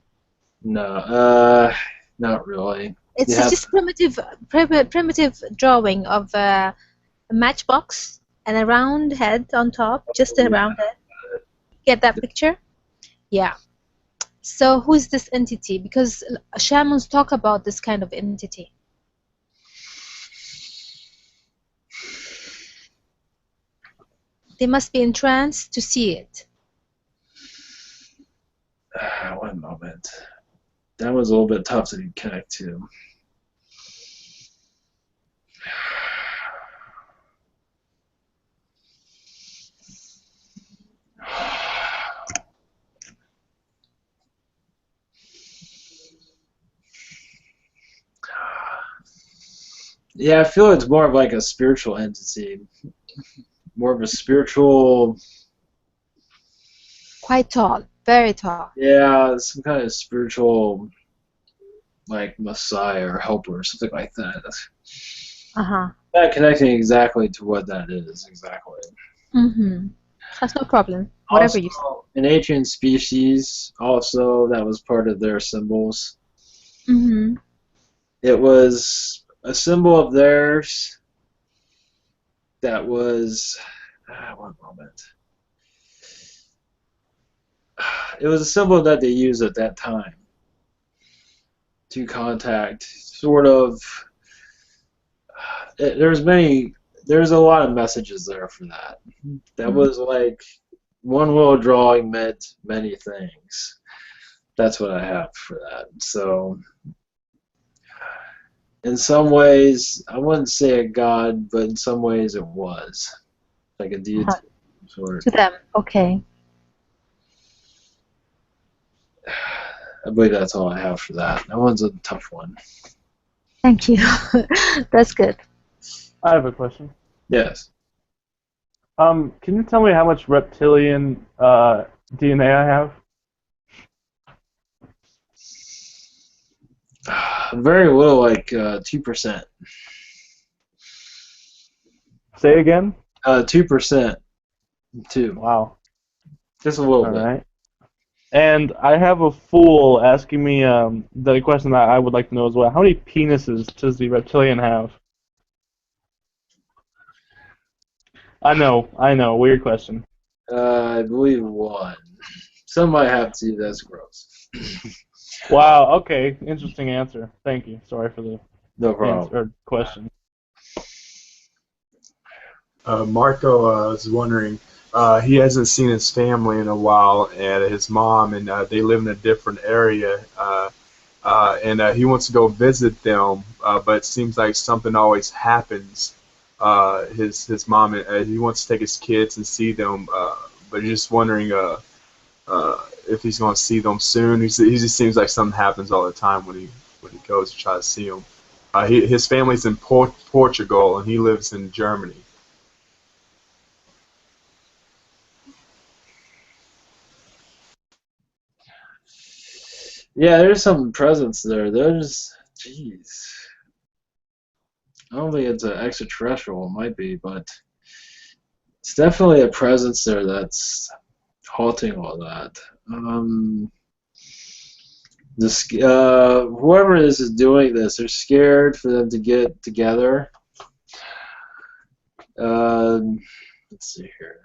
B: No, not really.
I: It's
B: Yeah,
I: just primitive drawing of a matchbox and a round head on top, just a round head. Get that picture? Yeah. So who's this entity? Because shamans talk about this kind of entity. They must be entranced to see it.
B: one moment. That was a little bit tough to connect to. Yeah, I feel it's more of like a spiritual entity. More of a spiritual,
I: Quite tall, very tall.
B: yeah, some kind of spiritual, like messiah or helper or something like that.
I: Uh-huh.
B: Not connecting exactly to what that is exactly.
I: Mm-hmm. That's no problem. Whatever
B: Also,
I: you say.
B: an ancient species, also, that was part of their symbols.
I: Mm-hmm.
B: It was a symbol of theirs that was, one moment. It was a symbol that they used at that time to contact, sort of. There's a lot of messages there for that. That was like one little drawing meant many things. That's what I have for that. So, in some ways, I wouldn't say a god, but in some ways it was. Like a deity of some sort.
I: To them, okay.
B: I believe that's all I have for that. That one's a tough one.
I: Thank you. That's good.
H: I have a question.
B: Yes.
H: Can you tell me how much reptilian DNA I have?
B: Very little, like 2%.
H: Say again?
B: 2%. 2.
H: Wow.
B: Just a little
H: All
B: bit.
H: right. And I have a fool asking me the question that I would like to know as well. How many penises does the reptilian have? I know. Weird question.
B: I believe 1. Some might have to. That's gross.
H: Wow. Okay. Interesting answer. Thank you. Sorry for the
B: No problem.
H: answer or question.
D: Marco is wondering, he hasn't seen his family in a while, and his mom, and they live in a different area, and he wants to go visit them, but it seems like something always happens. His mom, he wants to take his kids and see them, but he's just wondering if he's going to see them soon. He just seems like something happens all the time when he goes to try to see them. His family's in Portugal, and he lives in Germany.
B: Yeah, there's some presence there. Jeez. I don't think it's an extraterrestrial. It might be, but it's definitely a presence there that's halting all that. Whoever this is doing this, they're scared for them to get together. Let's see here.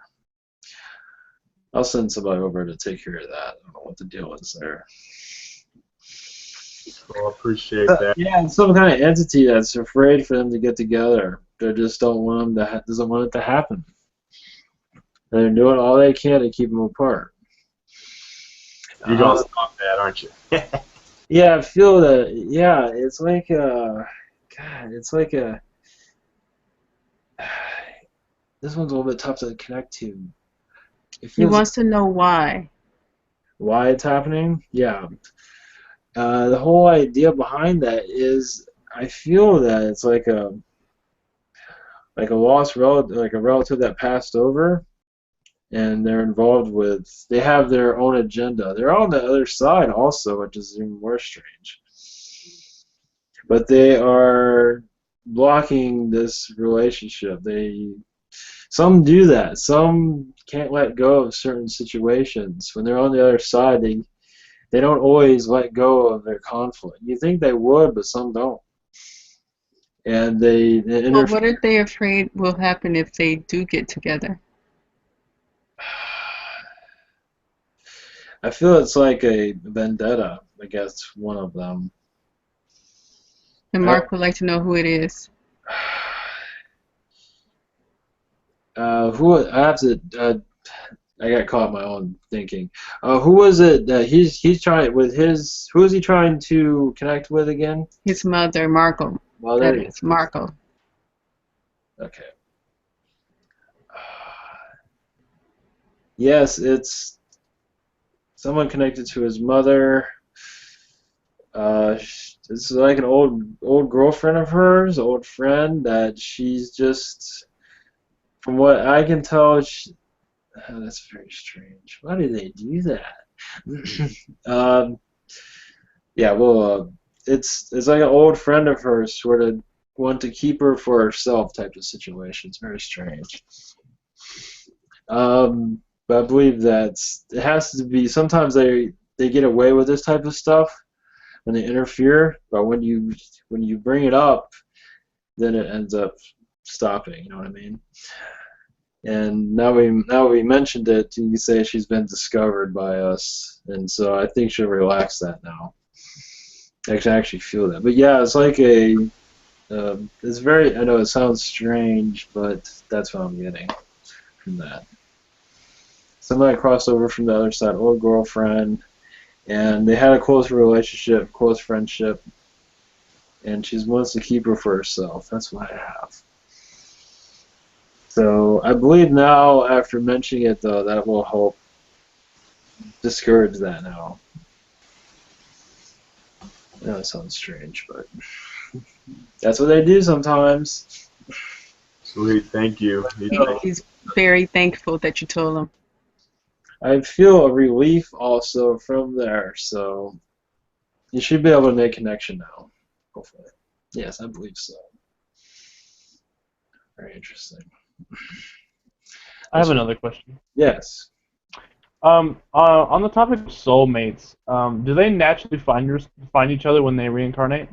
B: I'll send somebody over to take care of that. I don't know what the deal is there.
D: Well, I appreciate that.
B: Yeah, it's some kind of entity that's afraid for them to get together. They just don't want them to doesn't want it to happen. And they're doing all they can to keep them apart.
D: You're gonna stop that, aren't you?
B: Yeah, I feel that. Yeah, it's like God, it's like a. This one's a little bit tough to connect to. It
L: He
B: feels
L: wants to know why.
B: why it's happening. Yeah, the whole idea behind that is I feel that it's like a lost relative, like a relative that passed over, and they're involved with. They have their own agenda. They're on the other side also, which is even more strange. But they are blocking this relationship. Some do that. Some can't let go of certain situations. When they're on the other side, they don't always let go of their conflict. You think they would, but some don't. And they
L: Well,
B: interfere.
L: what are they afraid will happen if they do get together?
B: I feel it's like a vendetta against one of them.
L: And Mark would like to know who it is.
B: Who I have to. I got caught in my own thinking. Who was it that he's trying with his? Who is he trying to connect with again?
L: His mother, Marco.
B: Mother.
L: That is Marco.
B: Okay. Yes, it's someone connected to his mother. It's like an old girlfriend of hers, old friend that she's just, from what I can tell, that's very strange. Why do they do that? Yeah, well, it's like an old friend of hers, sort of want to keep her for herself type of situation. It's very strange. But I believe that it has to be. Sometimes they get away with this type of stuff when they interfere, but when you bring it up, then it ends up stopping. You know what I mean? And now we mentioned it, you say she's been discovered by us, and so I think she'll relax that now. I can actually feel that. But yeah, it's like it's very. I know it sounds strange, but that's what I'm getting from that. Somebody crossed over from the other side, old girlfriend, and they had a close relationship, close friendship, and she wants to keep her for herself. That's what I have. So I believe now, after mentioning it, though, that will help discourage that now. I know it sounds strange, but that's what they do sometimes.
D: Sweet, thank you.
L: He's very thankful that you told him.
B: I feel a relief also from there, so you should be able to make connection now, hopefully. Yes, I believe so. Very interesting.
H: I have another question.
B: Yes.
H: On the topic of soulmates, do they naturally find each other when they reincarnate?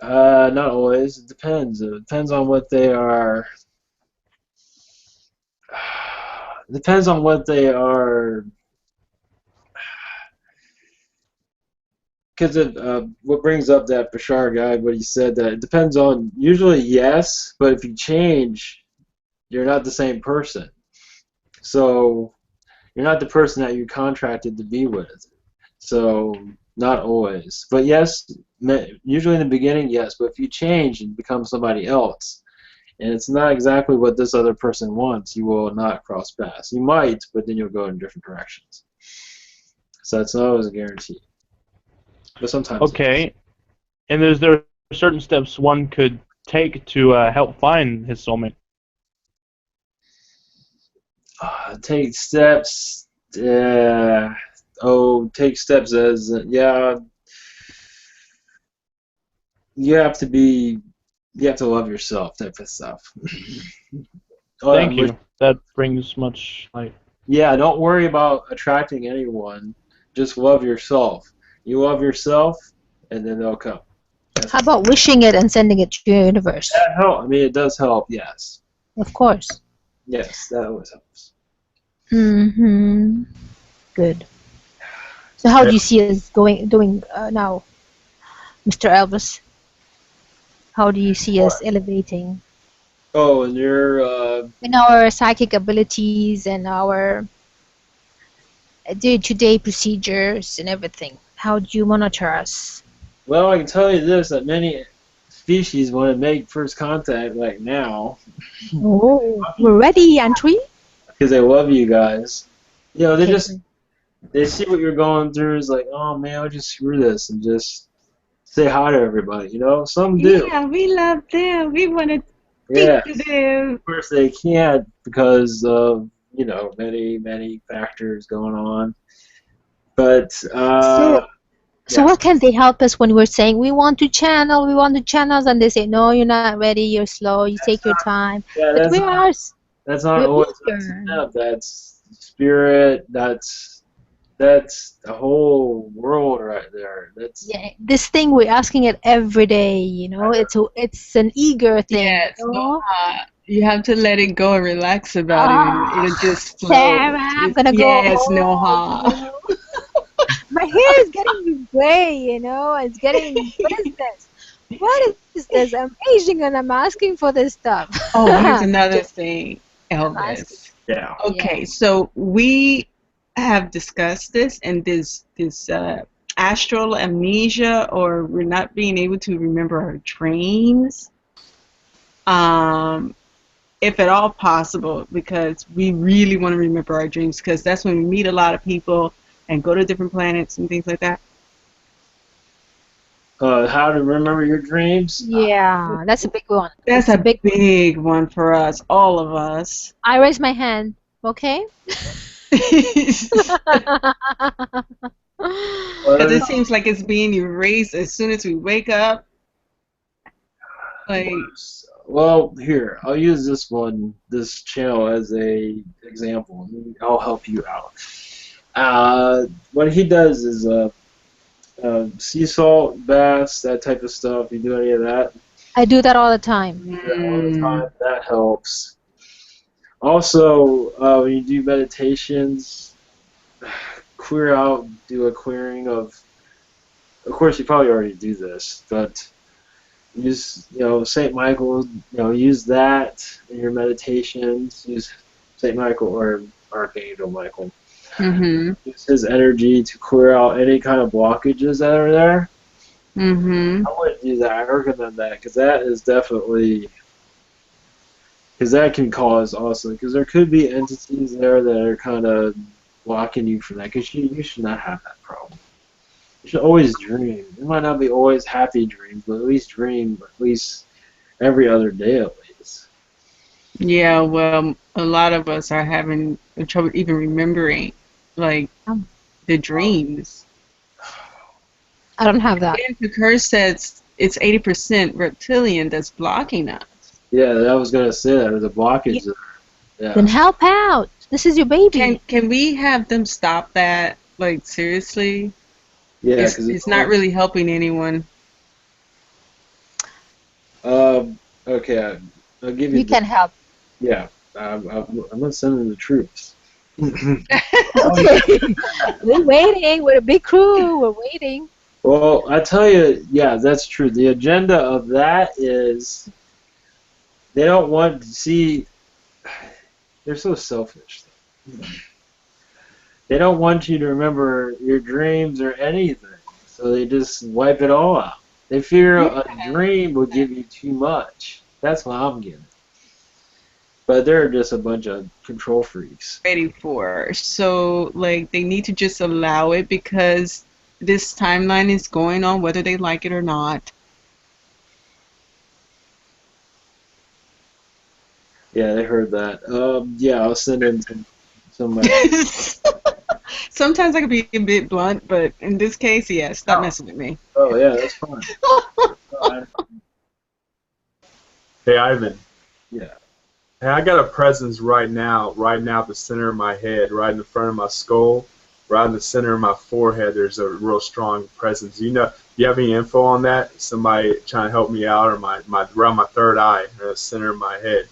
B: Not always. It depends. It depends on what they are. It depends on what they are. Because what brings up that Bashar guy, what he said, that it depends on, usually yes, but if you change, you're not the same person. So you're not the person that you contracted to be with. So not always. But yes, usually in the beginning, yes. But if you change and become somebody else, and it's not exactly what this other person wants, you will not cross paths. You might, but then you'll go in different directions. So that's not always a guarantee. But sometimes.
H: Okay. And is there certain steps one could take to help find his soulmate?
B: Take steps. Take steps as yeah. you have to be, you have to love yourself, type of stuff.
H: Thank you. That brings much light.
B: Yeah, don't worry about attracting anyone. Just love yourself. You love yourself, and then they'll come.
I: How about wishing it and sending it to your universe?
B: That help. I mean, it does help. Yes.
I: Of course.
B: Yes, that always helps.
I: Mm-hmm. Good. So how do you see us doing now, Mr. Elvis? How do you see us elevating
B: Oh, and you're.
I: in our psychic abilities and our day-to-day procedures and everything? How do you monitor us?
B: Well, I can tell you this: that many species want to make first contact like now.
I: Oh, we're ready, aren't we?
B: Because they love you guys. You know, they
I: Okay.
B: just they see what you're going through. Is like, oh man, I'll just screw this and just say hi to everybody. You know, some do.
L: Yeah, we love them. We want to
B: Yeah.
L: speak to them.
B: Of course, they can't because of many factors going on. But
I: So
B: yeah.
I: what can they help us when we're saying we want to channel, and they say no, you're not ready, you're slow, you take your time.
B: Yeah,
I: But we are.
B: that's not
I: We're
B: always up to
I: eager.
B: them. That's spirit. That's the whole world right there. That's
I: Yeah, this thing we're asking it every day. It's an eager thing.
L: Yes, you have to let it go and relax about it. It'll just flow.
I: Sarah, I'm gonna go
L: Yes, no
I: home.
L: ha.
I: My hair is getting gray. It's getting. What is this? What is this? I'm aging and I'm asking for this stuff.
L: Oh, here's another thing, Elvis.
B: Yeah.
L: Okay, so we have discussed this, and this astral amnesia, or we're not being able to remember our dreams, if at all possible, because we really want to remember our dreams, because that's when we meet a lot of people and go to different planets and things like that.
B: How to remember your dreams?
I: Yeah, that's a big one.
L: That's a big one for us, all of us.
I: I raise my hand. Okay.
L: Because it seems like it's being erased as soon as we wake up. Like,
B: well, here, I'll use this channel as a example. I'll help you out. What he does is sea salt baths, that type of stuff. You do any of that?
I: I do that all the time.
B: All the time. That helps. Also, when you do meditations, do a clearing of course, you probably already do this, but use, St. Michael, use that in your meditations. Use St. Michael or Archangel Michael. Use his energy to clear out any kind of blockages that are there. I wouldn't do that. I recommend that because that is definitely, because that can cause also, because there could be entities there that are kind of blocking you from that, because you should not have that problem. You should always dream. It might not be always happy dreams, but at least dream at least every other day at least.
L: yeah, well, a lot of us are having trouble even remembering, like, the dreams.
I: I don't have that.
L: And Tukur says it's 80% reptilian that's blocking us.
B: Yeah, I was gonna say that there's a blockage there. Yeah.
I: Then help out. This is your baby.
L: Can we have them stop that? Like, seriously?
B: Yeah,
L: it's not really helping anyone.
B: Okay, I'll give you.
I: You can help.
B: Yeah, I'm gonna send in the troops.
I: Okay. We're waiting. We're a big crew. We're waiting.
B: Well, I tell you, yeah, that's true. The agenda of that is they don't want to see. They're so selfish. They don't want you to remember your dreams or anything, so they just wipe it all out. They figure a dream will give you too much. That's what I'm getting. But they're just a bunch of control freaks.
L: Ready for. So, like, they need to just allow it because this timeline is going on whether they like it or not.
B: Yeah, they heard that. Yeah, I'll send in some
L: Sometimes I can be a bit blunt, but in this case, yeah, stop messing with me.
B: Oh, yeah, that's fine.
D: Hey, Ivan.
B: Yeah.
D: Hey, I got a presence right now at the center of my head, right in the front of my skull, right in the center of my forehead. There's a real strong presence. You have any info on that? Somebody trying to help me out, or my around my third eye, the center of my head.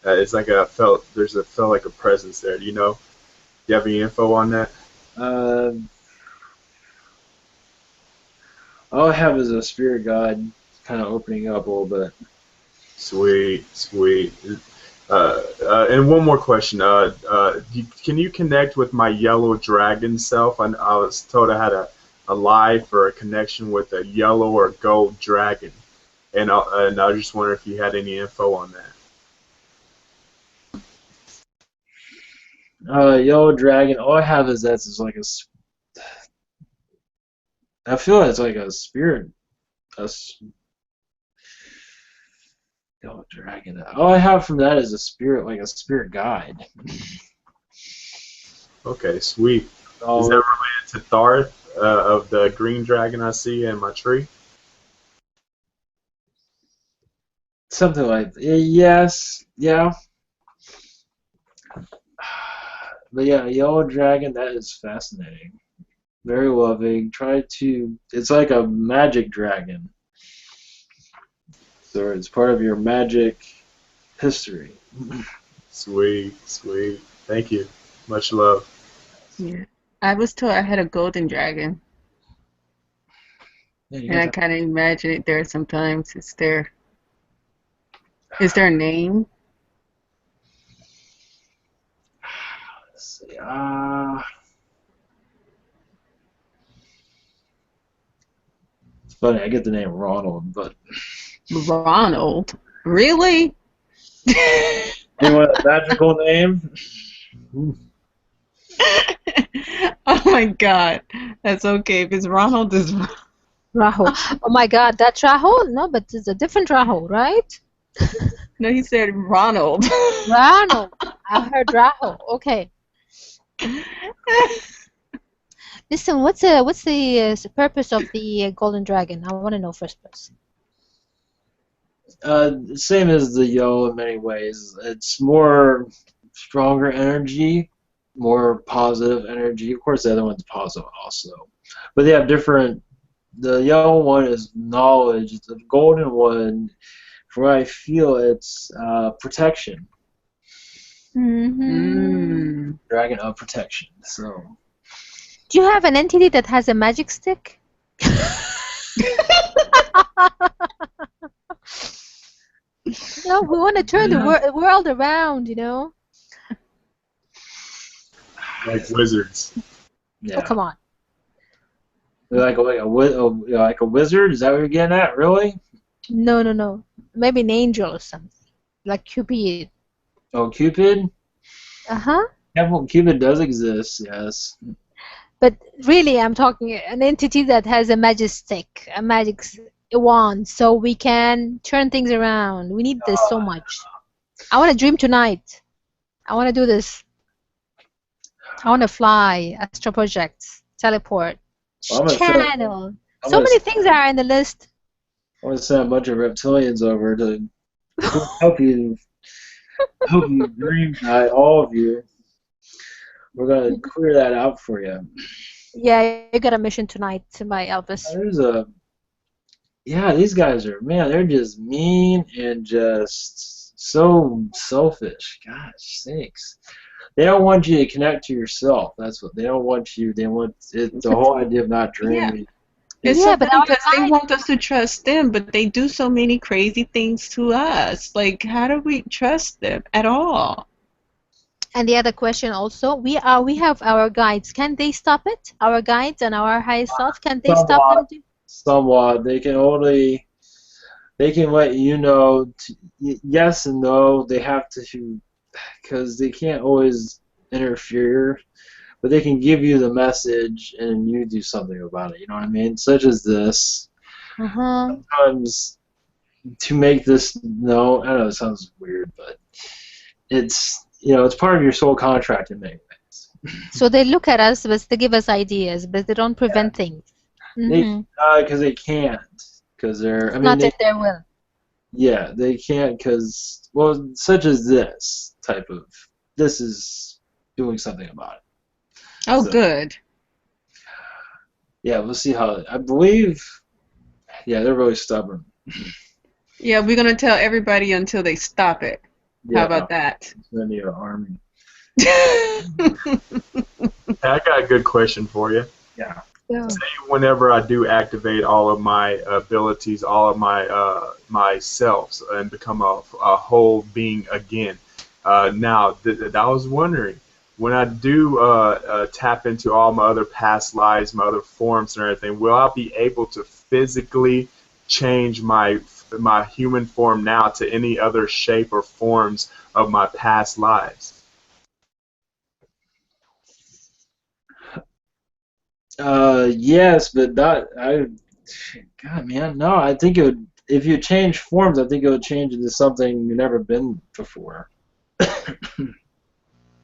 D: It's like felt like a presence there. Do you know? Do you have any info on that?
B: All I have is a spirit guide kind of opening up a little bit.
D: Sweet, sweet. And one more question. Can you connect with my yellow dragon self? I was told I had a life or a connection with a yellow or gold dragon, and I was just wondering if you had any info on that.
B: Yellow dragon. All I have is that it's like I feel it's like a spirit. Yellow dragon. All I have from that is a spirit, like a spirit guide.
D: Okay, sweet. Is that related to Tharth of the green dragon I see in my tree?
B: Something like yes, yeah. But yeah, yellow dragon. That is fascinating. Very loving. It's like a magic dragon. So it's part of your magic history.
D: Sweet, sweet. Thank you. Much love.
L: Yeah. I was told I had a golden dragon.
B: Yeah,
L: And I kind of imagine it there sometimes. Is there a name?
B: Let's see. It's funny, I get the name Ronald, but
L: Ronald? Really?
B: you want a magical name?
L: Oh my God. That's okay. If it's Ronald, it's
I: Rahul. Oh my God, that's Rahul? No, but it's a different Rahul, right?
L: No, he said Ronald.
I: Ronald. I heard Rahul. Okay. Listen, what's the purpose of the golden dragon? I want to know first, please.
B: Same as the yo in many ways. It's more stronger energy, more positive energy. Of course, the other one's positive also, but they have different. The yellow one is knowledge. The golden one, from what I feel, it's protection.
I: Mm-hmm.
B: Dragon of protection. So.
I: Do you have an entity that has a magic stick? No, we want to turn the world around, you know.
D: Like wizards.
B: Yeah.
I: Oh, come on.
B: Like a wizard? Is that what you're getting at? Really?
I: No. Maybe an angel or something, like Cupid.
B: Oh, Cupid?
I: Uh-huh.
B: Yeah, well, Cupid does exist, yes.
I: But really, I'm talking an entity that has a magic stick, a magic wand, so we can turn things around. We need this so much. I want to dream tonight. I want to do this. I want to fly, astral projects, teleport, channel. So many things are in the list.
B: I want to send a bunch of reptilians over to help you dream tonight, all of you. We're going to clear that out for you.
I: Yeah, you got a mission tonight by Elvis.
B: These guys are, man, they're just mean and just so selfish. Gosh sakes. They don't want you to connect to yourself. That's what they don't want you. They want the whole idea of not dreaming.
L: Yeah. It's so funny because they want us to trust them, but they do so many crazy things to us. Like, how do we trust them at all?
I: And the other question also, we have our guides. Can they stop it? Our guides and our higher self, can they stop them?
B: Somewhat. They can let you know yes and no. They have to, because they can't always interfere, but they can give you the message and you do something about it. You know what I mean? Such as this. Sometimes to make this no, I know it sounds weird, but it's it's part of your soul contract in many ways.
I: So they look at us, but they give us ideas, but they don't prevent things.
B: Because they can't. because they're. I mean,
I: Not in their will.
B: yeah, they can't because well, such as this type of this is doing something about it.
L: Oh,
B: So,
L: good.
B: yeah, we'll see how. I believe. Yeah, they're really stubborn.
L: Yeah, we're gonna tell everybody until they stop it.
B: Yeah,
L: How about that?
B: Send you an army.
D: Hey, I got a good question for you.
B: Yeah.
I: Yeah.
D: Say whenever I do activate all of my abilities, all of my my selves, and become a whole being again. Now, I was wondering, when I do tap into all my other past lives, my other forms and everything, will I be able to physically change my human form now to any other shape or forms of my past lives?
B: Yes, but not. God, man, no. I think it would. If you change forms, I think it would change into something you've never been before.
D: I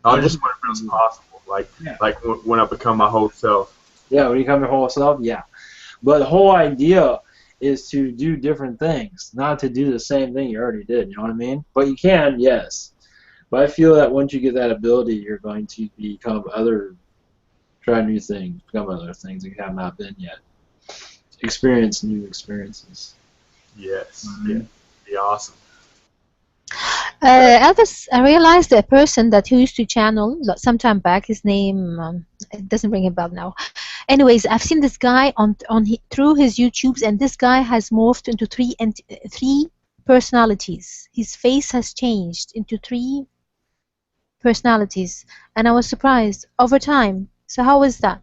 D: was just wondering if it was possible, like when I become my whole self.
B: Yeah, when you come your whole self, yeah. But the whole idea is to do different things, not to do the same thing you already did. You know what I mean? But you can, yes. But I feel that once you get that ability, you're going to try new things, become other things that you have not been yet. Experience new experiences.
D: Yes, yeah, be awesome.
I: Elvis, I realized a person that he used to channel some time back. His name it doesn't ring a bell now. Anyways, I've seen this guy through his YouTubes, and this guy has morphed into three personalities. His face has changed into three personalities, and I was surprised over time. So how was that?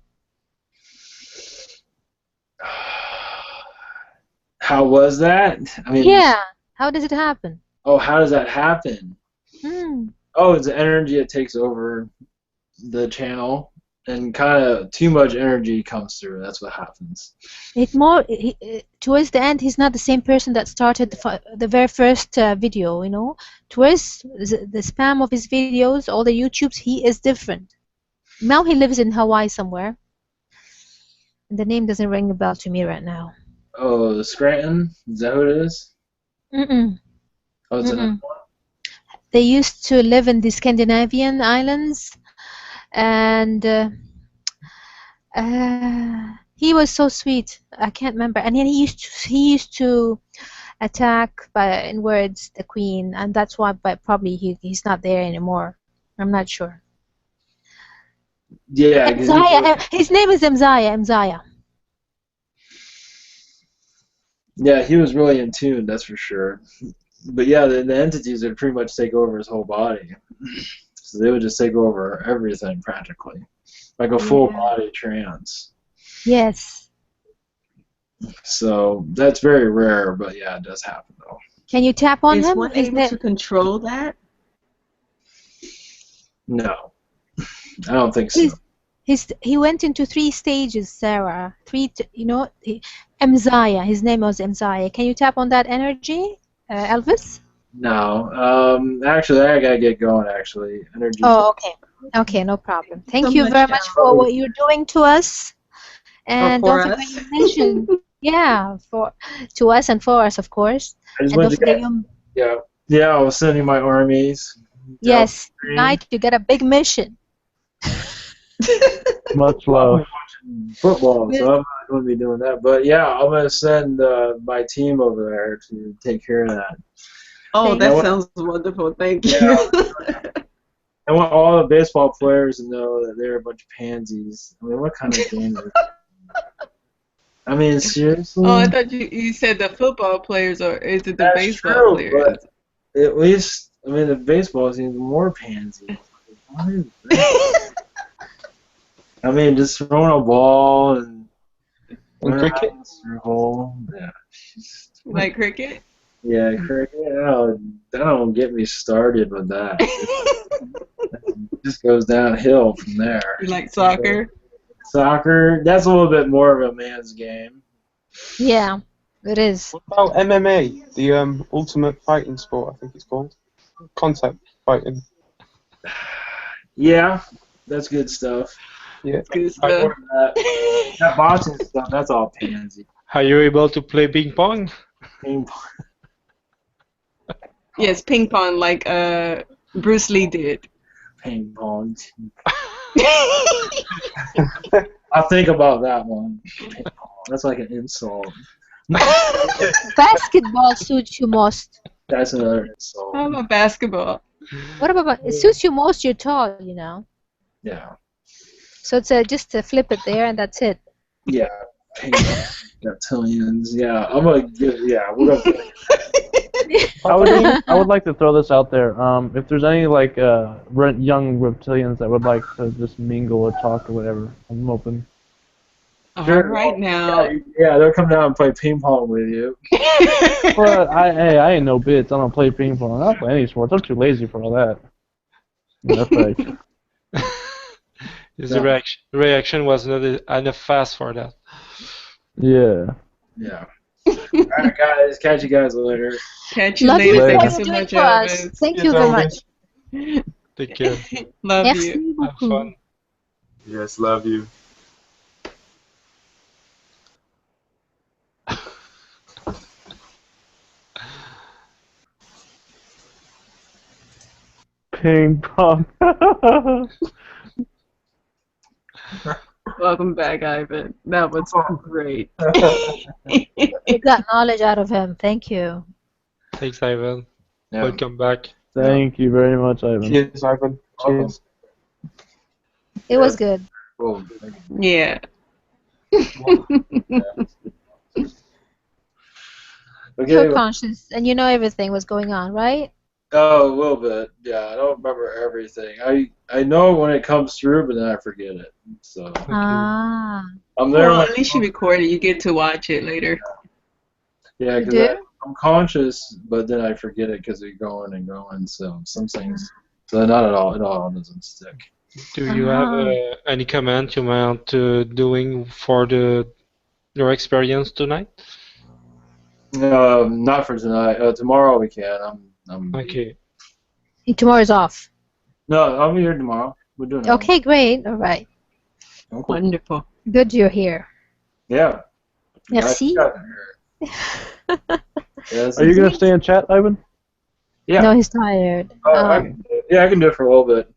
B: How was that? I mean,
I: Yeah. How does it happen?
B: oh, how does that happen? Oh, it's the energy that takes over the channel, and kind of too much energy comes through. That's what happens.
I: Towards the end, he's not the same person that started the very first video. You know, towards the spam of his videos, all the YouTubes, he is different. Now he lives in Hawaii somewhere. The name doesn't ring a bell to me right now.
B: Oh, the Scranton? Is that who it is?
I: Mm-mm.
B: Oh, it's another one?
I: They used to live in the Scandinavian islands, and he was so sweet. I can't remember. And then he used to attack in words the queen, and that's why. But probably he's not there anymore. I'm not sure.
B: Yeah,
I: His name is Mzaya.
B: Yeah, he was really in tune, that's for sure. But yeah, the entities would pretty much take over his whole body. So they would just take over everything practically. Like a full body trance.
I: Yes.
B: So that's very rare, but yeah, it does happen though.
I: Can you tap on
L: Is
I: him?
L: one able to control that?
B: No. I don't think so.
I: He went into 3 stages, Sarah. Mzaya. His name was Mzaya. Can you tap on that energy, Elvis?
B: No. Actually, I gotta get going. Actually, energy.
I: Oh, okay. Okay, no problem. Thank you very much for what you're doing to us, and don't forget your mission. Yeah, to us and for us, of course.
B: I just
I: and
B: wanted
I: don't forget
B: yeah. I was sending my armies.
I: Yes, tonight you get a big mission.
H: Much love.
B: Football, so I'm not going to be doing that. But yeah, I'm going to send my team over there to take care of that.
L: Oh, that sounds wonderful. Thank you.
B: I want all the baseball players to know that they're a bunch of pansies. I mean, what kind of game is it? I mean, seriously?
L: Oh, I thought you said the football players, or is it the
B: That's
L: baseball
B: true,
L: players?
B: But at least, I mean, the baseball team's more pansy. What is that? I mean, just throwing a ball and
J: cricket.
B: Yeah.
L: Like cricket?
B: Yeah, cricket. Don't get me started with that. It just goes downhill from there.
L: You like soccer?
B: Soccer, that's a little bit more of a man's game.
I: Yeah, it is.
J: What about MMA, the ultimate fighting sport, I think it's called? Contact fighting.
B: Yeah, that's good stuff.
J: Yeah.
L: Good stuff.
B: That boxing stuff, that's all pansy.
K: Are you able to play ping pong?
B: Ping pong.
L: Yes, ping pong like Bruce Lee did.
B: Ping pong. I'll think about that one. Ping pong. That's like an insult.
I: Basketball suits you most.
B: That's another insult.
L: How about basketball?
I: What about it suits you most? You're tall, you know.
B: Yeah.
I: So it's just to flip it there and that's it.
B: Yeah. Ping pong. Reptilians. Yeah. I'm gonna give. Yeah. We're gonna.
H: I would like to throw this out there. If there's any like young reptilians that would like to just mingle or talk or whatever, I'm open.
L: All right now.
B: Yeah, they'll come down and play ping pong with you.
H: But I ain't no bitch. I don't play ping pong. I don't play any sports. I'm too lazy for all that. That's like.
K: His reaction was not enough fast for that.
H: Yeah.
B: Yeah. Alright, guys. Catch you guys later.
L: Catch you
I: Love
L: later.
I: you for
L: Thank you
I: what
L: so
I: you're doing
L: much,
I: for us.
L: Elvis.
I: Thank you very much.
K: Take care.
L: Love
I: Merci
L: you.
K: Have
I: beaucoup.
K: fun.
D: Yes, love you.
H: Ping pong.
L: Welcome back, Ivan. That was great.
I: You got knowledge out of him. Thank you.
G: Thanks, Ivan.
B: Yeah.
G: Welcome back.
H: Thank you very much, Ivan.
J: Cheers, Ivan. Cheers.
I: It was good.
B: Cool.
L: Yeah.
B: Okay.
I: You're conscious and you know everything was going on, right?
B: Oh, a little bit. Yeah, I don't remember everything. I know when it comes through, but then I forget it. So
I: Ah.
B: I'm there.
L: Well,
B: when
L: at least you recorded. You get to watch it later.
B: Yeah,
I: You
B: because
I: do?
B: I'm conscious, but then I forget it because they're going and going. So some things. So not at all. It all doesn't stick.
G: Do you have any comment you want doing for your experience tonight?
B: Not for tonight. Tomorrow we can. I'm.
G: Okay.
I: Tomorrow's off.
B: No, I'll be here tomorrow. We're doing it.
I: Okay, great. All right.
B: Okay.
L: Wonderful.
I: Good you're here.
B: Yeah.
I: Merci.
B: Yes,
H: Are you gonna stay in chat, Ivan?
B: Yeah.
I: No, he's tired.
B: I can do it for a little bit.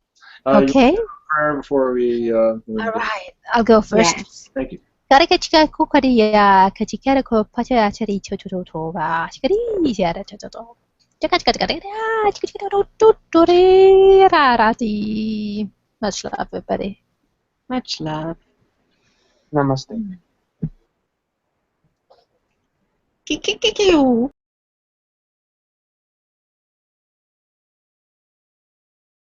I: Okay.
B: Prayer before we.
I: All right. I'll go first.
L: Yes.
B: Thank you.
I: Katika kukaria katika ko pacha chari chocho to ba chikari jara chocho. Much love, everybody.
L: Much love.
J: Namaste.
L: Kikikikiu.